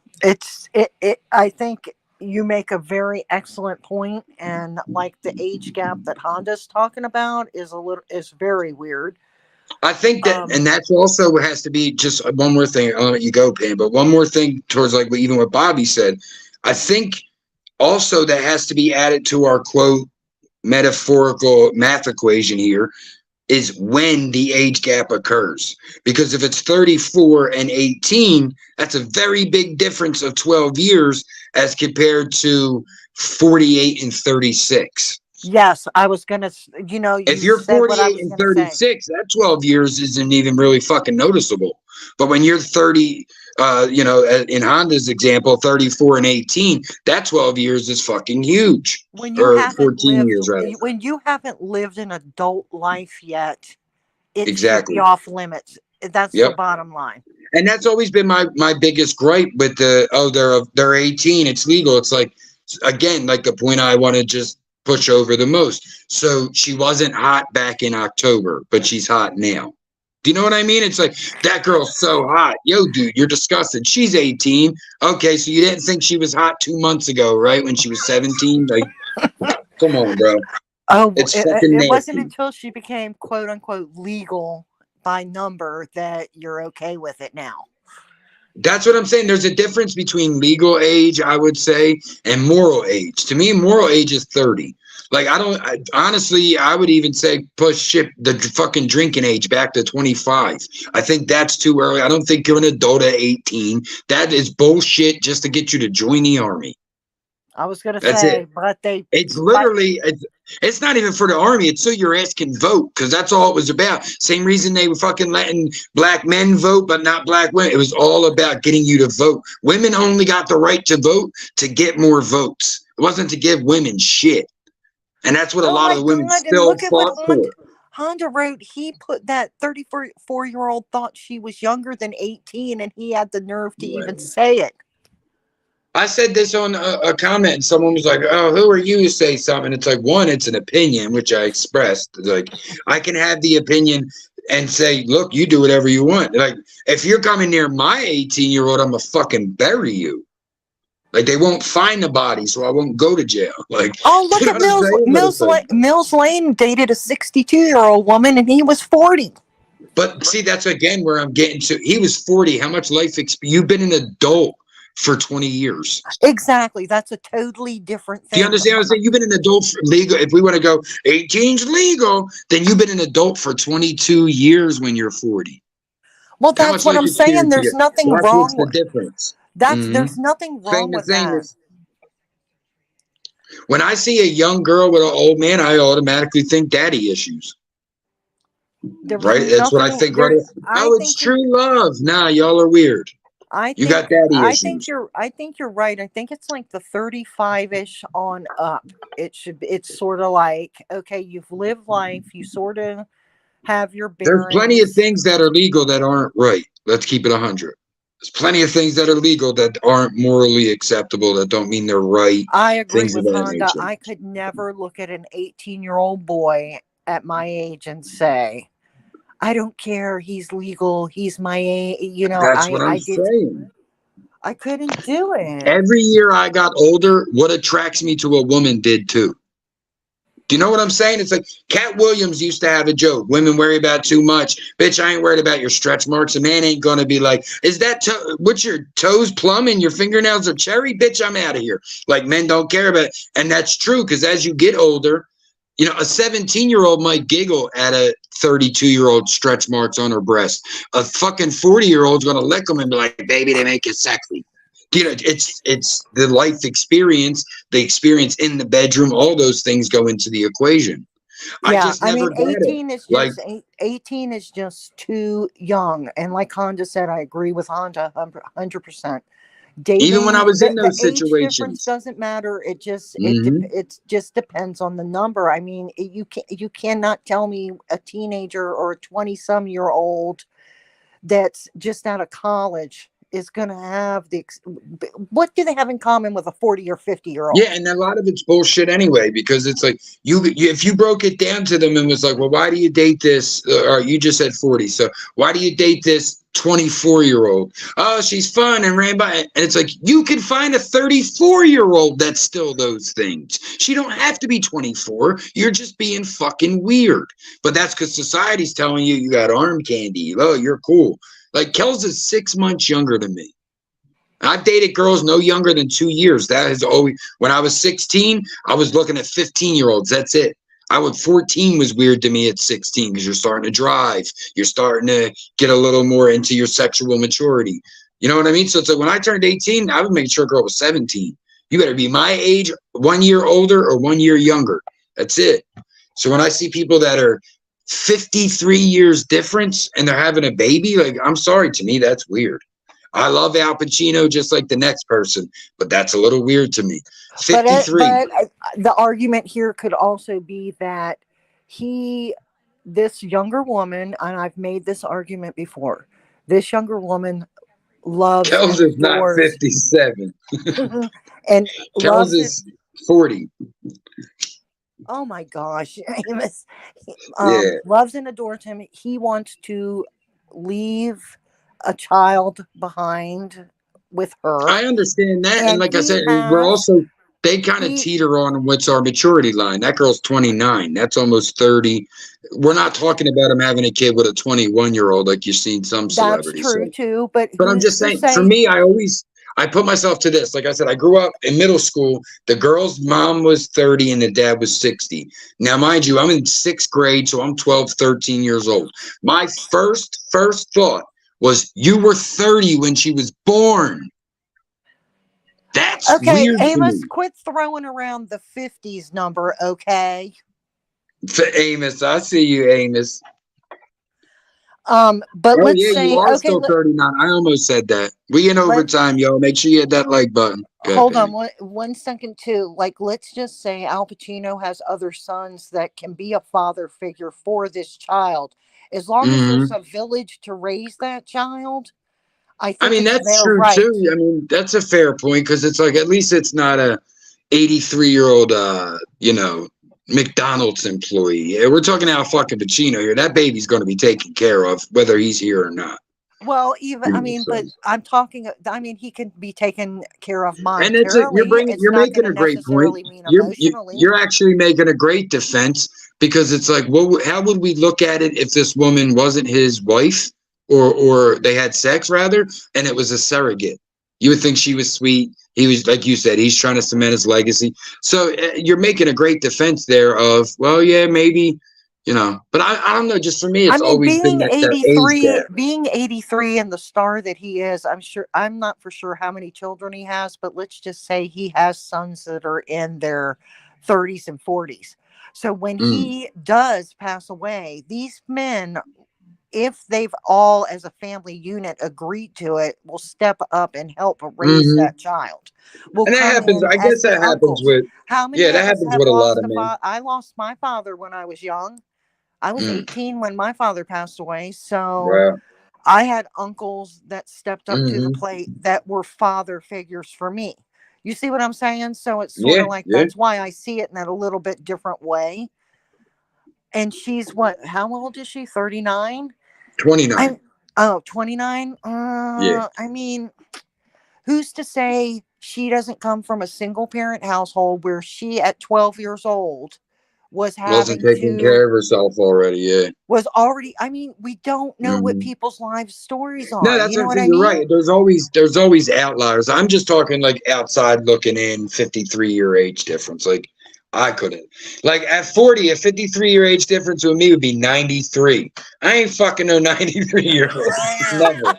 I think you make a very excellent point, and like the age gap that Honda's talking about is very weird. I think that, and that's also has to be just one more thing. I'll let you go, Pam, but one more thing towards like even what Bobby said. I think also that has to be added to our quote metaphorical math equation here is when the age gap occurs. Because if it's 34 and 18, that's a very big difference of 12 years as compared to 48 and 36. Yes, I was going to, if you're 48 and 36, that 12 years isn't even really fucking noticeable. But when you're 30, in Honda's example, 34 and 18, that 12 years is fucking huge. When you or 14 years, rather. When you haven't lived an adult life yet, it exactly. should be off limits. That's the bottom line. And that's always been my biggest gripe with they're 18, it's legal. It's like, again, like the point I want to just push over the most. So she wasn't hot back in October, but she's hot now. Do you know what I mean? It's like, that girl's so hot. Yo, dude, you're disgusted. She's 18. Okay, so you didn't think she was hot 2 months ago, right? When she was 17? Like, come on, bro. Oh, It's fucking it wasn't nasty. until she became quote unquote legal by number that you're okay with it now. That's what I'm saying. There's a difference between legal age, I would say, and moral age. To me, moral age is 30. Like, honestly, I would even say push the fucking drinking age back to 25. I think that's too early. I don't think you're an adult at 18. That is bullshit just to get you to join the army. I was going to say, but it's literally, it's not even for the army. It's so your ass can vote, because that's all it was about. Same reason they were fucking letting black men vote, but not black women. It was all about getting you to vote. Women only got the right to vote to get more votes. It wasn't to give women shit. And that's what a lot of the women still fought for. Honda wrote, he put that 34-year-old thought she was younger than 18, and he had the nerve to even say it. I said this on a comment, and someone was like, oh, who are you to say something? It's like, one, it's an opinion, which I expressed. Like, I can have the opinion and say, look, you do whatever you want. Like, if you're coming near my 18-year-old, I'm going to fucking bury you. Like, they won't find the body, so I won't go to jail. Like, oh, look at Mills Lane dated a 62-year-old woman, and he was 40. But see, that's again where I'm getting to. He was 40. How much life experience? You've been an adult for 20 years. Exactly. That's a totally different thing. Do you understand what I'm saying? You've been an adult for legal. If we want to go 18's legal, then you've been an adult for 22 years when you're 40. Well, that's what I'm saying. There's nothing wrong with the difference. There's nothing wrong with that. When I see a young girl with an old man, I automatically think daddy issues. Right? That's what I think. Right? It's true love. Nah, y'all are weird. You got daddy issues. I think you're right. I think it's like the 35-ish on up. It's sort of like, okay, you've lived life, you sort of have your bearings. There's plenty of things that are legal that aren't right. Let's keep it 100. There's plenty of things that are legal that aren't morally acceptable, that don't mean they're right. I agree with Honda. I could never look at an 18-year-old boy at my age and say, I don't care. He's legal. He's my age. You know, that's what I'm saying. I couldn't do it. Every year I got older, what attracts me to a woman did too. Do you know what I'm saying? It's like Cat Williams used to have a joke. Women worry about too much. Bitch, I ain't worried about your stretch marks. A man ain't going to be like, is that, what's your toes plum and your fingernails are cherry? Bitch, I'm out of here. Like, men don't care about it. And that's true, because as you get older, you know, a 17-year-old might giggle at a 32-year-old stretch marks on her breast. A fucking 40-year-old's going to lick them and be like, baby, they make it sexy. You know, it's the life experience, the experience in the bedroom. All those things go into the equation. Yeah, I mean, 18 is just 18 is just too young. And like Honda said, I agree with Honda 100%. Dating, even when I was in those situations, age difference doesn't matter. It just it just depends on the number. I mean, you cannot tell me a teenager or a 20-some-year-old that's just out of college is going to have what do they have in common with a 40 or 50-year-old? Yeah, and a lot of it's bullshit anyway, because it's like if you broke it down to them and was like, well, why do you date this? Or you just said 40, so why do you date this 24-year-old? Oh, she's fun and ran by. And it's like, you can find a 34-year-old that's still those things. She don't have to be 24. You're just being fucking weird. But that's because society's telling you you got arm candy. Oh, you're cool. Like, Kels is 6 months younger than me. I've dated girls no younger than 2 years. That has always, when I was 16, I was looking at 15-year-olds. That's it. 14 was weird to me at 16, because you're starting to drive. You're starting to get a little more into your sexual maturity. You know what I mean? So it's like when I turned 18, I was making sure a girl was 17. You better be my age, 1 year older or 1 year younger. That's it. So when I see people that are 53 years difference and they're having a baby, like, I'm sorry, to me that's weird. I love Al Pacino just like the next person, but that's a little weird to me. 53. But the argument here could also be that this younger woman, and I've made this argument before, this younger woman loves Kels is not 57. And Kels is 40. Oh my gosh. Loves and adores him. He wants to leave a child behind with her. I understand that, and like I said, they kind of he teeter on what's our maturity line. That girl's 29. That's almost 30. We're not talking about him having a kid with a 21-year-old like you've seen some That's celebrities. true too, but I'm just saying, for me, I put myself to this. Like I said, I grew up in middle school. The girl's mom was 30 and the dad was 60. Now, mind you, I'm in 6th grade, so I'm 12, 13 years old. My first thought was, you were 30 when she was born. That's okay, weird. Amos, quit throwing around the 50s number, okay? Amos, I see you, Amos. But let's say, you are still 39. I almost said that. We in overtime, yo. Make sure you hit that like button. Hold on one second too. Like, let's just say Al Pacino has other sons that can be a father figure for this child. As long as there's a village to raise that child, I think that's true too. I mean, that's a fair point, because it's like, at least it's not a 83-year-old, McDonald's employee. We're talking Al fucking Pacino here. That baby's going to be taken care of, whether he's here or not. Well, but I'm talking. I mean, he can be taken care of monetarily. And you're making a great point. You're actually making a great defense, because it's like, how would we look at it if this woman wasn't his wife, or they had sex rather, and it was a surrogate? You would think she was sweet. He was, like you said, he's trying to cement his legacy. So you're making a great defense there of, well, yeah, maybe, but I don't know. Just for me, it's always been that 83, being 83 and the star that he is, I'm not for sure how many children he has, but let's just say he has sons that are in their 30s and 40s. So when he does pass away, these men, if they've all as a family unit agreed to it, will step up and help raise that child. And that happens. I guess that happens with, that happens with a lot of men. I lost my father when I was young. I was 18 when my father passed away. So I had uncles that stepped up to the plate that were father figures for me. You see what I'm saying? So it's sort of like, that's why I see it in a little bit different way. And she's how old is she? 39? 29. 29? I mean, who's to say she doesn't come from a single parent household where she at 12 years old wasn't taking care of herself already, I mean, we don't know what people's life stories are. No, that's you know what I you're mean? right. There's always outliers. I'm just talking like outside looking in, 53-year age difference. Like, I couldn't. Like, at 40, a 53-year age difference with me would be 93. I ain't fucking no 93-year-old. Never.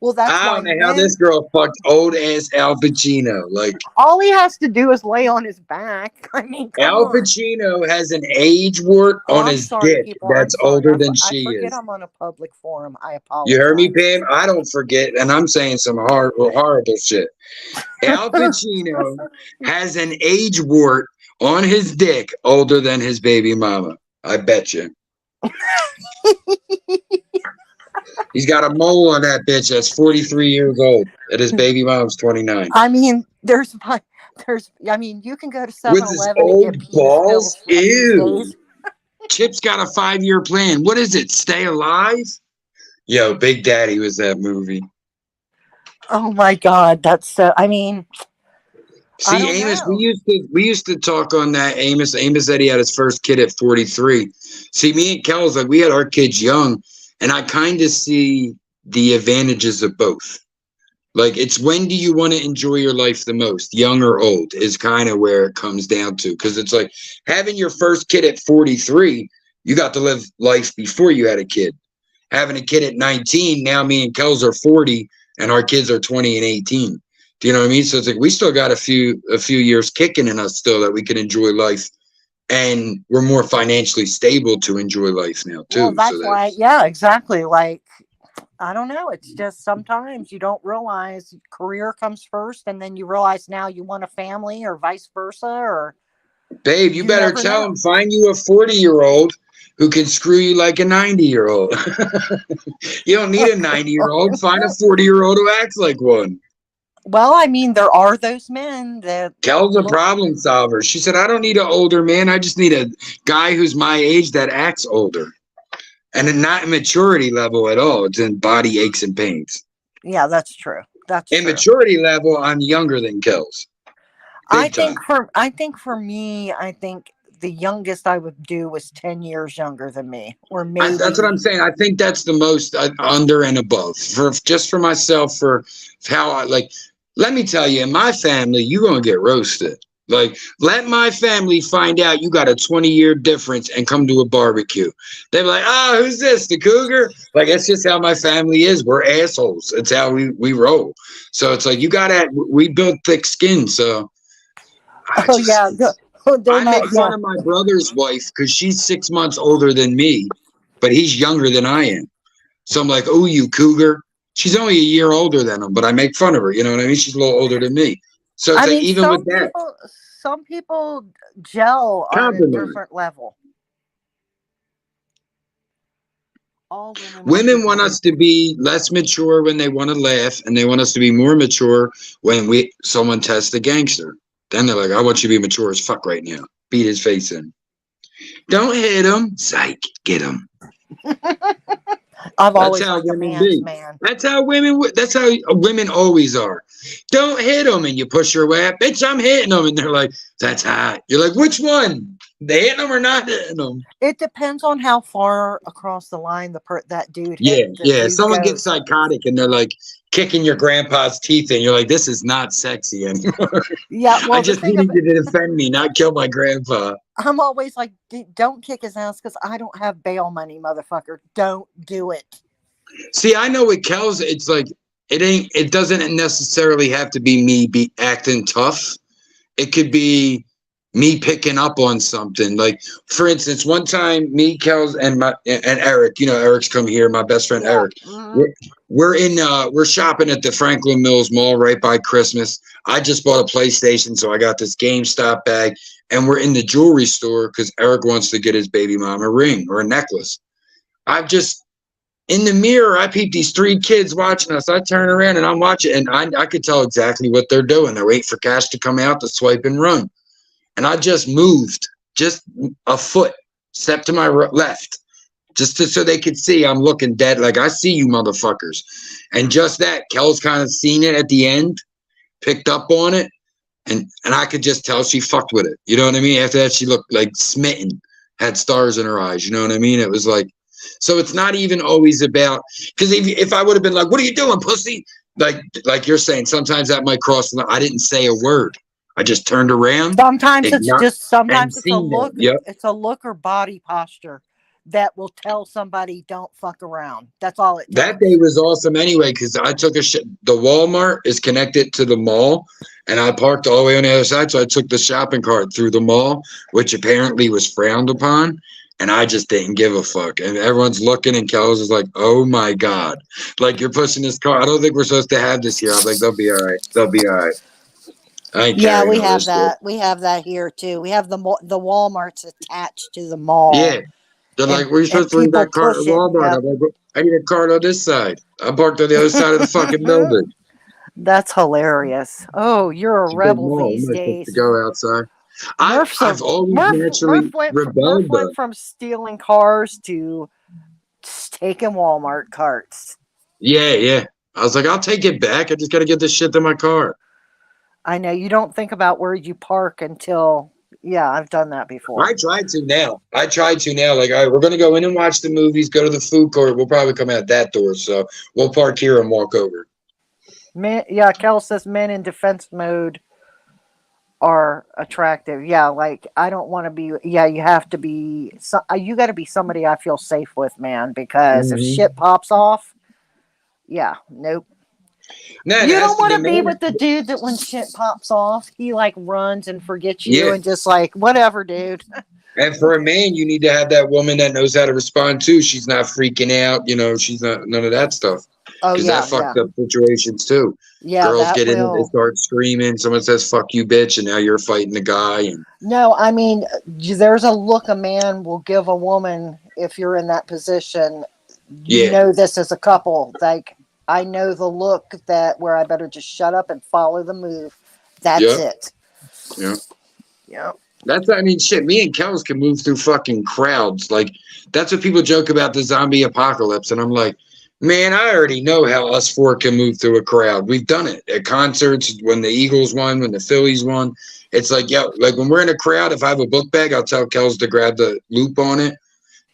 Well, that's I don't know how this girl fucked old ass Al Pacino. Like, all he has to do is lay on his back. I mean, Al Pacino has an age wart on his dick that's older than she is. I forget I'm on a public forum. I apologize. You heard me, Pam? I don't forget, and I'm saying some horrible shit. Al Pacino has an age wart on his dick older than his baby mama. I bet you. He's got a mole on that bitch that's 43 years old, and his baby mom's 29. I mean, you can go to 7-Eleven with his old balls. Ew. Chip's got a 5-year plan. What is it? Stay alive? Yo, Big Daddy was that movie. Oh my God, that's so. I mean, see, Amos, we used to talk on that. Amos said he had his first kid at 43. See, me and Kel's like, we had our kids young. And I kind of see the advantages of both. Like, it's when do you want to enjoy your life the most, young or old, is kind of where it comes down to. Because it's like having your first kid at 43, you got to live life before you had a kid. Having a kid at 19, now me and Kels are 40, and our kids are 20 and 18. Do you know what I mean? So it's like we still got a few years kicking in us still that we can enjoy life. And we're more financially stable to enjoy life now, too. Well, that's why, yeah, exactly. Like, I don't know. It's just sometimes you don't realize career comes first, and then you realize now you want a family, or vice versa. Or, babe, you better tell him, find you a 40-year-old who can screw you like a 90-year-old. You don't need a 90-year-old. Find a 40-year-old who acts like one. Well, I mean, there are those men that... Kel's a problem solver. She said, I don't need an older man. I just need a guy who's my age that acts older. And then not in maturity level at all. It's in body aches and pains. Yeah, that's true. That's in true. maturity level, I'm younger than Kels. I think for me, I think the youngest I would do was 10 years younger than me, or maybe. That's what I'm saying. I think that's the most under and above for myself, for how I like. Let me tell you, in my family, you're going to get roasted. Like, let my family find out you got a 20-year difference and come to a barbecue. They're like, oh, who's this? The cougar? Like, it's just how my family is. We're assholes. It's how we roll. So it's like, we built thick skin. So I make fun of my brother's wife because she's 6 months older than me, but he's younger than I am. So I'm like, oh, you cougar. She's only a year older than him, but I make fun of her. You know what I mean? She's a little older than me. So it's like, even with that. Some people gel on a different level. All women want us to be less mature when they want to laugh, and they want us to be more mature when someone tests a gangster. Then they're like, I want you to be mature as fuck right now. Beat his face in. Don't hit him. Psych. Get him. That's how women be. That's how women always are. Don't hit them, and you push your way up. Bitch, I'm hitting them, and they're like, that's hot. You're like, which one? They hitting them or not hitting them? It depends on how far across the line that dude. Yeah. Someone gets psychotic, and they're like kicking your grandpa's teeth in. You're like, this is not sexy anymore. Yeah, well, I just needed you to defend me, not kill my grandpa. I'm always like, don't kick his ass because I don't have bail money, motherfucker. Don't do it. See, I know with Kels, it's like it doesn't necessarily have to be me acting tough. It could be me picking up on something. Like, for instance, one time, me, Kels, and Eric. You know, Eric's come here. My best friend Eric. Mm-hmm. We're shopping at the Franklin Mills Mall right by Christmas. I just bought a PlayStation, so I got this GameStop bag. And we're in the jewelry store because Eric wants to get his baby mom a ring or a necklace. In the mirror, I peep these 3 kids watching us. I turn around and I'm watching, and I could tell exactly what they're doing. They're waiting for cash to come out to swipe and run. And I just moved just a foot, step to my left, so they could see I'm looking dead. Like, I see you motherfuckers. And just that, Kel's kind of seen it at the end, picked up on it. And I could just tell she fucked with it. You know what I mean? After that, she looked like smitten, had stars in her eyes. You know what I mean? It was like, so it's not even always about, because if I would have been like, what are you doing, pussy? Like you're saying, sometimes that might cross the line. I didn't say a word. I just turned around. Sometimes it's a look. Yep. It's a look or body posture that will tell somebody don't fuck around. That's all it takes. That day was awesome anyway, because I took the Walmart is connected to the mall, and I parked all the way on the other side, so I took the shopping cart through the mall, which apparently was frowned upon, and I just didn't give a fuck. And everyone's looking, and Kells is like, oh my God. Like, you're pushing this car. I don't think we're supposed to have this here. I'm like, they'll be all right. They'll be all right. Yeah, we have that. We have that here too. We have the Walmart's attached to the mall. Yeah. They're like, we're supposed to leave that cart at Walmart. I'm like, I need a cart on this side. I parked on the other side of the fucking building. That's hilarious. Oh, you're a rebel these days. To go outside. I've always naturally rebelled. Murph went from stealing cars to taking Walmart carts. Yeah. I was like, I'll take it back. I just got to get this shit to my car. I know you don't think about where you park until. Yeah, I've done that before. I try to now. Like, all right, we're going to go in and watch the movies, go to the food court. We'll probably come out that door. So we'll park here and walk over. Kel says men in defense mode are attractive. Yeah, like, I don't want to be. Yeah, you have to be. You got to be somebody I feel safe with, man, because if shit pops off, nope. No, you don't want to be with the dude that when shit pops off, he like runs and forgets you and just like, whatever, dude. And for a man, you need to have that woman that knows how to respond too. She's not freaking out, she's not none of that stuff. Oh, because that fucked up situations too. Yeah, girls get in, they start screaming. Someone says "fuck you, bitch," and now you're fighting the guy. And no, I mean, there's a look a man will give a woman if you're in that position. You know this as a couple, like. I know the look where I better just shut up and follow the move. That's it. Yeah. That's, I mean, shit, me and Kels can move through fucking crowds. Like, that's what people joke about the zombie apocalypse. And I'm like, man, I already know how us four can move through a crowd. We've done it at concerts when the Eagles won, when the Phillies won. It's like, yo, like when we're in a crowd, if I have a book bag, I'll tell Kels to grab the loop on it.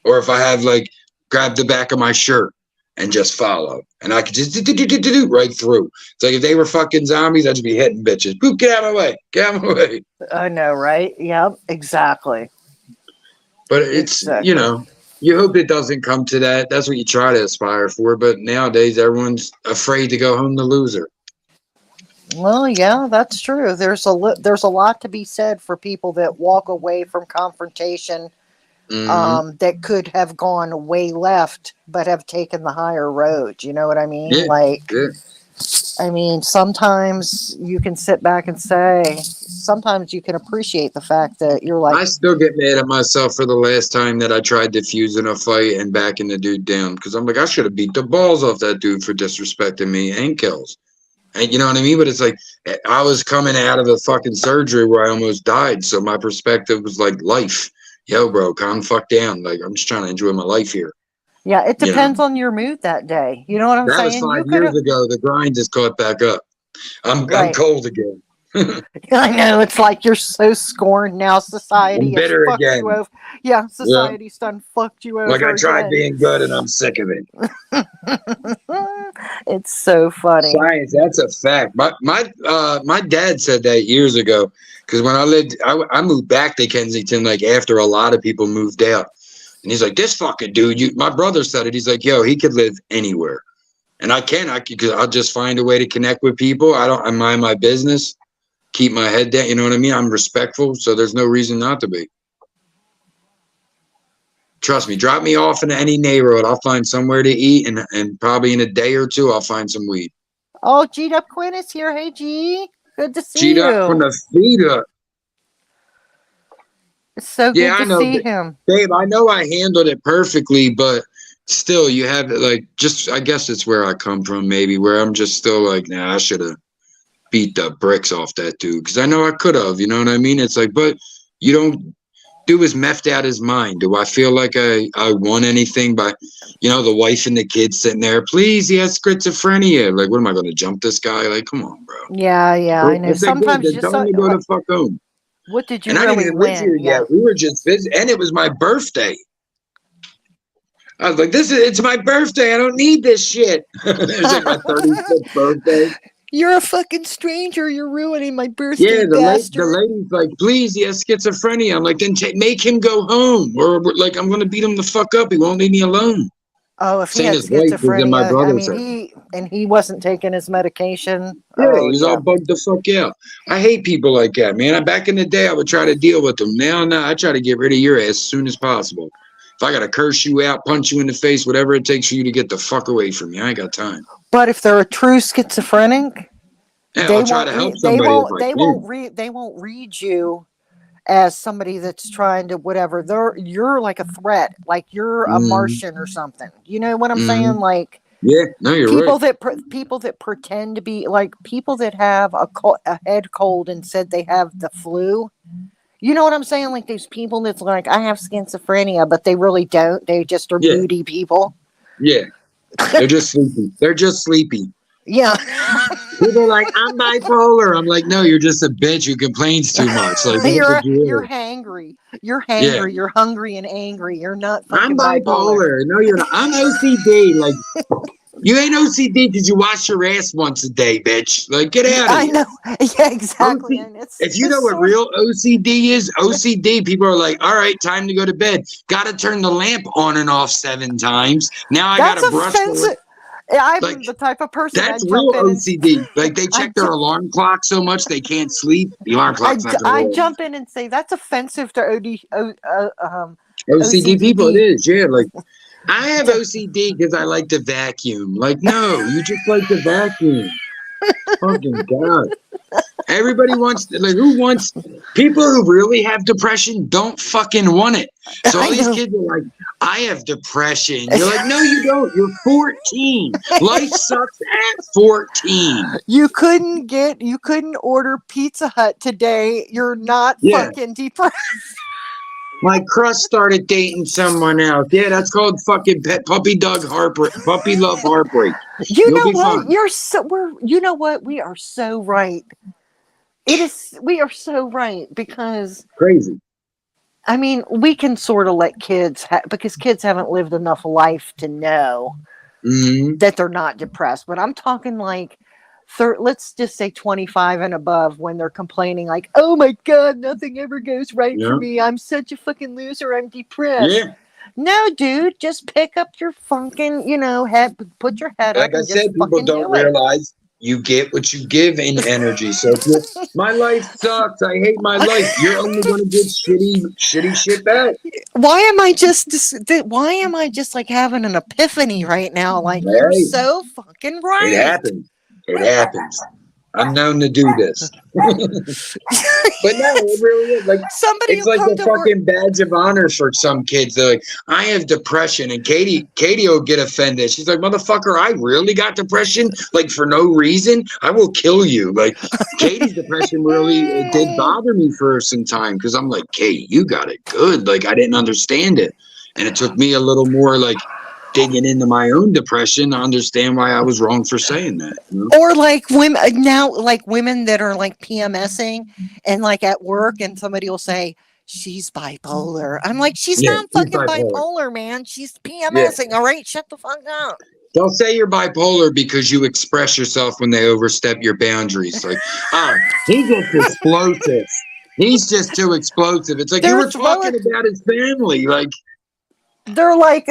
Or if I have, like, grab the back of my shirt and just follow. And I could just do right through. It's like if they were fucking zombies, I'd just be hitting bitches. Boop, get out of my way. Get out of my way. I know, right? Yep, exactly. But it's, you know, you hope it doesn't come to that. That's what you try to aspire for. But nowadays, everyone's afraid to go home the loser. Well, yeah, that's true. There's a lot to be said for people that walk away from confrontation that could have gone way left, but have taken the higher road. You know what I mean? Yeah. I mean, sometimes you can sit back and say, sometimes you can appreciate the fact that you're like, I still get mad at myself for the last time that I tried defusing a fight and backing the dude down. Because I'm like, I should have beat the balls off that dude for disrespecting me and Kills. And you know what I mean? But it's like, I was coming out of a fucking surgery where I almost died. So my perspective was like life. Yo, bro, calm the fuck down. Like, I'm just trying to enjoy my life here. Yeah, it depends on your mood that day. You know what I'm saying? That was 5 years ago. The grind just caught back up. I'm cold again. I know. It's like you're so scorned now. Society I'm bitter has fucked again. you over. Yeah, society's done fucked you over. Like I tried being good and I'm sick of it. It's so funny. Science, that's a fact. My dad said that years ago. Because when I moved back to Kensington, like after a lot of people moved out. And he's like, this fucking dude, my brother said it. He's like, yo, he could live anywhere. And because I'll just find a way to connect with people. I mind my business, keep my head down. You know what I mean? I'm respectful. So there's no reason not to be. Trust me, drop me off in any neighborhood. I'll find somewhere to eat. And probably in a day or two, I'll find some weed. Oh, G'd Up Quinn is here. Hey, G. Good to see you. G'd Up from the feet up. It's so good to see him. Babe, I know I handled it perfectly, but still, you have like, just, I guess it's where I come from, maybe, where I'm just still like, nah, I should have beat the bricks off that dude. Because I know I could have, you know what I mean? It's like, but you don't do his methed out his mind. Do I feel like I won anything by, you know, the wife and the kids sitting there? Please, he has schizophrenia. Like, what am I going to jump this guy? Like, come on, bro. Yeah, I know. Sometimes just tell him to go the fuck home. What did you and really I didn't even live here yet. We were just visiting, and it was my birthday. I was like, it's my birthday. I don't need this shit. It was like my 35th birthday. You're a fucking stranger. You're ruining my birthday. Yeah, the lady's like, please, he has schizophrenia. I'm like, then make him go home. Or like, I'm going to beat him the fuck up. He won't leave me alone. Oh, if he had schizophrenia, he wasn't taking his medication. Yeah, he was all bugged the fuck out. I hate people like that, man. Back in the day, I would try to deal with them. Now, I try to get rid of your ass as soon as possible. If I got to curse you out, punch you in the face, whatever it takes for you to get the fuck away from me, I ain't got time. But if they're a true schizophrenic, I'll try to help somebody. They won't read you as somebody that's trying to whatever. You're like a threat, like you're a Martian or something. You know what I'm saying? Like, yeah, no, you're people right. People that pretend to be like people that have a head cold and said they have the flu. You know what I'm saying? Like these people that's like, I have schizophrenia, but they really don't. They just are moody people. Yeah, they're just sleepy. Yeah. People are like, I'm bipolar. I'm like, no, you're just a bitch who complains too much. Like, you're hangry. You're hangry. Yeah. You're hungry and angry. You're not fucking bipolar. No, you're not. I'm OCD. Like, you ain't OCD because you wash your ass once a day, bitch. Like, get out of here. I know. Yeah, exactly. If you know what real OCD is, OCD, people are like, all right, time to go to bed. Got to turn the lamp on and off 7 times. Now I got to brush I'm the type of person that's real OCD. Like they check their alarm clock so much they can't sleep. The alarm clock's not I jump in and say that's offensive to OCD people. It is, yeah. Like I have OCD because I like to vacuum. Like no, you just like to vacuum. Fucking God. Everybody wants, like, who wants, people who really have depression don't fucking want it. So all these kids are like, I have depression. You're like, no, you don't. You're 14. Life sucks at 14. You couldn't order Pizza Hut today. You're not fucking depressed. My crush started dating someone else. Yeah, that's called fucking puppy dog heartbreak. Puppy love heartbreak. You know what? You know what? We are so right. We are so right because crazy. I mean, we can sort of let kids because kids haven't lived enough life to know that they're not depressed. But I'm talking like let's just say 25 and above when they're complaining like, oh my God, nothing ever goes right for me. I'm such a fucking loser. I'm depressed. Yeah. No, dude, just pick up your fucking, head, put your head up. Like I said, people don't realize you get what you give in energy. So my life sucks. I hate my life. You're only going to get shitty shit back. Why am I just like having an epiphany right now? Like, you're so fucking right. It happens. It happens. I'm known to do this. But no, it really is. Like, it's like a fucking badge of honor for some kids. They're like, I have depression. And Katie will get offended. She's like, motherfucker, I really got depression? Like, for no reason? I will kill you. Like, Katie's depression really did bother me for some time. Because I'm like, Katie, you got it good. Like, I didn't understand it. And it took me a little more, like, digging into my own depression to understand why I was wrong for saying that. Or like women now, like women that are like PMSing and like at work, and somebody will say she's bipolar. I'm like, she's not fucking bipolar, man. She's PMSing. All right, shut the fuck up. Don't say you're bipolar because you express yourself when they overstep your boundaries. Like, oh, he's just explosive. He's just too explosive. It's like you were talking about his family, like. They're like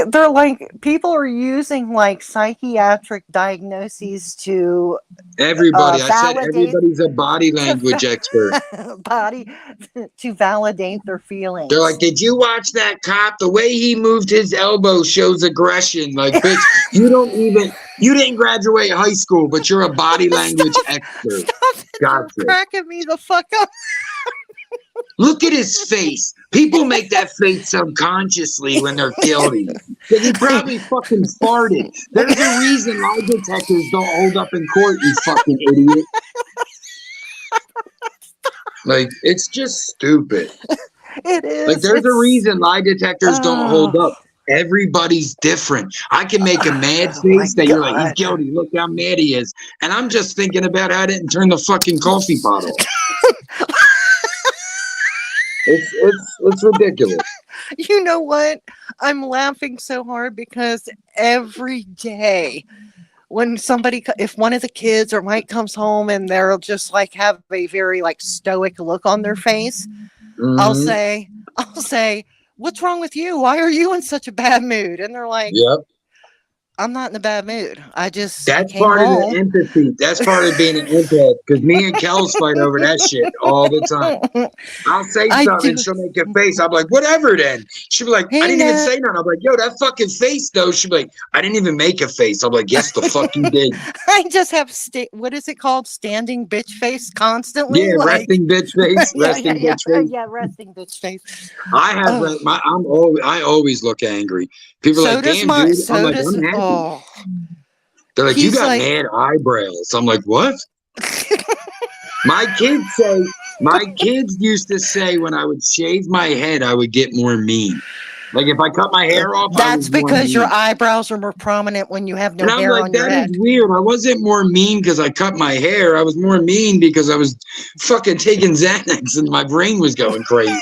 people are using like psychiatric diagnoses to everybody. I said everybody's a body language expert. To validate their feelings. They're like, did you watch that cop? The way he moved his elbow shows aggression. Like, bitch, you didn't graduate high school, but you're a body language expert. Stop cracking me the fuck up. Look at his face. People make that face subconsciously when they're guilty. Because he probably fucking farted. There's a reason lie detectors don't hold up in court, you fucking idiot. Like, it's just stupid. It is. Like, there's a reason lie detectors don't hold up. Everybody's different. I can make a mad face that you're like, he's guilty. Look how mad he is. And I'm just thinking about how I didn't turn the fucking coffee pot off. It's ridiculous. You know what? I'm laughing so hard because every day when if one of the kids or Mike comes home and they'll just like have a very like stoic look on their face, I'll say, what's wrong with you? Why are you in such a bad mood? And they're like, yep. I'm not in a bad mood. That's part of the empathy. That's part of being an empath. Because me and Kels fight over that shit all the time. I'll say something and she'll make a face. I'm like, whatever then. She'll be like, I didn't even say nothing. I'm like, yo, that fucking face though. She'll be like, I didn't even make a face. I'm like, yes, the fuck you did. I just have what is it called? Standing bitch face constantly? Yeah, resting bitch face. Resting bitch face. Yeah, resting bitch face. I have I always look angry. People are like, damn, dude. I'm like, I'm happy. Oh. They're like, you got mad eyebrows. I'm like, what? My kids used to say when I would shave my head, I would get more mean. Like if I cut my hair off, that's because your eyebrows are more prominent when you have no hair on your head. That is weird. I wasn't more mean because I cut my hair. I was more mean because I was fucking taking Xanax and my brain was going crazy.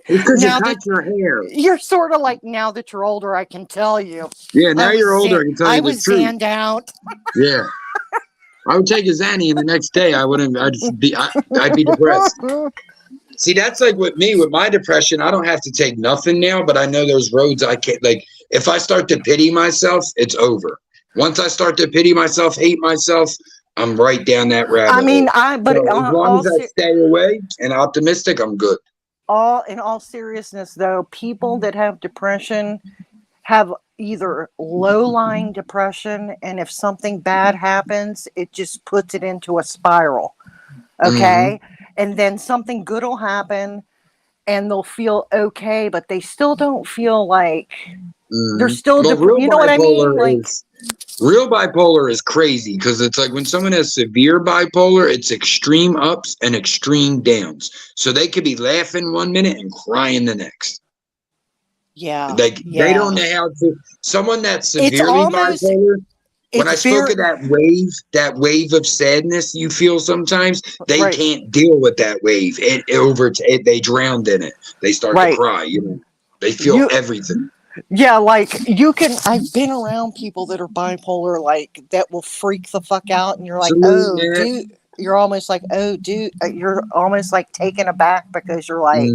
It's because you cut your hair. You're sort of like, now that you're older, I can tell you. Yeah, now you're older. I can tell you the truth. I was zanned out. Yeah. I would take a Xanny and the next day I'd be depressed. See, that's like with me, with my depression, I don't have to take nothing now, but I know there's roads I can't, like, if I start to pity myself, it's over. Once I start to pity myself, hate myself, I'm right down that rabbit hole. I mean, as long as I stay away and optimistic, I'm good. In all seriousness, though, people that have depression have either low-lying depression, and if something bad happens, it just puts it into a spiral. Okay. And then something good will happen and they'll feel okay, but they still don't feel like they're still, you know what I mean? Like, real bipolar is crazy because it's like when someone has severe bipolar, it's extreme ups and extreme downs. So they could be laughing 1 minute and crying the next. Yeah. Like they don't know how to. Someone that's severely bipolar. When I spoke of that wave of sadness you feel sometimes, they can't deal with that wave. They drowned in it. They start to cry. You know, they feel everything. Yeah, like I've been around people that are bipolar, like that will freak the fuck out, and you're like, dude, you're almost like, dude, you're almost like taken aback because you're like,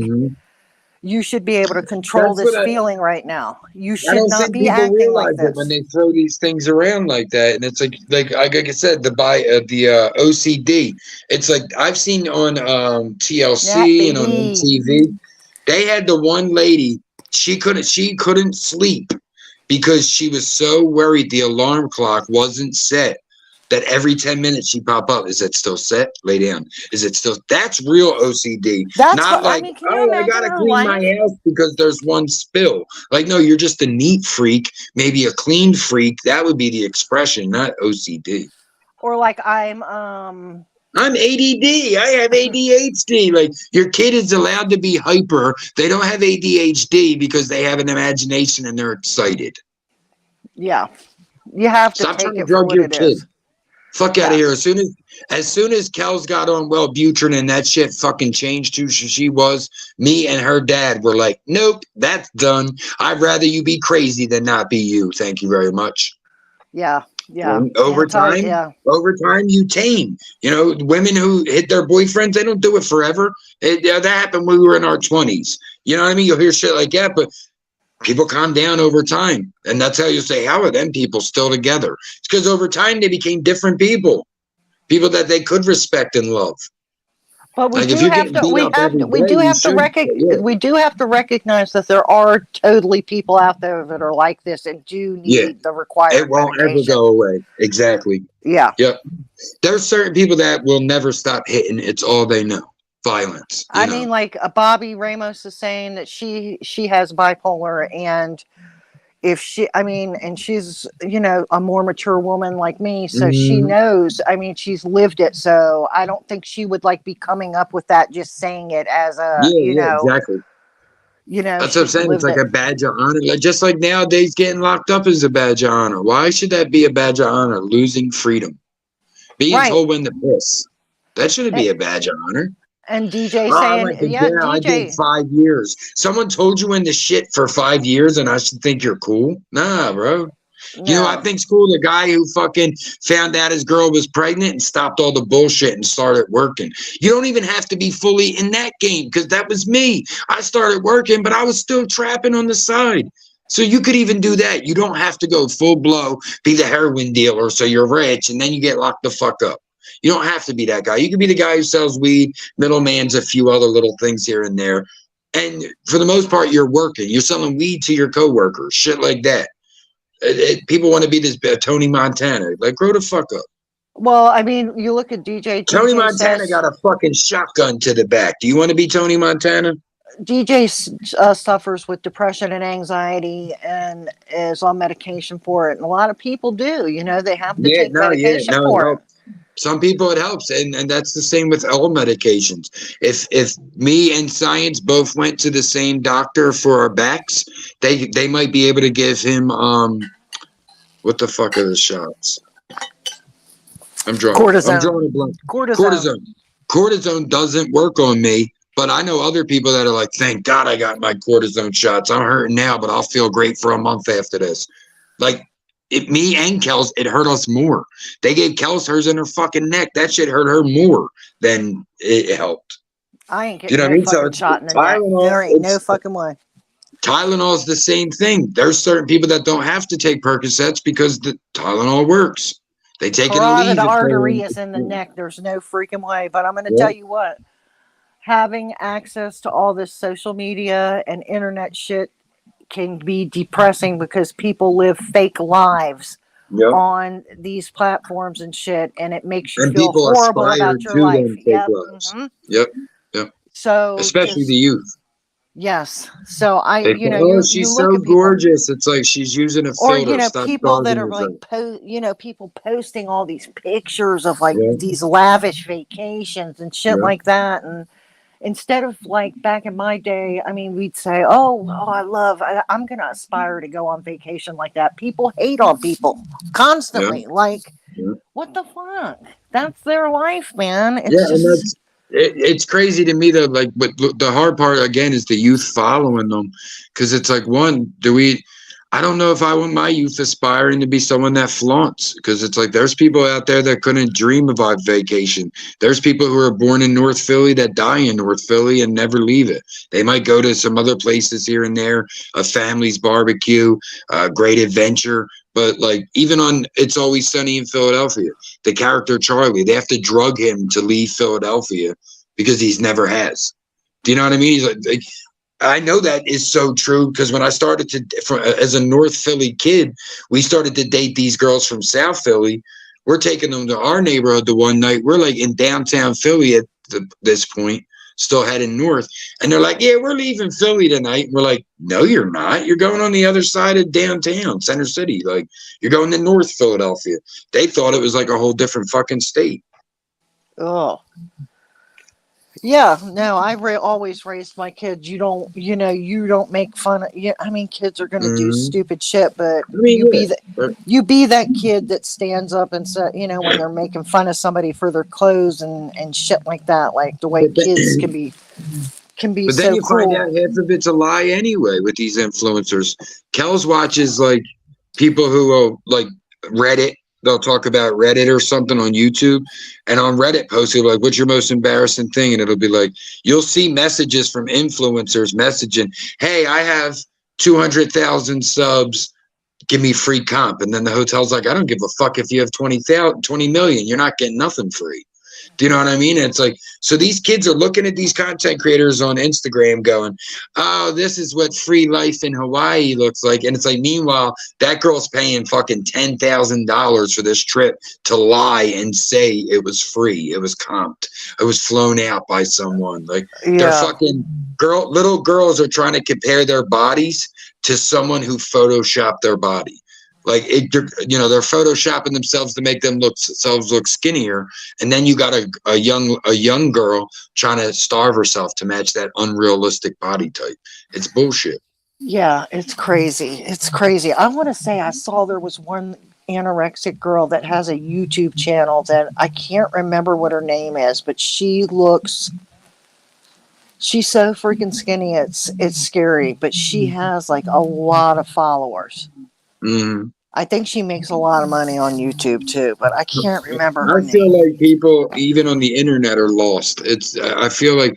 you should be able to control this feeling right now. You should not be acting like this. When they throw these things around like that, and it's like I said, the OCD. It's like I've seen on TLC and on MTV. They had the one lady. She couldn't sleep because she was so worried the alarm clock wasn't set. That every 10 minutes she pop up. Is it still set? Lay down. Is it still? That's real OCD. That's not like, I gotta clean my house because there's one spill. Like, no, you're just a neat freak, maybe a clean freak. That would be the expression, not OCD. Or like I'm ADD. I have ADHD. Like your kid is allowed to be hyper. They don't have ADHD because they have an imagination and they're excited. Yeah, you have to stop take trying to it for what your it kid. is. Fuck out of here. As soon as Kel's got on Wellbutrin and that shit fucking changed who she was, me and her dad were like, nope, that's done. I'd rather you be crazy than not be you. Thank you very much. Yeah. Yeah. And over time, you tame. You know, women who hit their boyfriends, they don't do it forever. That happened when we were in our 20s. You know what I mean? You'll hear shit like that, but people calm down over time. And that's how you say, how are them people still together? It's because over time they became different people that they could respect and love. But we do have to recognize that there are totally people out there that are like this and do need the required It won't ever go away. Exactly. Yeah. Yep. There's certain people that will never stop hitting. It's all they know. Violence. I mean, like Bobby Ramos is saying that she has bipolar, and if she's, you know, a more mature woman like me, so she knows, I mean, she's lived it, so I don't think she would like be coming up with that, just saying it as a, exactly. You know, that's what I'm saying. It's like a badge of honor. Like, just like nowadays getting locked up is a badge of honor. Why should that be a badge of honor? Losing freedom. Being told when to piss. That shouldn't be a badge of honor. And DJ saying, DJ. I did 5 years. Someone told you in the shit for 5 years and I should think you're cool? Nah, bro. No. You know, I think's cool. The guy who fucking found out his girl was pregnant and stopped all the bullshit and started working. You don't even have to be fully in that game because that was me. I started working, but I was still trapping on the side. So you could even do that. You don't have to go full blow, be the heroin dealer so you're rich and then you get locked the fuck up. You don't have to be that guy. You can be the guy who sells weed, middleman's a few other little things here and there. And for the most part, you're working. You're selling weed to your coworkers, shit like that. People want to be this Tony Montana. Like, grow the fuck up. Well, I mean, you look at DJ. Tony Montana got a fucking shotgun to the back. Do you want to be Tony Montana? DJ suffers with depression and anxiety and is on medication for it. And a lot of people do. You know, they have to take medication for it. Some people it helps, and that's the same with all medications. If me and Science both went to the same doctor for our backs, they might be able to give him what the fuck are the shots? I'm drawing. Cortisone. I'm drawing a blank. Cortisone doesn't work on me, but I know other people that are like, thank God I got my cortisone shots. I'm hurting now, but I'll feel great for a month after this. Like. Me and Kels, it hurt us more. They gave Kels hers in her fucking neck. That shit hurt her more than it helped. I ain't getting no fucking shot in the neck. There ain't no fucking way. Tylenol is the same thing. There's certain people that don't have to take Percocets because the Tylenol works. They take it and leave. The artery is in the neck. There's no freaking way. But I'm going to tell you what. Having access to all this social media and internet shit can be depressing because people live fake lives on these platforms and shit, and it makes you and feel people horrible aspire about your to life. them fake lives. Yep. So especially the youth. Yes. So They say, oh, she's so gorgeous. It's like she's using a filter. Or, you know, Stop people that are yourself. like, people posting all these pictures of like these lavish vacations and shit like that. And instead of like back in my day, I mean, we'd say, I'm going to aspire to go on vacation like that. People hate on people constantly. Like, what the fuck? That's their life, man. It's it's crazy to me though. Like, but the hard part again is the youth following them, because it's like, I don't know if I want my youth aspiring to be someone that flaunts, because it's like there's people out there that couldn't dream about vacation. There's people who are born in North Philly that die in North Philly and never leave it. They might go to some other places here and there, a family's barbecue, a great adventure. But like even on It's Always Sunny in Philadelphia, the character Charlie, they have to drug him to leave Philadelphia because he's never has. Do you know what I mean? He's like I know that is so true, because when I started as a North Philly kid, we started to date these girls from South Philly. We're taking them to our neighborhood the one night. We're like in downtown Philly at this point, still heading north. And they're like, yeah, we're leaving Philly tonight. And we're like, no, you're not. You're going on the other side of downtown, Center City. Like, you're going to North Philadelphia. They thought it was like a whole different fucking state. Oh. Yeah, no, I always raised my kids. You don't make fun of. I mean, kids are going to do stupid shit, but you be that kid that stands up and say, when they're making fun of somebody for their clothes and shit like that, like the way kids can be. But then you find out half of it's a lie anyway with these influencers. Kels watches like people who are like Reddit. They'll talk about Reddit or something on YouTube, and on Reddit posts, it'll be like, what's your most embarrassing thing? And it'll be like, you'll see messages from influencers messaging, hey, I have 200,000 subs. Give me free comp. And then the hotel's like, I don't give a fuck if you have 20 million. You're not getting nothing free. Do you know what I mean? And it's like, so these kids are looking at these content creators on Instagram going, oh, this is what free life in Hawaii looks like. And it's like, meanwhile, that girl's paying fucking $10,000 for this trip to lie and say it was free. It was comped. It was flown out by someone. Like they're fucking little girls are trying to compare their bodies to someone who photoshopped their body. Like they're photoshopping themselves to make themselves look skinnier, and then you got a young girl trying to starve herself to match that unrealistic body type. It's bullshit. Yeah, it's crazy. It's crazy. I want to say I saw there was one anorexic girl that has a YouTube channel that I can't remember what her name is, but she's so freaking skinny. It's scary, but she has like a lot of followers. Mm-hmm. I think she makes a lot of money on YouTube too, but I can't remember her name. I feel like people, even on the internet, are lost. I feel like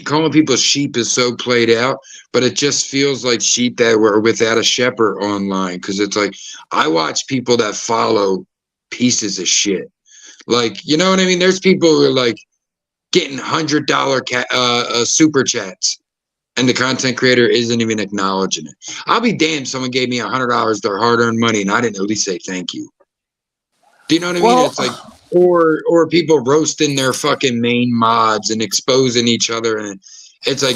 calling people sheep is so played out, but it just feels like sheep that were without a shepherd online. Because it's like, I watch people that follow pieces of shit. Like, you know what I mean? There's people who are like getting $100 super chats. And the content creator isn't even acknowledging it. I'll be damned someone gave me $100, their hard-earned money, and I didn't at least say thank you. Do you know what I mean? It's like, or people roasting their fucking main mods and exposing each other, and it's like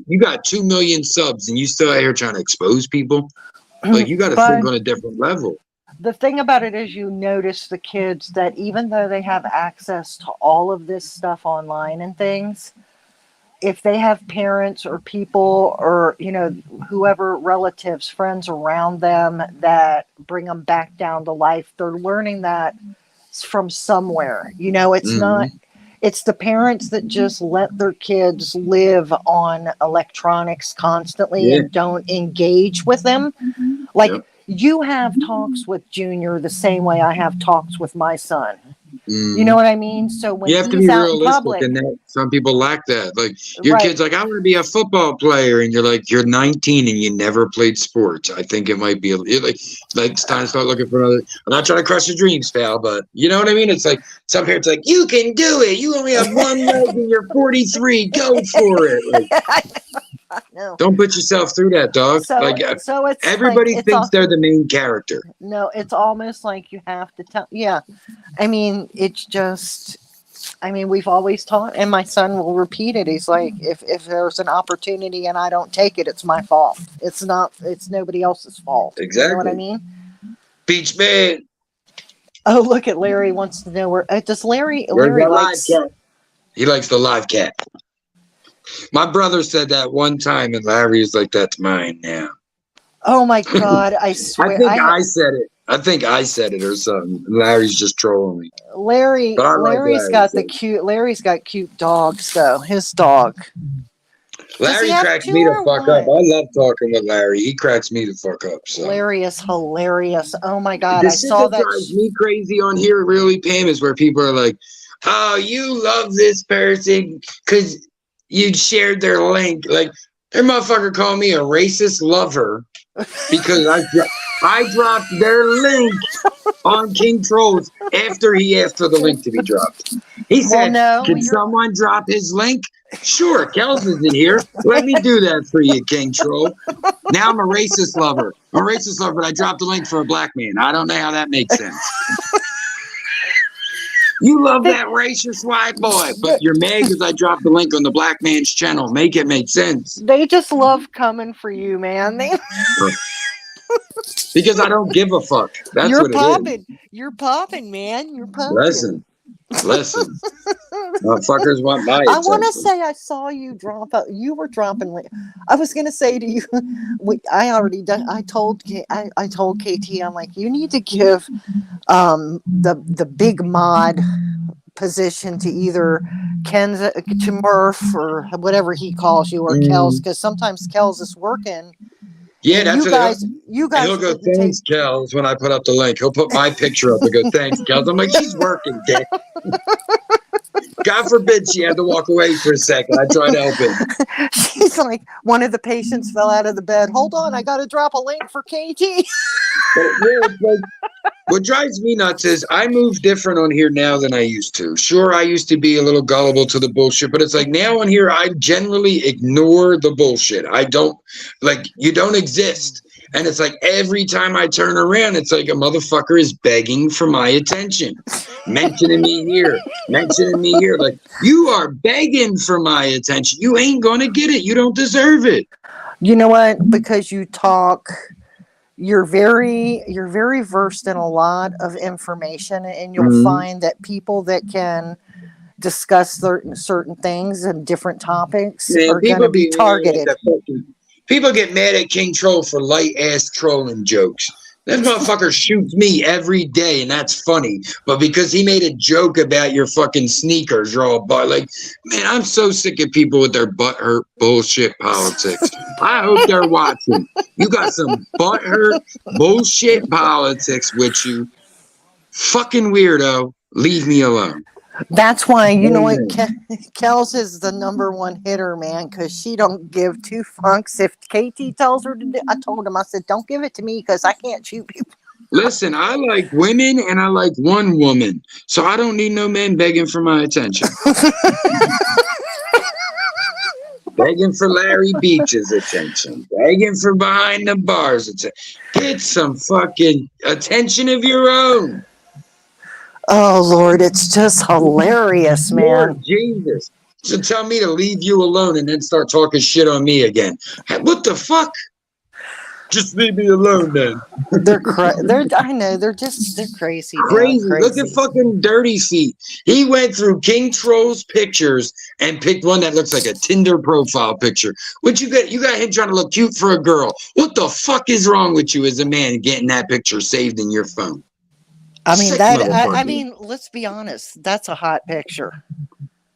you got 2 million subs and you still out here trying to expose people. Like you got to think on a different level. The thing about it is, you notice the kids that even though they have access to all of this stuff online and things, if they have parents or people or, whoever, relatives, friends around them that bring them back down to life, they're learning that from somewhere. It's not, it's the parents that just let their kids live on electronics constantly and don't engage with them. Like you have talks with Junior the same way I have talks with my son. You know what I mean? So when you have to be realistic, and that some people lack that. Like your kid's like, I want to be a football player, and you're like, you're 19 and you never played sports. I think it might be like it's time to start looking for another. I'm not trying to crush your dreams, pal, but you know what I mean? It's like some parents are like, you can do it. You only have one leg and you're 43. Go for it. Like, know. Don't put yourself through that, dog. So, like so it's everybody like, thinks they're the main character. No, it's almost like you have to tell. Yeah, I mean, it's just. I mean, we've always taught, and my son will repeat it. He's like, if there's an opportunity and I don't take it, it's my fault. It's not. It's nobody else's fault. Exactly. You know what I mean? Beach man. Oh, look at Larry wants to know where. Does Larry? Where's Larry that likes. live cat? He likes the live cat. My brother said that one time, and Larry's like, "That's mine now." Oh my God! I swear. I think I said it. I think I said it or something. Larry's just trolling me. Larry's got cute dogs though. His dog. Larry cracks me the fuck up. I love talking with Larry. He cracks me the fuck up. So. Larry is hilarious. Oh my God! The shit that drives me crazy on here, really, Pam, is where people are like, "Oh, you love this person because you shared their link." Like, their motherfucker called me a racist lover because I dropped their link on King Trolls after he asked for the link to be dropped. He said, "Can someone drop his link?" Sure, Kels isn't here. Let me do that for you, King Troll. Now I'm a racist lover. I'm a racist lover, but I dropped the link for a black man. I don't know how that makes sense. You love that racist white boy, but you're mad because I dropped the link on the black man's channel. Make it make sense. They just love coming for you, man. Because I don't give a fuck. That's what it is. You're popping, man. You're popping. Listen. Motherfuckers want my attention. I want to say I saw you drop out. You were dropping. I was going to say to you, I told KT, I'm like, you need to give the big mod position to either Kenzo, to Murph, or whatever he calls you, or Kels, because sometimes Kels is working. Yeah, that's you guys. He'll go, "Thanks, Kels," when I put up the link. He'll put my picture up and go, "Thanks, Kels." I'm like, she's working, dick. God forbid she had to walk away for a second. I tried to help it. She's like, one of the patients fell out of the bed. Hold on, I got to drop a link for KT. What drives me nuts is I move different on here now than I used to. Sure, I used to be a little gullible to the bullshit, but it's like now on here, I generally ignore the bullshit. I don't, like, you don't exist. And it's like every time I turn around, it's like a motherfucker is begging for my attention. Mentioning me here. Like, you are begging for my attention. You ain't going to get it. You don't deserve it. You know what? Because you talk... You're very versed in a lot of information, and you'll find that people that can discuss certain things and different topics are going to be targeted. People get mad at King Troll for light ass trolling jokes. That motherfucker shoots me every day, and that's funny. But because he made a joke about your fucking sneakers, you're all like, man, I'm so sick of people with their butthurt bullshit politics. I hope they're watching. You got some butthurt bullshit politics with you. Fucking weirdo. Leave me alone. That's why, you know what, Kels is the #1 hitter, man, because she don't give two funks. If KT tells her to do, I told him, I said, don't give it to me because I can't shoot people. Listen, I like women and I like one woman, so I don't need no men begging for my attention. Begging for Larry Beach's attention. Begging for behind the bars attention. Get some fucking attention of your own. Oh, Lord, it's just hilarious, man. Lord Jesus. So tell me to leave you alone and then start talking shit on me again. What the fuck? Just leave me alone then. I know, they're crazy. Crazy. Look at fucking Dirty Feet. He went through King Troll's pictures and picked one that looks like a Tinder profile picture. What you got him trying to look cute for a girl. What the fuck is wrong with you as a man getting that picture saved in your phone? I mean, let's be honest. That's a hot picture.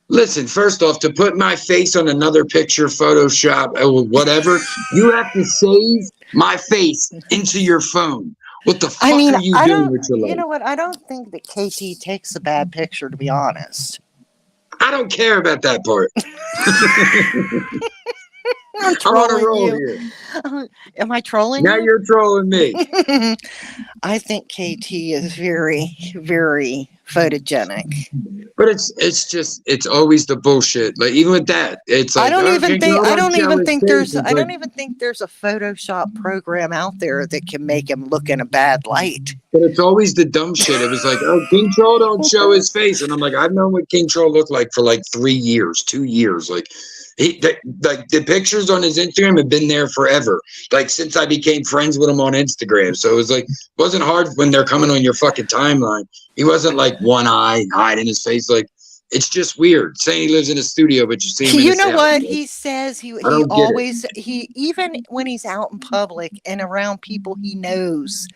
Listen, first off, to put my face on another picture, Photoshop, or whatever, you have to save my face into your phone. What the fuck are you doing with your life? You know what? I don't think that KT takes a bad picture, to be honest. I don't care about that part. I'm trolling you. Am I trolling you? Now you're trolling me. I think KT is very, very photogenic. But it's always the bullshit. Like even with that, it's like I don't even think there's a Photoshop program out there that can make him look in a bad light. But it's always the dumb shit. It was like, oh, King Troll don't show his face, and I'm like, I've known what King Troll looked like for like 3 years, 2 years. Like the pictures on his Instagram have been there forever. Like since I became friends with him on Instagram. So it was like, it wasn't hard when they're coming on your fucking timeline. He wasn't like one eye hiding his face. Like it's just weird saying he lives in a studio, but you see him. You know what he says? He always even when he's out in public and around people he knows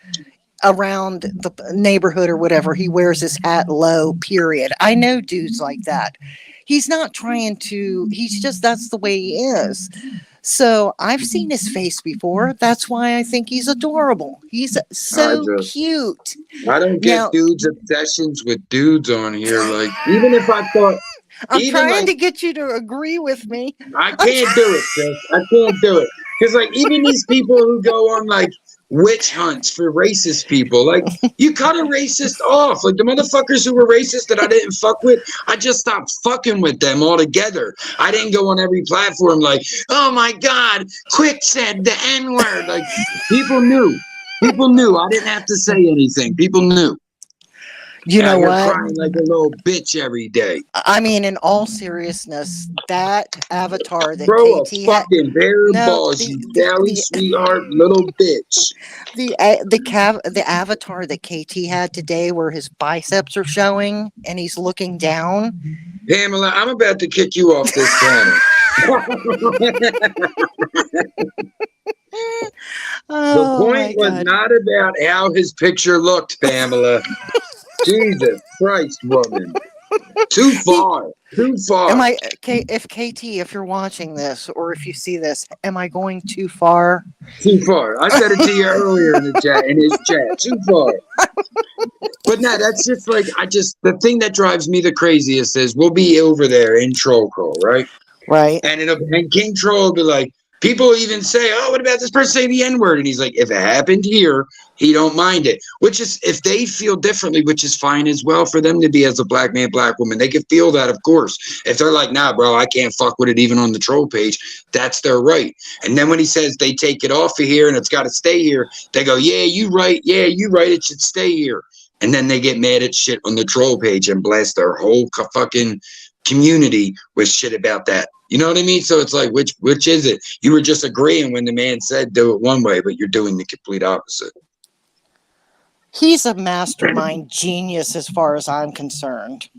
around the neighborhood or whatever, he wears his hat low. Period. I know dudes like that. He's not trying to, he's just, that's the way he is. So I've seen his face before. That's why I think he's adorable. He's so cute. I don't get dudes' obsessions with dudes on here. Like, even if I thought, I'm trying to get you to agree with me. I can't do it, sis. I can't do it. Because, like, even these people who go on, like, witch hunts for racist people, like, you cut a racist off. Like, the motherfuckers who were racist that I didn't fuck with, I just stopped fucking with them altogether. I didn't go on every platform like, oh my God, Quick said the N-word. Like, people knew. People knew. I didn't have to say anything. People knew. You know what? Crying like a little bitch every day. I mean, in all seriousness, that avatar that KT had, fucking bare balls, you dally sweetheart little bitch. The avatar that KT had today, where his biceps are showing and he's looking down. Pamela, I'm about to kick you off this channel. The point was not about how his picture looked, Pamela. Jesus Christ, woman. Too far. Too far. If you're watching this or if you see this, am I going too far? Too far. I said it to you earlier in the chat, in his chat. Too far. But no, that's just like, the thing that drives me the craziest is we'll be over there in Troll Call, right? Right. And King Troll will be like, people even say, oh, what about this person saying the N-word? And he's like, if it happened here, he don't mind it. Which is, if they feel differently, which is fine as well for them to be as a black man, black woman. They can feel that, of course. If they're like, nah, bro, I can't fuck with it even on the troll page, that's their right. And then when he says they take it off of here and it's got to stay here, they go, yeah, you right. Yeah, you right. It should stay here. And then they get mad at shit on the troll page and blast their whole fucking community with shit about that. You know what I mean? So it's like, which is it? You were just agreeing when the man said do it one way, but you're doing the complete opposite. He's a mastermind genius as far as I'm concerned.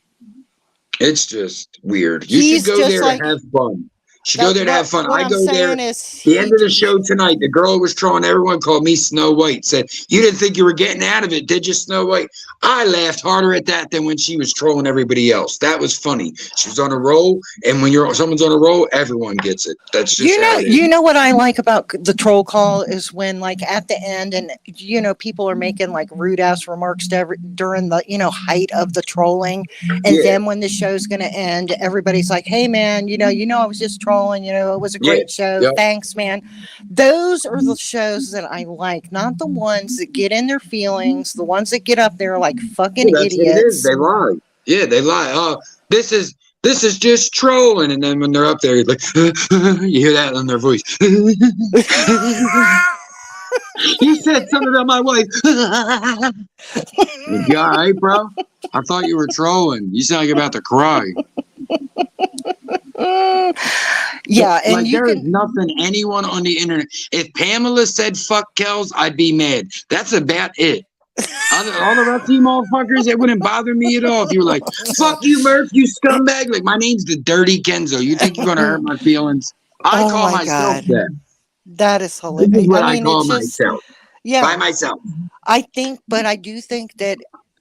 It's just weird. You should go there to have fun. You should go there to have fun. I go there. The end of the show tonight, the girl was trolling everyone, called me Snow White. Said, you didn't think you were getting out of it, did you, Snow White? I laughed harder at that than when she was trolling everybody else. That was funny. She was on a roll, and when someone's on a roll, everyone gets it. That's just you know what I like about the troll call is when, like, at the end, and people are making like rude ass remarks during the height of the trolling, and then when the show's gonna end, everybody's like, hey man, I was just trolling. It was a great show. Yep. Thanks, man. Those are the shows that I like, not the ones that get in their feelings, the ones that get up there like fucking idiots. What it is. They lie. Yeah, they lie. Oh, this is just trolling. And then when they're up there, you're like, you hear that in their voice. You said something about my wife. You all right, bro? I thought you were trolling. You sound like you're about to cry. Yeah, and like, there is nothing anyone on the internet. If Pamela said fuck Kels, I'd be mad. That's about it. All the rest of you motherfuckers, it wouldn't bother me at all if you were like, fuck you, Murph, you scumbag. Like, my name's the Dirty Kenzo. You think you're gonna hurt my feelings? I call myself that. That is hilarious. This is what I call myself. Yeah, by myself. I do think that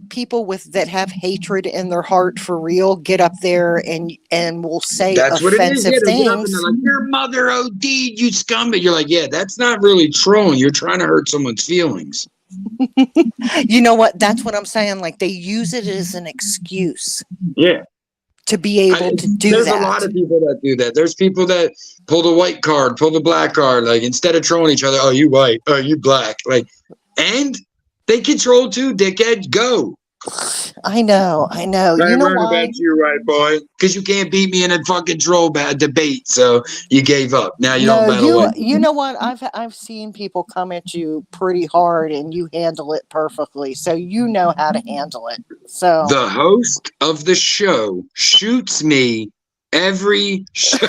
people that have hatred in their heart for real get up there and will say offensive things. Like, your mother OD'd, you scumbag. You're like, yeah, that's not really trolling. You're trying to hurt someone's feelings. You know what? That's what I'm saying. Like, they use it as an excuse. Yeah. To be able to do there's that. There's a lot of people that do that. There's people that pull the white card, pull the black card. Like, instead of trolling each other, oh, you white, oh, you black. Like, and they can troll too, dickhead. Go. I know. I You know learned why? about you, right, boy? Because you can't beat me in a fucking troll debate, so you gave up. Now you don't No, battle like you know what? I've seen people come at you pretty hard, and you handle it perfectly. So you know how to handle it. So the host of the show shoots me every show.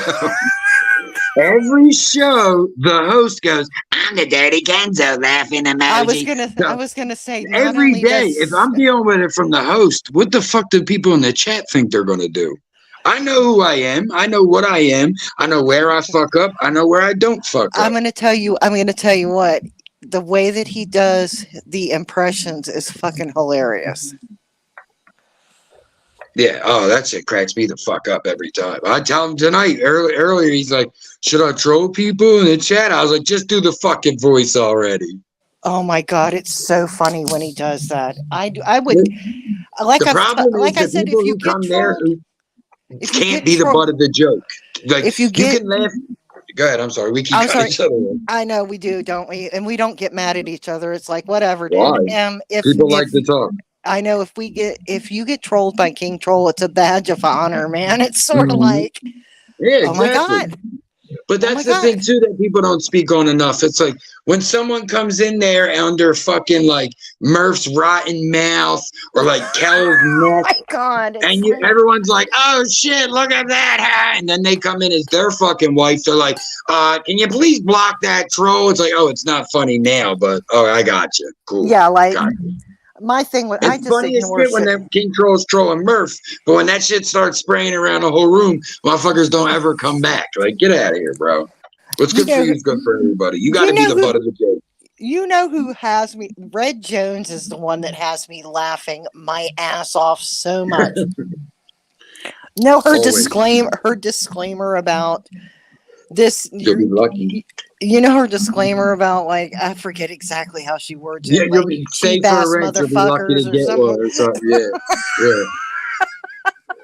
Every show, the host goes, "I'm the Dirty Kenzo," laughing emoji. I was gonna say, not Every only day, if does I'm dealing with it from the host, what the fuck do people in the chat think they're gonna do? I know who I am. I know what I am. I know where I fuck up. I know where I don't fuck up. I'm gonna tell you what, the way that he does the impressions is fucking hilarious. Yeah. Oh, that shit cracks me the fuck up every time. I tell him tonight, earlier, he's like, "Should I troll people in the chat?" I was like, "Just do the fucking voice already." Oh my god, it's so funny when he does that. I would The problem is like I the said, people if you who get come there trolled, who if you can't get be the trolled, butt of the joke. Like if you you get can laugh. Go ahead. I'm sorry. We keep I'm cutting sorry. each other off. I know we do, don't we? And we don't get mad at each other. It's like whatever, dude. Why? People like to talk. I know if you get trolled by King Troll, it's a badge of honor, man. It's sort of like, yeah, oh my exactly. god. But that's the thing too that people don't speak on enough. It's like when someone comes in there under fucking like Murph's rotten mouth or like Kel's neck, Oh my god. and everyone's like, "Oh shit, look at that!" And then they come in as their fucking wife. They're like, "Can you please block that troll?" It's like, "Oh, it's not funny now, but I got you. Cool." Yeah, like my thing was I It's just funny as ignore shit when shit. that King Troll's trolling Murph, but when that shit starts spraying around the whole room, motherfuckers don't ever come back. Like, get out of here, bro. What's good for you is good for everybody. You got to be the butt of the joke. You know who has me? Red Jones is the one that has me laughing my ass off so much. No, her disclaimer about this. You'll be lucky. You know her disclaimer about like I forget exactly how she words it. Yeah, you'll like, be cheap ass motherfuckers or something. Yeah.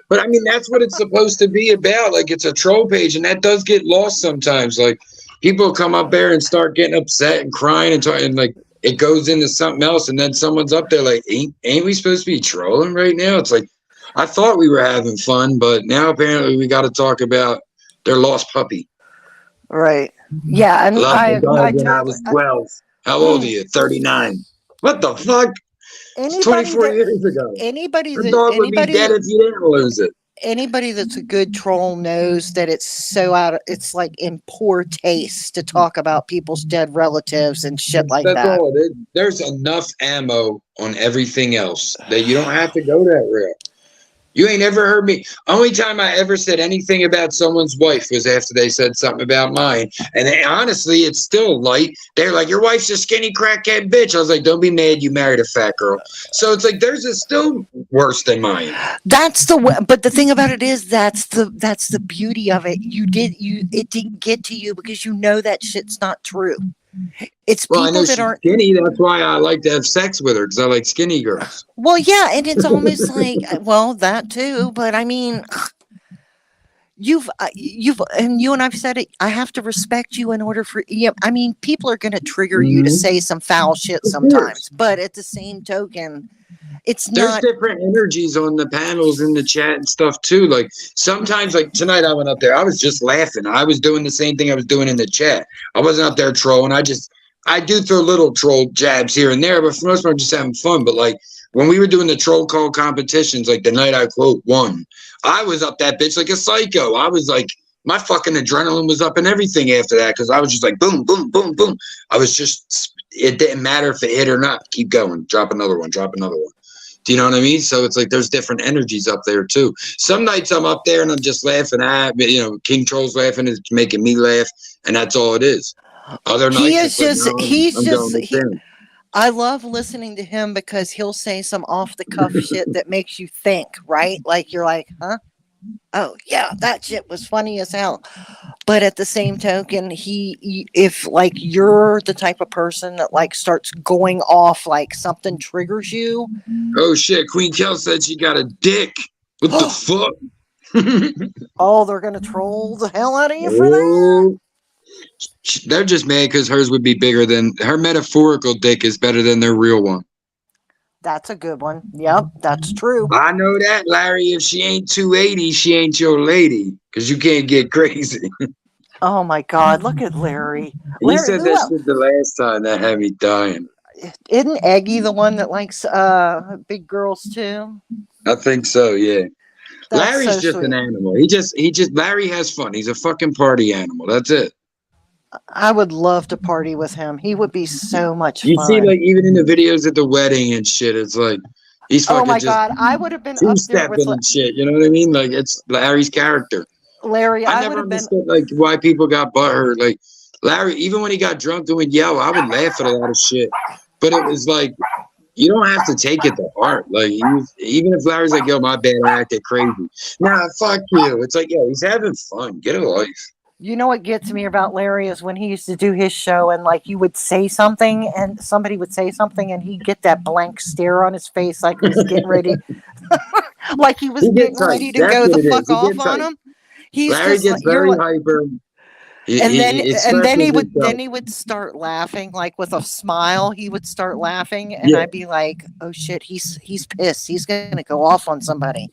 But I mean, that's what it's supposed to be about. Like, it's a troll page, and that does get lost sometimes. Like, people come up there and start getting upset and crying and like it goes into something else, and then someone's up there like, ain't we supposed to be trolling right now? It's like, I thought we were having fun, but now apparently we got to talk about their lost puppy. Right. Yeah, and I was 12. How old are you? 39. What the fuck? 24 years ago. The dog would be dead if you didn't lose it. Anybody that's a good troll knows that it's so it's like in poor taste to talk about people's dead relatives and shit like that. That's all it is. There's enough ammo on everything else that you don't have to go that route. You ain't ever heard me. Only time I ever said anything about someone's wife was after they said something about mine. And honestly, it's still light. They're like, "Your wife's a skinny crackhead bitch." I was like, "Don't be mad. You married a fat girl." So it's like theirs is still worse than mine. But the thing about it is that's the beauty of it. It didn't get to you because you know that shit's not true. It's people that aren't skinny. That's why I like to have sex with her because I like skinny girls. Well, yeah, and it's almost like that too. But I mean, you've and you and I've said it. I have to respect you in order for I mean, people are going to trigger you to say some foul shit sometimes, but at the same token, there's different energies on the panels in the chat and stuff too. Like sometimes, like tonight, I went up there. I was just laughing. I was doing the same thing I was doing in the chat. I wasn't up there trolling. I do throw little troll jabs here and there, but for the most part, I'm just having fun. But like when we were doing the troll call competitions, like the night I quote won, I was up that bitch like a psycho. I was like, my fucking adrenaline was up and everything after that because I was just like boom, boom, boom, boom. I was just, it didn't matter if it hit or not. Keep going. Drop another one. Drop another one. Do you know what I mean? So it's like there's different energies up there too. Some nights I'm up there and I'm just laughing at, King Troll's laughing, it's making me laugh, and that's all it is. Other nights, I love listening to him because he'll say some off the cuff shit that makes you think, right? Like you're like, huh? Oh yeah, that shit was funny as hell. But at the same token, if like you're the type of person that like starts going off, like something triggers you. Oh shit! Queen Kel said she got a dick. What the fuck? Oh, they're gonna troll the hell out of you for that. They're just mad because hers would be bigger than her metaphorical dick is better than their real one. That's a good one. Yep, that's true. I know that, Larry. If she ain't 280, she ain't your lady. Because you can't get crazy. Oh my God, look at Larry. He Larry, said who that else? shit the last time that had me dying. Isn't Eggy the one that likes big girls too? I think so, yeah. That's Larry's so just sweet. an animal. He just Larry has fun. He's a fucking party animal. That's it. I would love to party with him. He would be so much You see, fun. like, even in the videos at the wedding and shit, it's like he's Oh fucking my just God, I would have been up there with two-stepping and shit. You know what I mean? Like, it's Larry's character. Larry. I I would never have been. understood like why people got butthurt. Like Larry, even when he got drunk doing yell, I would laugh at a lot of shit. But it was like you don't have to take it to heart. Like even if Larry's like, "Yo, my bad, I acted crazy." Nah, fuck you. It's like, yo, he's having fun. Get a life. You know what gets me about Larry is when he used to do his show and like you would say something and somebody would say something and he'd get that blank stare on his face like he was getting ready, like he was He getting gets hype. ready to That's go what the it is. fuck He off gets on hype. him. He's Larry just like gets you're very like, hyper. and then It and then he expresses would itself. start laughing like with a smile. He would start laughing and Yeah. I'd be like, oh shit, he's pissed. He's gonna go off on somebody.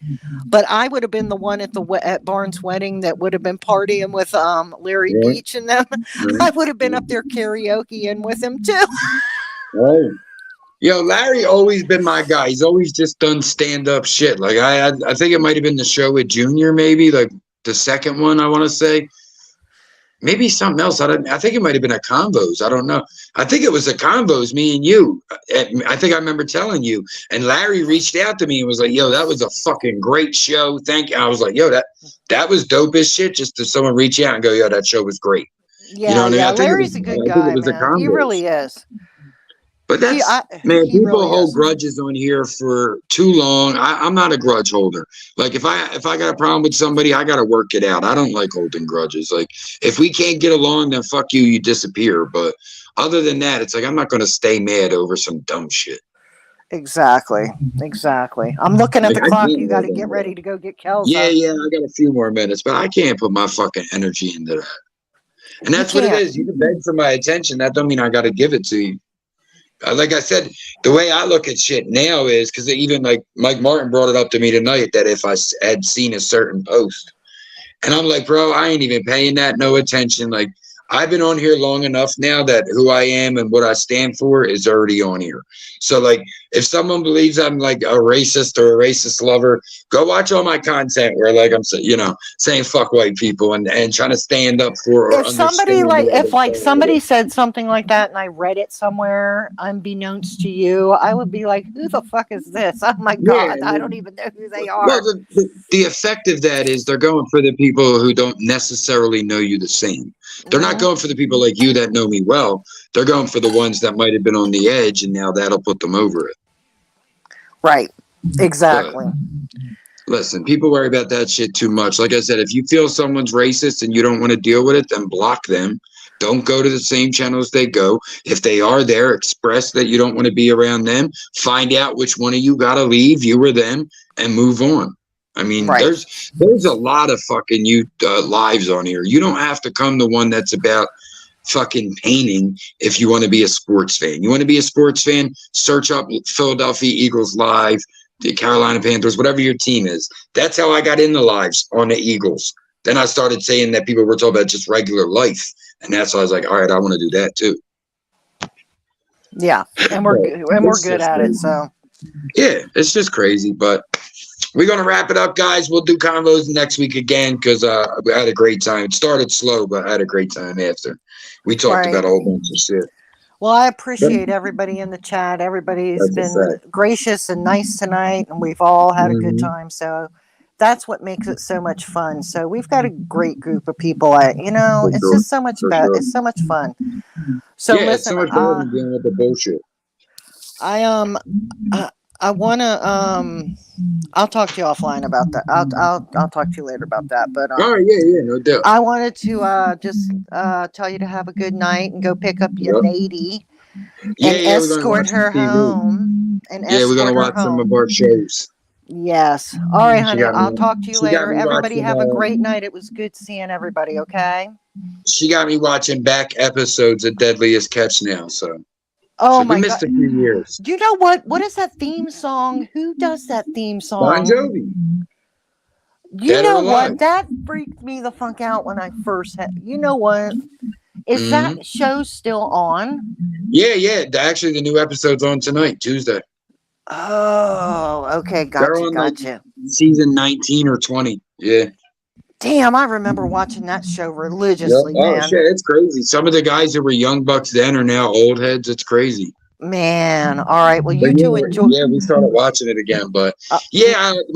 But I would have been the one at Barnes' wedding that would have been partying with Larry Right. Beach and them. Right. I would have been up there karaokeing with him too. Right. Yo, Larry always been my guy. He's always just done stand up shit. Like I think it might have been the show with Junior, maybe like the second one. I want to say maybe something else. I think it might have been a Convos. I don't know. I think it was a Convos. Me and you. I think I remember telling you. And Larry reached out to me and was like, "Yo, that was a fucking great show. Thank you." I was like, "Yo, that was dope as shit." Just to someone reach out and go, "Yo, that show was great." Yeah, You know what I mean? I think Larry's a good it guy, was a man. He Convos. really is. But man, He people really hold is. grudges on here for too long. I'm not a grudge holder. Like if I got a problem with somebody, I gotta work it out. I don't like holding grudges. Like if we can't get along, then fuck you, you disappear. But other than that, it's like I'm not gonna stay mad over some dumb shit. Exactly. I'm looking at Like the I clock. can't You got to hold get on to ready that. to go get Kelso. Yeah, I got a few more minutes, but I can't put my fucking energy into that. And that's what it is. You can beg for my attention. That don't mean I gotta give it to you. Like I said, the way I look at shit now is because even like Mike Martin brought it up to me tonight that if I had seen a certain post, and I'm like, bro, I ain't even paying that no attention. Like I've been on here long enough now that who I am and what I stand for is already on here. So like if someone believes I'm like a racist or a racist lover, go watch all my content where like I'm saying fuck white people and trying to stand up for or If somebody understand somebody said something like that and I read it somewhere unbeknownst to you, I would be like, who the fuck is this? Oh my God, I don't even know who they are. Well, the effect of that is they're going for the people who don't necessarily know you the same. They're not going for the people like you that know me well. They're going for the ones that might have been on the edge, and now that'll put them over it. Right. Exactly. But, listen, people worry about that shit too much. Like I said, if you feel someone's racist and you don't want to deal with it, then block them. Don't go to the same channels they go. If they are there, express that you don't want to be around them. Find out which one of you got to leave, you or them, and move on. I mean, there's a lot of fucking lives on here. You don't have to come to one that's about fucking painting if you want to be a sports fan. You want to be a sports fan? Search up Philadelphia Eagles live, the Carolina Panthers, whatever your team is. That's how I got into lives on the Eagles. Then I started saying that people were talking about just regular life. And that's why I was like, all right, I want to do that too. Yeah, and we're good at it. So yeah, it's just crazy. But we're gonna wrap it up, guys. We'll do convos next week again because we had a great time. It started slow, but I had a great time after. We talked about a whole bunch of shit. Well, I appreciate everybody in the chat. Everybody's been gracious and nice tonight, and we've all had a good time. So that's what makes it so much fun. So we've got a great group of people. It's just so much better. It's so much fun. So listen, it's so much better than dealing with the bullshit. I want to I'll talk to you offline about that. I'll talk to you later about that. But all right, yeah, no doubt. I wanted to just tell you to have a good night and go pick up your lady and escort her home. We're gonna watch some of our shows. Yes. All right, honey. I'll talk to you later. Everybody have a great night. It was good seeing everybody. Okay. She got me watching back episodes of Deadliest Catch now. So. Oh so my we missed God. a few years. You know what? What is that theme song? Who does that theme Bon song? Jovi. You Dead or know Alive. what? That freaked me the fuck out when I first had. You know what? Is that show still on? Yeah. Actually, the new episode's on tonight, Tuesday. Oh, okay. They're on Gotcha. season 19 or 20. Yeah. Damn, I remember watching that show Yep. religiously, Oh, man. shit. It's crazy. Some of the guys that were young bucks then are now old heads. It's crazy. Man, all right. Well, But you two enjoy. yeah, we started watching it again. But we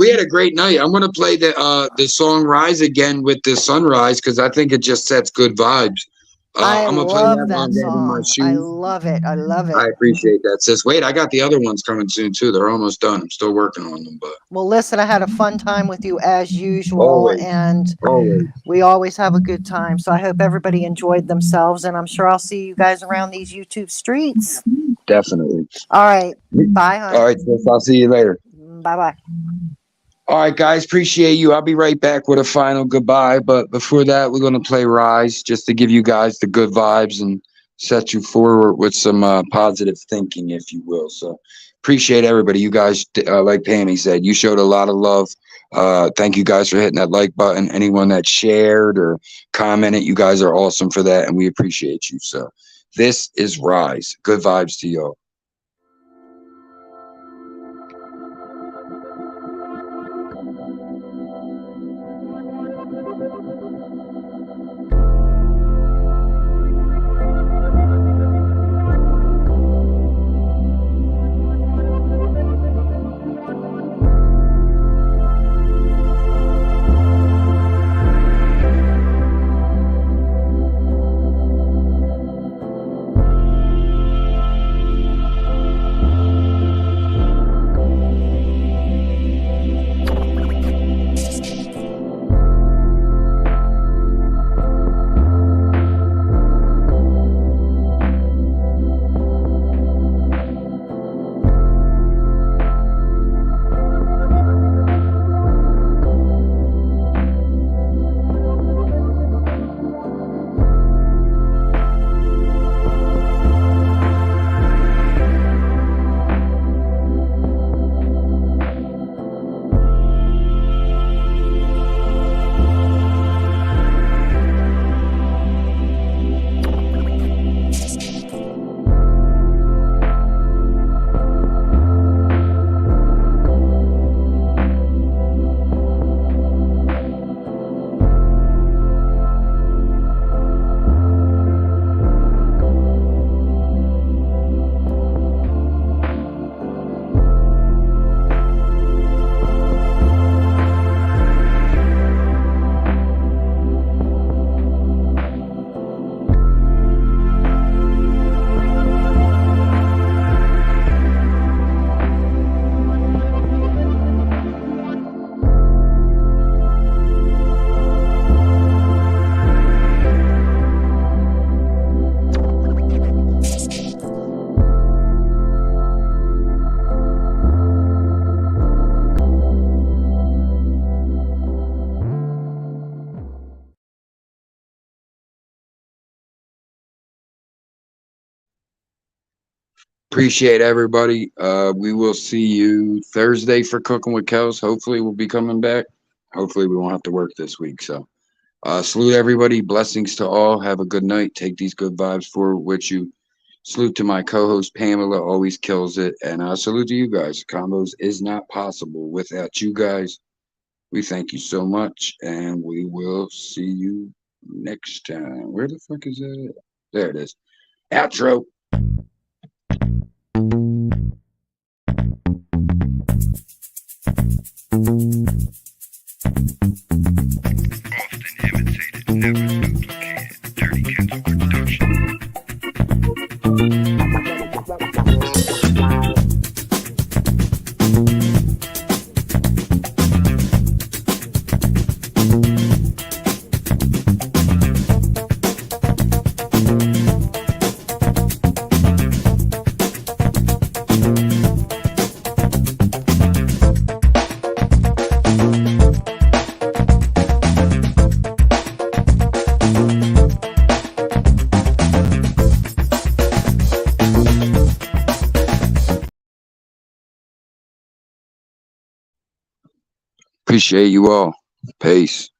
had a great night. I'm gonna play the song "Rise" again with the sunrise because I think it just sets good vibes. I'm gonna play that while I'm grabbing my shoes. I love it. I love it. I appreciate that, sis. Wait, I got the other ones coming soon too. They're almost done. I'm still working on them, but well, listen, I had a fun time with you as usual, always, and always. We always have a good time. So I hope everybody enjoyed themselves, and I'm sure I'll see you guys around these YouTube streets. Definitely. All right. Bye, hon. All right, sis. I'll see you later. Bye-bye. All right, guys. Appreciate you. I'll be right back with a final goodbye. But before that, we're going to play Rise just to give you guys the good vibes and set you forward with some positive thinking, if you will. So appreciate everybody. You guys, like Pammy said, you showed a lot of love. Thank you guys for hitting that like button. Anyone that shared or commented, you guys are awesome for that. And we appreciate you. So this is Rise. Good vibes to y'all. Appreciate everybody. We will see you Thursday for Cooking with Kels. Hopefully we'll be coming back. Hopefully we won't have to work this week. So salute everybody. Blessings to all. Have a good night. Take these good vibes forward with you. Salute to my co-host Pamela. Always kills it. And salute to you guys. Convos is not possible without you guys. We thank you so much. And we will see you next time. Where the fuck is that? There it is. Outro. Often imitated, never duplicated. DirtyKenzoproductions. Appreciate you all. Peace.